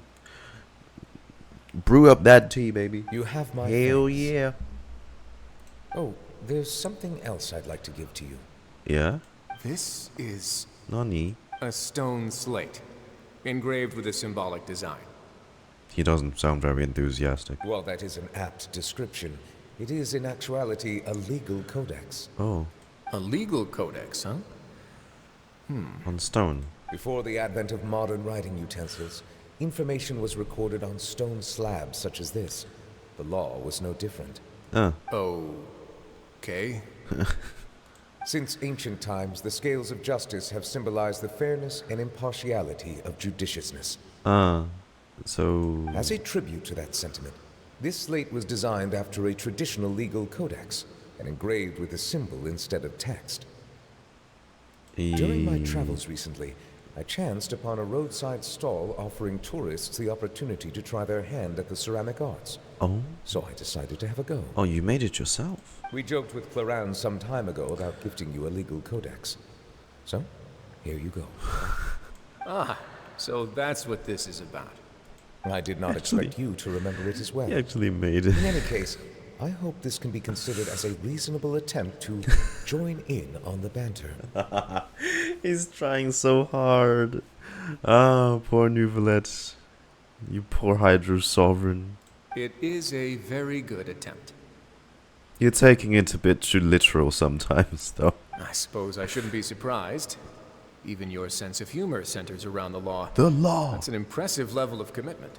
Brew up that tea, baby. You have my Hell thanks. yeah. Oh, there's something else I'd like to give to you. Yeah? This is Nani? a stone slate, engraved with a symbolic design. He doesn't sound very enthusiastic. Well, that is an apt description. It is, in actuality, a legal codex. Oh. A legal codex, huh? On stone. Before the advent of modern writing utensils, information was recorded on stone slabs such as this. The law was no different. Okay. Since ancient times, the scales of justice have symbolized the fairness and impartiality of judiciousness. So... As a tribute to that sentiment, this slate was designed after a traditional legal codex and engraved with a symbol instead of text. During my travels recently, I chanced upon a roadside stall offering tourists the opportunity to try their hand at the ceramic arts. Oh? So I decided to have a go. Oh, you made it yourself? We joked with Cloran some time ago about gifting you a legal codex. So, here you go. So that's what this is about. I did not expect you to remember it as well. He actually made it. In any case, I hope this can be considered as a reasonable attempt to join in on the banter. He's trying so hard. Poor Neuvillette. You poor Hydro Sovereign. It is a very good attempt. You're taking it a bit too literal sometimes, though. I suppose I shouldn't be surprised. Even your sense of humor centers around the law. The law! That's an impressive level of commitment.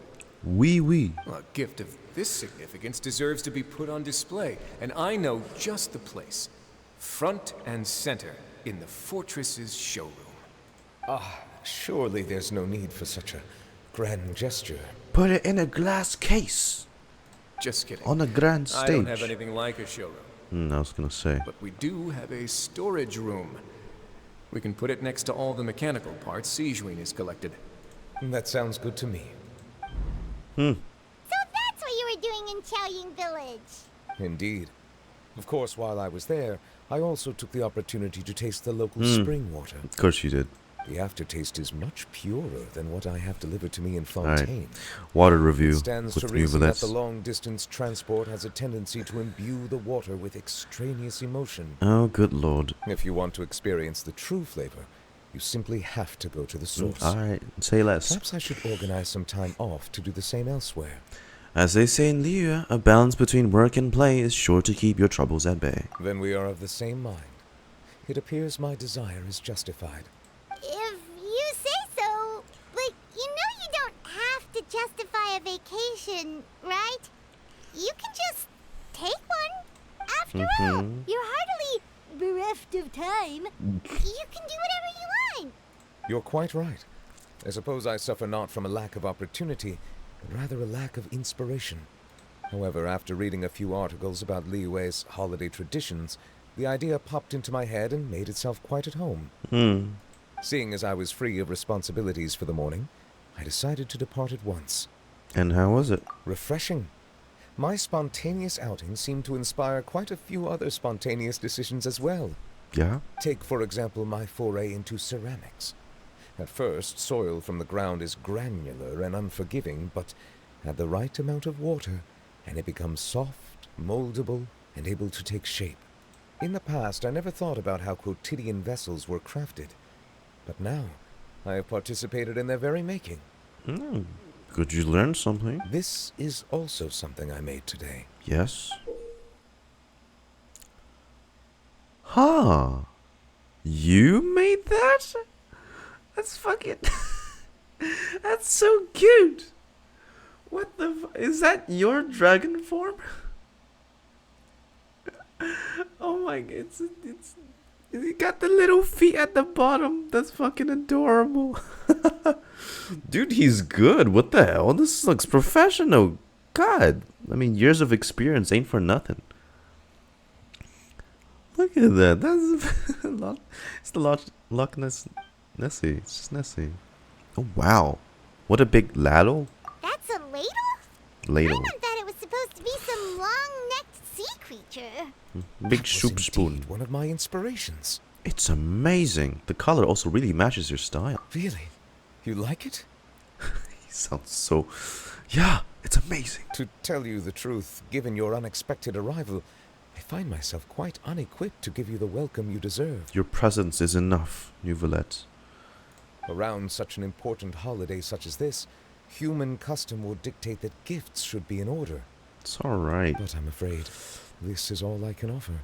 Oui. A gift of this significance deserves to be put on display, and I know just the place. Front and center in the Fortress's showroom. Surely there's no need for such a grand gesture. Put it in a glass case. Just kidding. On a grand stage. I don't have anything like a showroom. I was gonna say. But we do have a storage room. We can put it next to all the mechanical parts Sijuin has collected. That sounds good to me. So that's what you were doing in Chaoying Village. Indeed. Of course, while I was there, I also took the opportunity to taste the local spring water. Of course you did. The aftertaste is much purer than what I have delivered to me in Alright. Fontaine. Water review It stands with to reason that the Nuvolets. long-distance transport has a tendency to imbue the water with extraneous emotion. Oh, good lord. If you want to experience the true flavor, you simply have to go to the source. Alright, say less. Perhaps I should organize some time off to do the same elsewhere. As they say in Liyue, a balance between work and play is sure to keep your troubles at bay. Then we are of the same mind. It appears my desire is justified. If you say so, but you know you don't have to justify a vacation, right? You can just take one. After all, you're hardly bereft of time. You can do whatever you want. You're quite right. I suppose I suffer not from a lack of opportunity, but rather a lack of inspiration. However, after reading a few articles about Liyue's holiday traditions, the idea popped into my head and made itself quite at home. Seeing as I was free of responsibilities for the morning, I decided to depart at once. And how was it? Refreshing. My spontaneous outing seemed to inspire quite a few other spontaneous decisions as well. Yeah? Take, for example, my foray into ceramics. At first, soil from the ground is granular and unforgiving, but add the right amount of water, and it becomes soft, moldable, and able to take shape. In the past, I never thought about how quotidian vessels were crafted. But now, I have participated in their very making. Could you learn something? This is also something I made today. Yes. Huh. You made that? That's fucking... That's so cute. What the is that your dragon form? Oh my god, it's you got the little feet at the bottom. That's fucking adorable. Dude, he's good. What the hell? This looks professional. God. I mean, years of experience ain't for nothing. Look at that. That's it's the Loch Ness Nessie. It's just Nessie. Oh wow. What a big ladle. That's a ladle? Ladle. I thought it was supposed to be some long-necked sea creature. Big soup spoon. One of my inspirations. It's amazing. The color also really matches your style. Really? You like it? He sounds so... Yeah, it's amazing. To tell you the truth, given your unexpected arrival, I find myself quite unequipped to give you the welcome you deserve. Your presence is enough, Nuvolets. Around such an important holiday such as this, human custom would dictate that gifts should be in order. It's alright. But I'm afraid this is all I can offer.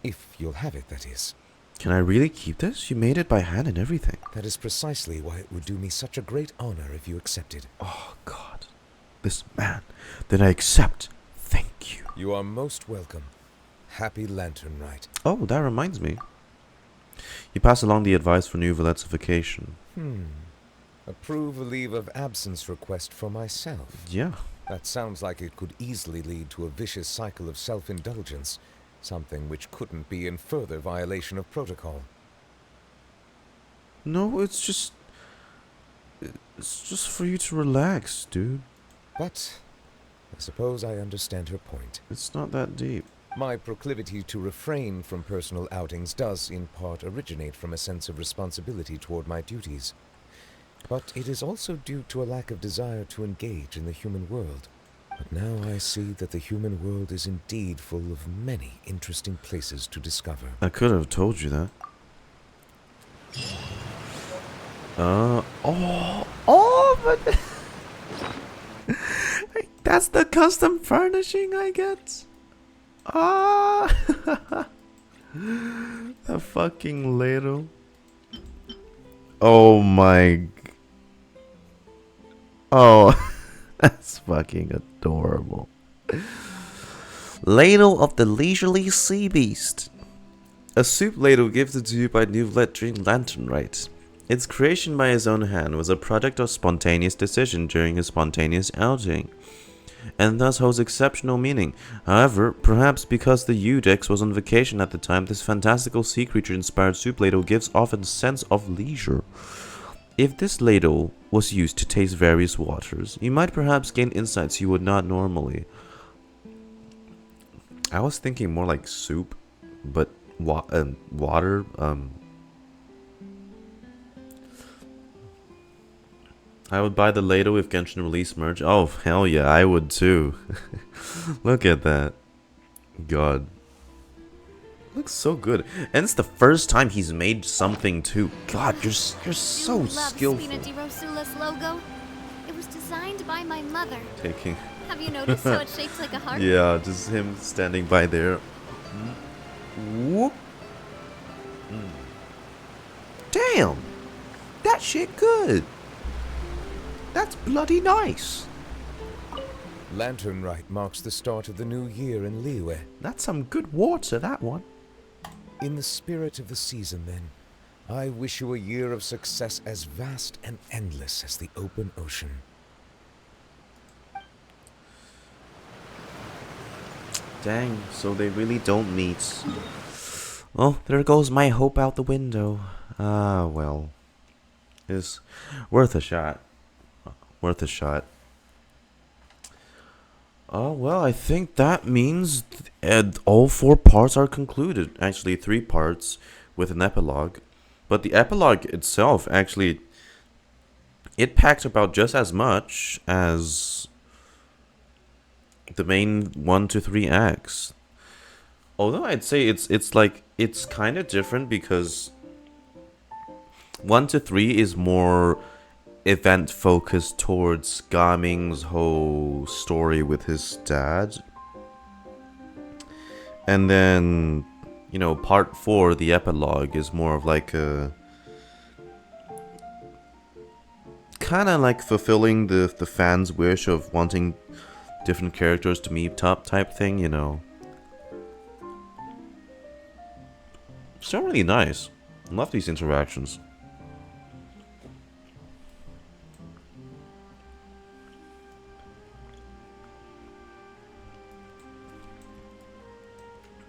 If you'll have it, that is. Can I really keep this? You made it by hand and everything. That is precisely why it would do me such a great honor if you accepted. Oh, God. This man. Then I accept. Thank you. You are most welcome. Happy Lantern Rite. Oh, that reminds me. You pass along the advice for Nuvolets' vacation. Approve a leave of absence request for myself. Yeah. That sounds like it could easily lead to a vicious cycle of self-indulgence, something which couldn't be in further violation of protocol. No, it's just for you to relax, dude. But I suppose I understand her point. It's not that deep. My proclivity to refrain from personal outings does in part originate from a sense of responsibility toward my duties. But it is also due to a lack of desire to engage in the human world. But now I see that the human world is indeed full of many interesting places to discover. I could have told you that. But that's the custom furnishing I get. The fucking ladle. Oh my. Oh, that's fucking adorable. Ladle of the Leisurely Sea Beast. A soup ladle gifted to you by Nuvolet during Lantern Rite. Its creation by his own hand was a product of spontaneous decision during his spontaneous outing, and thus holds exceptional meaning. However, perhaps because the Udex was on vacation at the time, this fantastical sea creature inspired soup ladle gives off a sense of leisure. If this ladle was used to taste various waters, you might perhaps gain insights you would not normally. I was thinking more like soup, but water. I would buy the Lado if Genshin released merch. Oh, hell yeah, I would too. Look at that. God. Looks so good. And it's the first time he's made something too. God, you're so Love skillful. Spina di Rosula's logo. It was designed by my mother. Taking. Have you noticed how it's shaped like a heart? Yeah, just him standing by there. Whoop. Damn! That shit good! That's bloody nice! Lantern Rite marks the start of the new year in Liyue. That's some good water, that one. In the spirit of the season, then, I wish you a year of success as vast and endless as the open ocean. Dang, so they really don't meet. Oh, there goes my hope out the window. Ah, well. It's worth a shot. Worth a shot. Oh, well, I think that means all 4 parts are concluded. Actually, 3 parts with an epilogue. But the epilogue itself, actually, it packs about just as much as the main 1 to 3 acts. Although I'd say it's kind of different because 1 to 3 is more event focused towards Gaming's whole story with his dad. And then, you know, part 4, the epilogue, is more of like a kind of like fulfilling the fans' wish of wanting different characters to meet up type thing, you know. Still really nice. Love these interactions.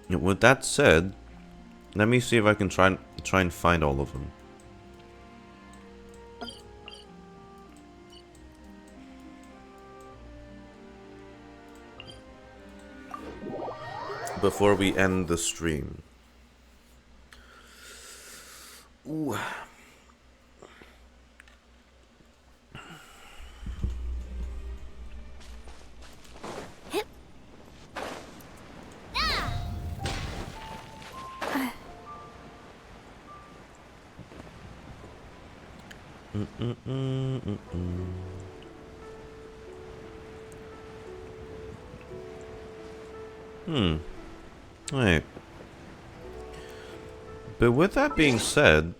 With that said, let me see if I can try and find all of them. Before we end the stream. Ooh. Right. But with that being said,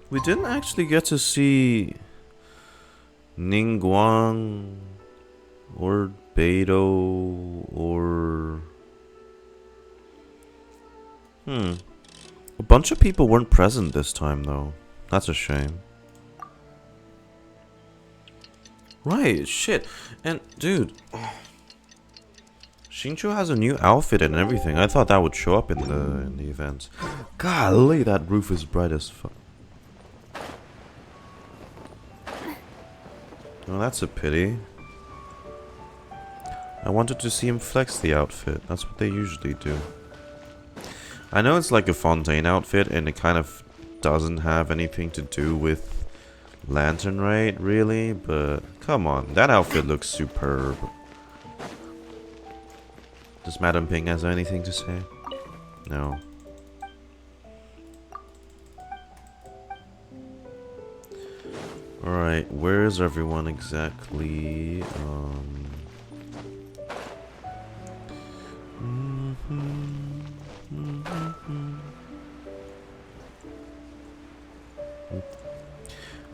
we didn't actually get to see Ningguang or Beidou or a bunch of people weren't present this time though. That's a shame. Right, shit. And dude, Xingqiu has a new outfit and everything. I thought that would show up in the event. Golly, that roof is bright as fuck. Oh, that's a pity. I wanted to see him flex the outfit. That's what they usually do. I know it's like a Fontaine outfit and it kind of doesn't have anything to do with Lantern Rite, really, but come on, that outfit looks superb. Does Madam Ping has anything to say? No. Alright, where is everyone exactly?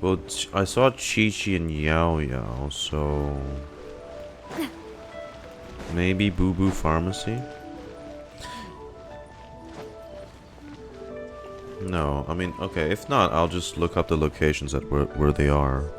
Well, I saw Chi-Chi and Yao Yao, so maybe Boo Boo Pharmacy? No, I mean, okay, if not, I'll just look up the locations at where they are.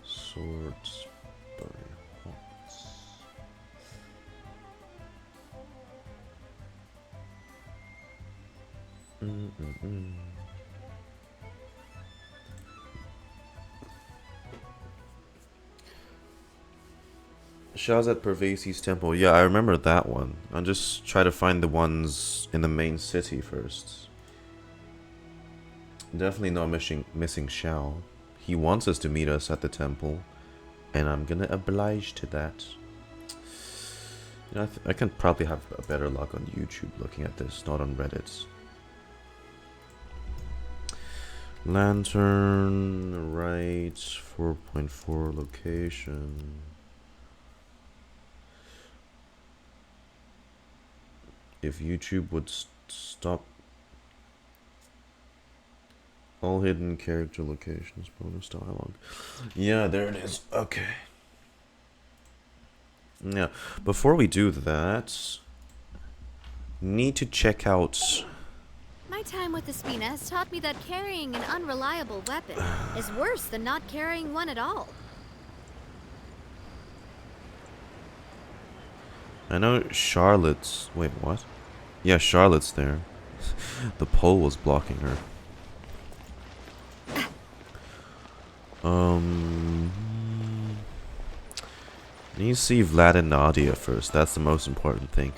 Swords by Hawks. Shah's at Pervasi's temple. Yeah, I remember that one. I'll just try to find the ones in the main city first. Definitely not missing Shao. He wants us to meet us at the temple, and I'm gonna oblige to that. You know, I can probably have a better luck on YouTube looking at this, not on Reddit. Lantern, right, 4.4 location. If YouTube would stop all hidden character locations, bonus dialogue. Yeah, there it is. Okay. Yeah, before we do that, need to check out. My time with Espina has taught me that carrying an unreliable weapon is worse than not carrying one at all. I know Charlotte's. Wait, what? Yeah, Charlotte's there. The pole was blocking her. Need to see Vlad and Nadia first. That's the most important thing.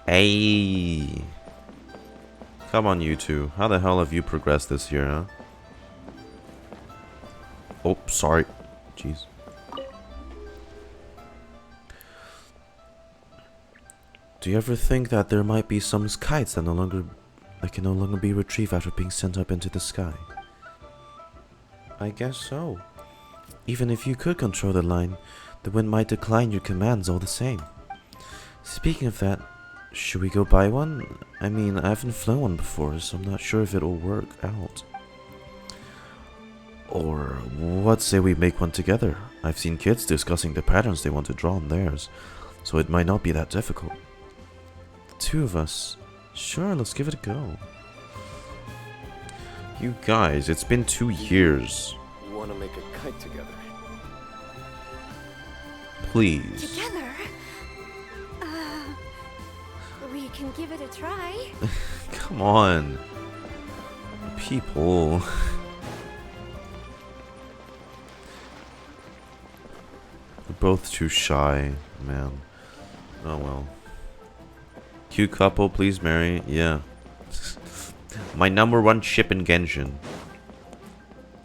Hey, come on, you two. How the hell have you progressed this year, huh? Oh, sorry. Jeez. Do you ever think that there might be some kites that can no longer be retrieved after being sent up into the sky? I guess so. Even if you could control the line, the wind might decline your commands all the same. Speaking of that, should we go buy one? I mean, I haven't flown one before, so I'm not sure if it'll work out. Or what say we make one together? I've seen kids discussing the patterns they want to draw on theirs, so it might not be that difficult. The two of us. Sure, let's give it a go. You guys, it's been 2 years. You want to make a kite together? Please. Together? We can give it a try. Come on. People. We're both too shy, man. Oh well. Cute couple, please marry. Yeah. My #1 ship in Genshin.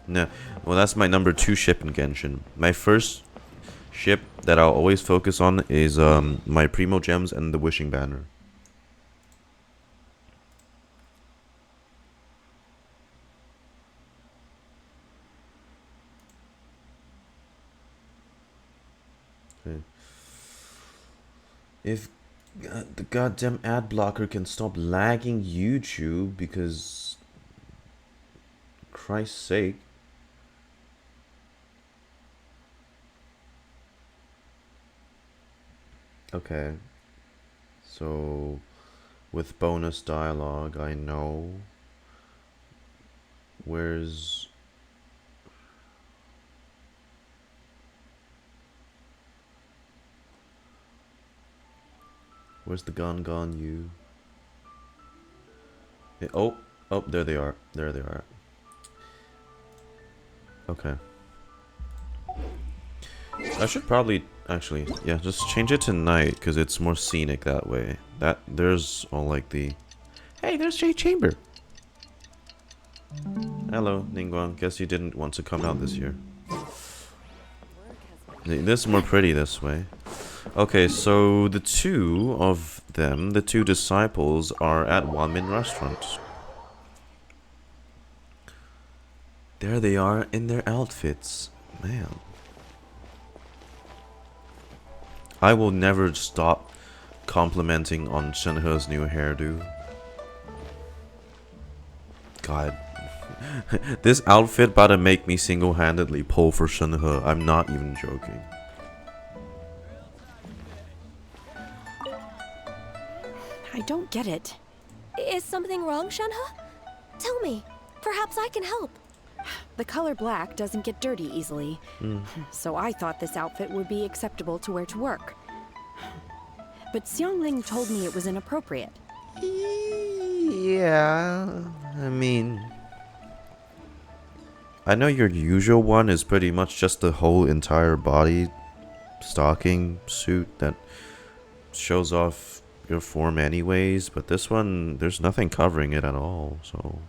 No, well, that's my #2 ship in Genshin. My first ship that I'll always focus on is my Primo Gems and the Wishing Banner. Okay. If the goddamn ad blocker can stop lagging YouTube, because Christ's sake. Okay, so with bonus dialogue, I know where's the gun gone, you? Oh, there they are. There they are. Okay. I should probably actually, yeah, just change it to night because it's more scenic that way. There's all like the. Hey, there's Jay Chamber. Hello, Ningguang. Guess you didn't want to come out this year. This is more pretty this way. Okay, so the two of them, the two disciples, are at Wanmin Restaurant. There they are in their outfits. Man. I will never stop complimenting on Shenhe's new hairdo. God. This outfit about to make me single-handedly pull for Shenhe. I'm not even joking. I don't get it. Is something wrong, Shenhe? Tell me. Perhaps I can help. The color black doesn't get dirty easily. Mm. So I thought this outfit would be acceptable to wear to work. But Xiangling told me it was inappropriate. Yeah, I mean, I know your usual one is pretty much just the whole entire body stocking suit that shows off your form anyways, but this one, there's nothing covering it at all, so...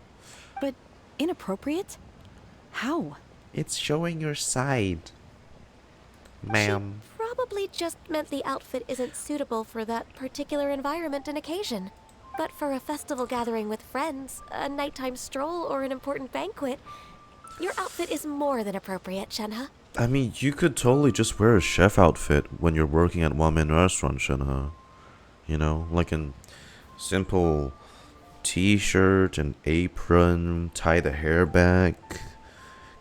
But inappropriate? How? It's showing your side, ma'am. Probably just meant the outfit isn't suitable for that particular environment and occasion. But for a festival gathering with friends, a nighttime stroll, or an important banquet, your outfit is more than appropriate, Shenhe. I mean, you could totally just wear a chef outfit when you're working at one-man restaurant, Shenhe. You know, like a simple t-shirt and apron, tie the hair back.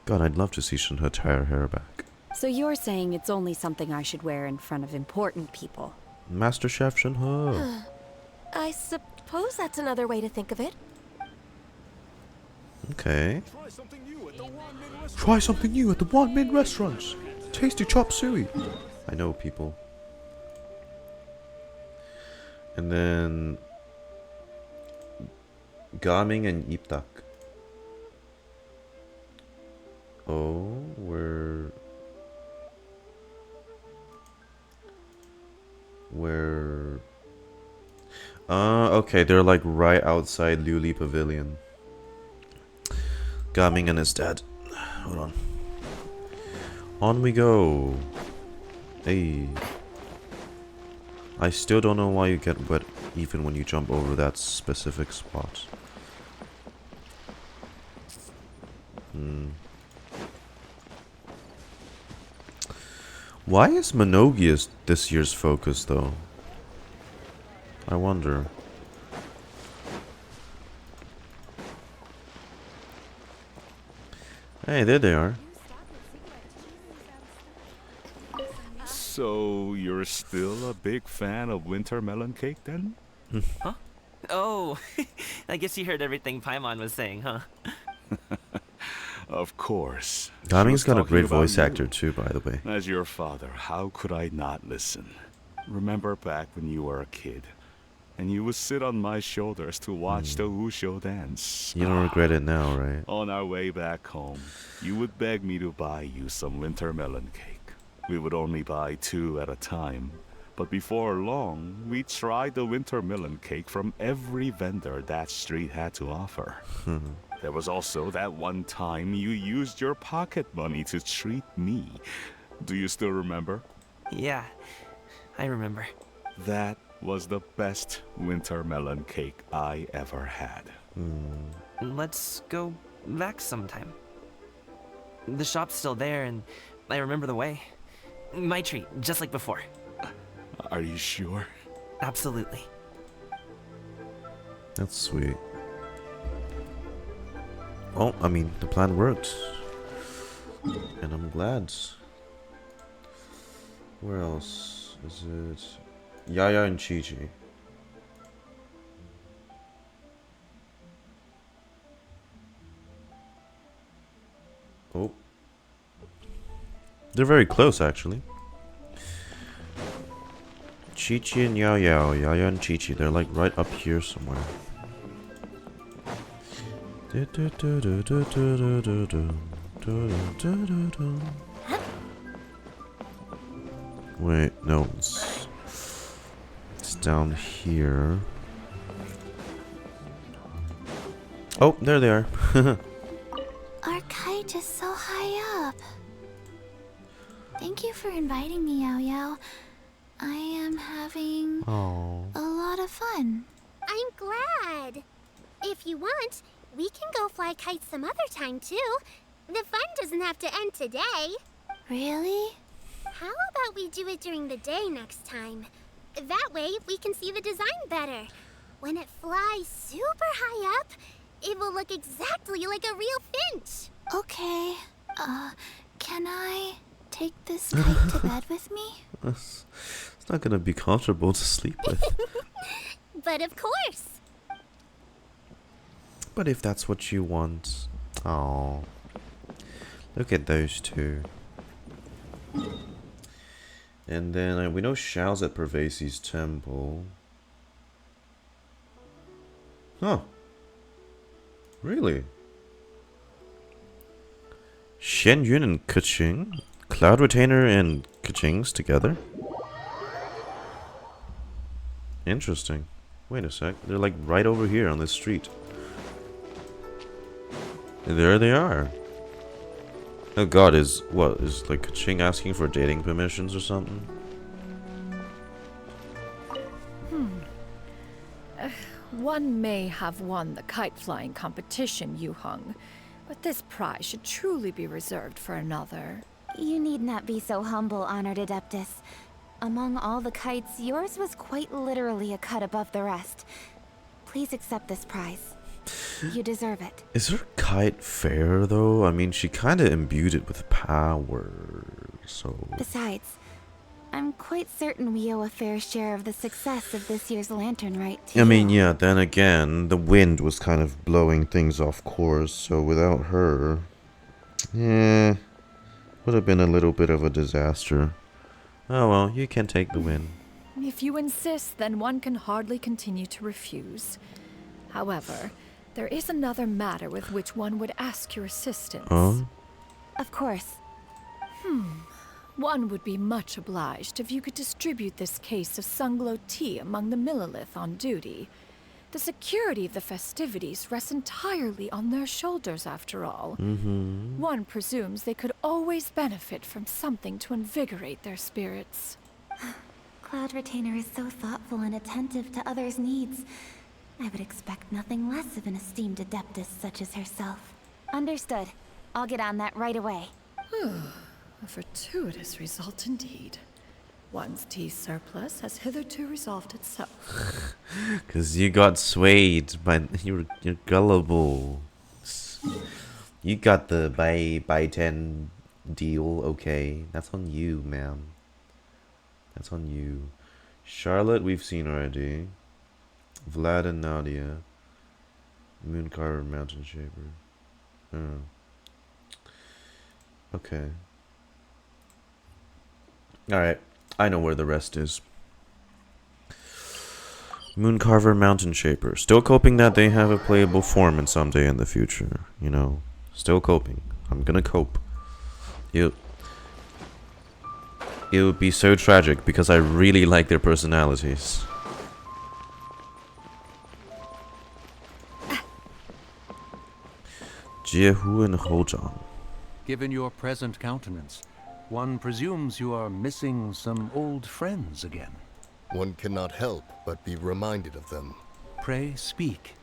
God, I'd love to see Shenhe tie her hair back. So you're saying it's only something I should wear in front of important people? Master Chef Shenhe. I suppose that's another way to think of it. Okay. Try something new at the one-man restaurants. Tasty chop suey. I know, people. And then Gaming and Iptak. Oh, where okay, they're like right outside Liuli Pavilion. Gaming and his dad. Hold on. On we go. Hey. I still don't know why you get wet even when you jump over that specific spot. Why is Monogius this year's focus though? I wonder. Hey, there they are. So, you're still a big fan of winter melon cake then? Huh? Oh, I guess you heard everything Paimon was saying, huh? Of course. Gaming's She was got a talking great about voice you. actor too, by the way. As your father, how could I not listen? Remember back when you were a kid, and you would sit on my shoulders to watch the Wushu dance. You don't regret it now, right? On our way back home, you would beg me to buy you some winter melon cake. We would only buy 2 at a time. But before long, we tried the winter melon cake from every vendor that street had to offer. There was also that one time you used your pocket money to treat me. Do you still remember? Yeah, I remember. That was the best winter melon cake I ever had. Let's go back sometime. The shop's still there, and I remember the way. My treat, just like before. Are you sure? Absolutely. That's sweet. Well, I mean, the plan worked. And I'm glad. Where else is it? Yaya and Chi-Chi. Oh. They're very close, actually. Chi-Chi and Yao Yao, Yaya and Chi-Chi, they're like right up here somewhere. Wait, no, it's down here. Oh, there they are. Our kite is so high up. Thank you for inviting me, Yao Yao. I am having a lot of fun. I'm glad. If you want, we can go fly kites some other time too. The fun doesn't have to end today. Really? How about we do it during the day next time? That way, we can see the design better. When it flies super high up, it will look exactly like a real finch. Okay. Can I take this kite to bed with me? It's not gonna be comfortable to sleep with. But of course. But if that's what you want. Oh. Look at those two. And then we know Xiao's at Pervasi's temple. Huh. Really? Shen Yun and Keqing? Cloud Retainer and Keqing's together? Interesting. Wait a sec. They're like right over here on this street. And there they are. Oh god, is like Keqing asking for dating permissions or something? One may have won the kite flying competition, Yu Heng, but this prize should truly be reserved for another. You need not be so humble, honored Adeptus. Among all the kites, yours was quite literally a cut above the rest. Please accept this prize. You deserve it. Is her kite fair though? I mean, she kind of imbued it with power, so... Besides, I'm quite certain we owe a fair share of the success of this year's lantern rite to I mean, you. yeah, then again, the wind was kind of blowing things off course, so without her... Yeah, would have been a little bit of a disaster. Oh well, you can take the win. If you insist, then one can hardly continue to refuse. However, there is another matter with which one would ask your assistance. Oh? Of course. One would be much obliged if you could distribute this case of Sunglow tea among the Millilith on duty. The security of the festivities rests entirely on their shoulders, after all. One presumes they could always benefit from something to invigorate their spirits. Cloud Retainer is so thoughtful and attentive to others' needs. I would expect nothing less of an esteemed Adeptus such as herself. Understood. I'll get on that right away. A fortuitous result indeed. One's tea surplus has hitherto resolved itself. Cause you got swayed by you're gullible. You got the buy 10 deal, okay? That's on you, ma'am. That's on you. Charlotte, we've seen already. Vlad and Nadia. Mooncarver, Mountain Shaper. Oh. Okay. Alright. I know where the rest is. Mooncarver, Mountain Shaper. Still coping that they have a playable form in someday in the future. You know. Still coping. I'm gonna cope. It would be so tragic because I really like their personalities. Jiehu and Hojang. Given your present countenance, one presumes you are missing some old friends again. One cannot help but be reminded of them. Pray speak.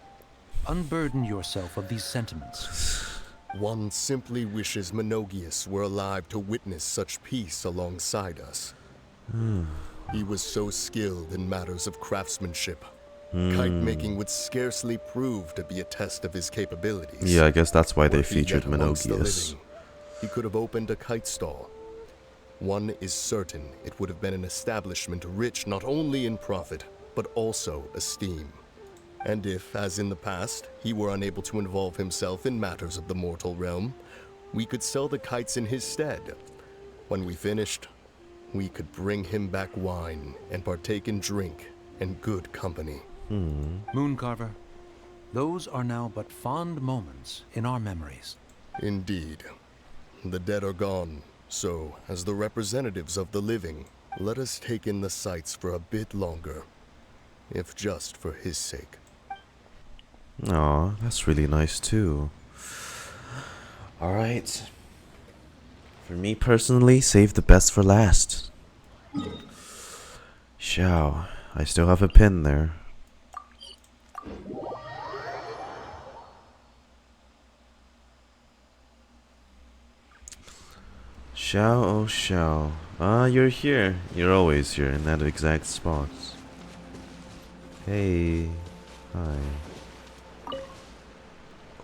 Unburden yourself of these sentiments. One simply wishes Menogius were alive to witness such peace alongside us. He was so skilled in matters of craftsmanship. Kite making would scarcely prove to be a test of his capabilities. Yeah, I guess that's why they Were he featured yet amongst the Menogius. living, he could have opened a kite stall. One is certain it would have been an establishment rich not only in profit, but also esteem. And if, as in the past, he were unable to involve himself in matters of the mortal realm, we could sell the kites in his stead. When we finished, we could bring him back wine and partake in drink and good company. Mooncarver, those are now but fond moments in our memories. Indeed. The dead are gone, so, as the representatives of the living, let us take in the sights for a bit longer, if just for his sake. Aw, that's really nice too. Alright. For me personally, save the best for last. Xiao, I still have a pin there. Xiao, oh Xiao. Ah, you're here. You're always here in that exact spot. Hey. Hi.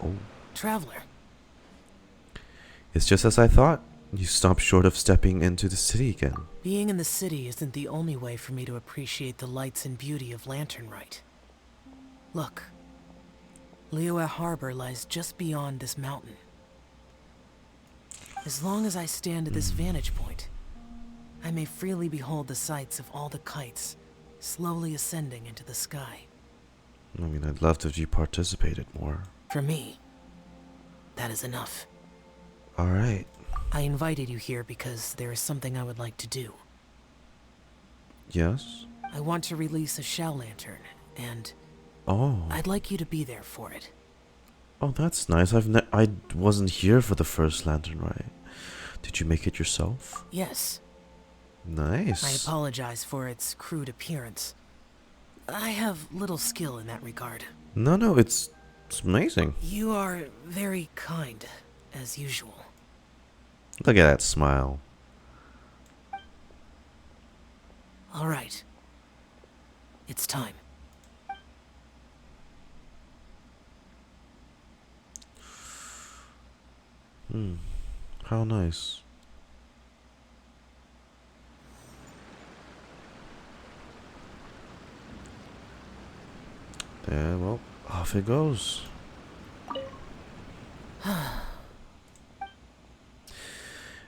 Oh. Traveler. It's just as I thought. You stopped short of stepping into the city again. Being in the city isn't the only way for me to appreciate the lights and beauty of Lantern Rite. Look. Liyue Harbor lies just beyond this mountain. As long as I stand at this vantage point, I may freely behold the sights of all the kites slowly ascending into the sky. I mean, I'd love if you participated more. For me, that is enough. Alright. I invited you here because there is something I would like to do. Yes? I want to release a shell lantern, and Oh. I'd like you to be there for it. Oh, that's nice. I wasn't here for the first lantern, right? Did you make it yourself? Yes. Nice. I apologize for its crude appearance. I have little skill in that regard. No, it's amazing. You are very kind, as usual. Look at that smile. All right. It's time. How nice. Yeah, well, off it goes.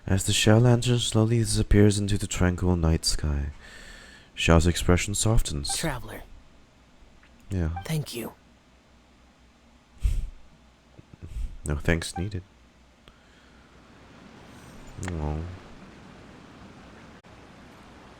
As the shell lantern slowly disappears into the tranquil night sky, Xiao's expression softens. Traveler. Yeah. Thank you. No thanks needed. Oh.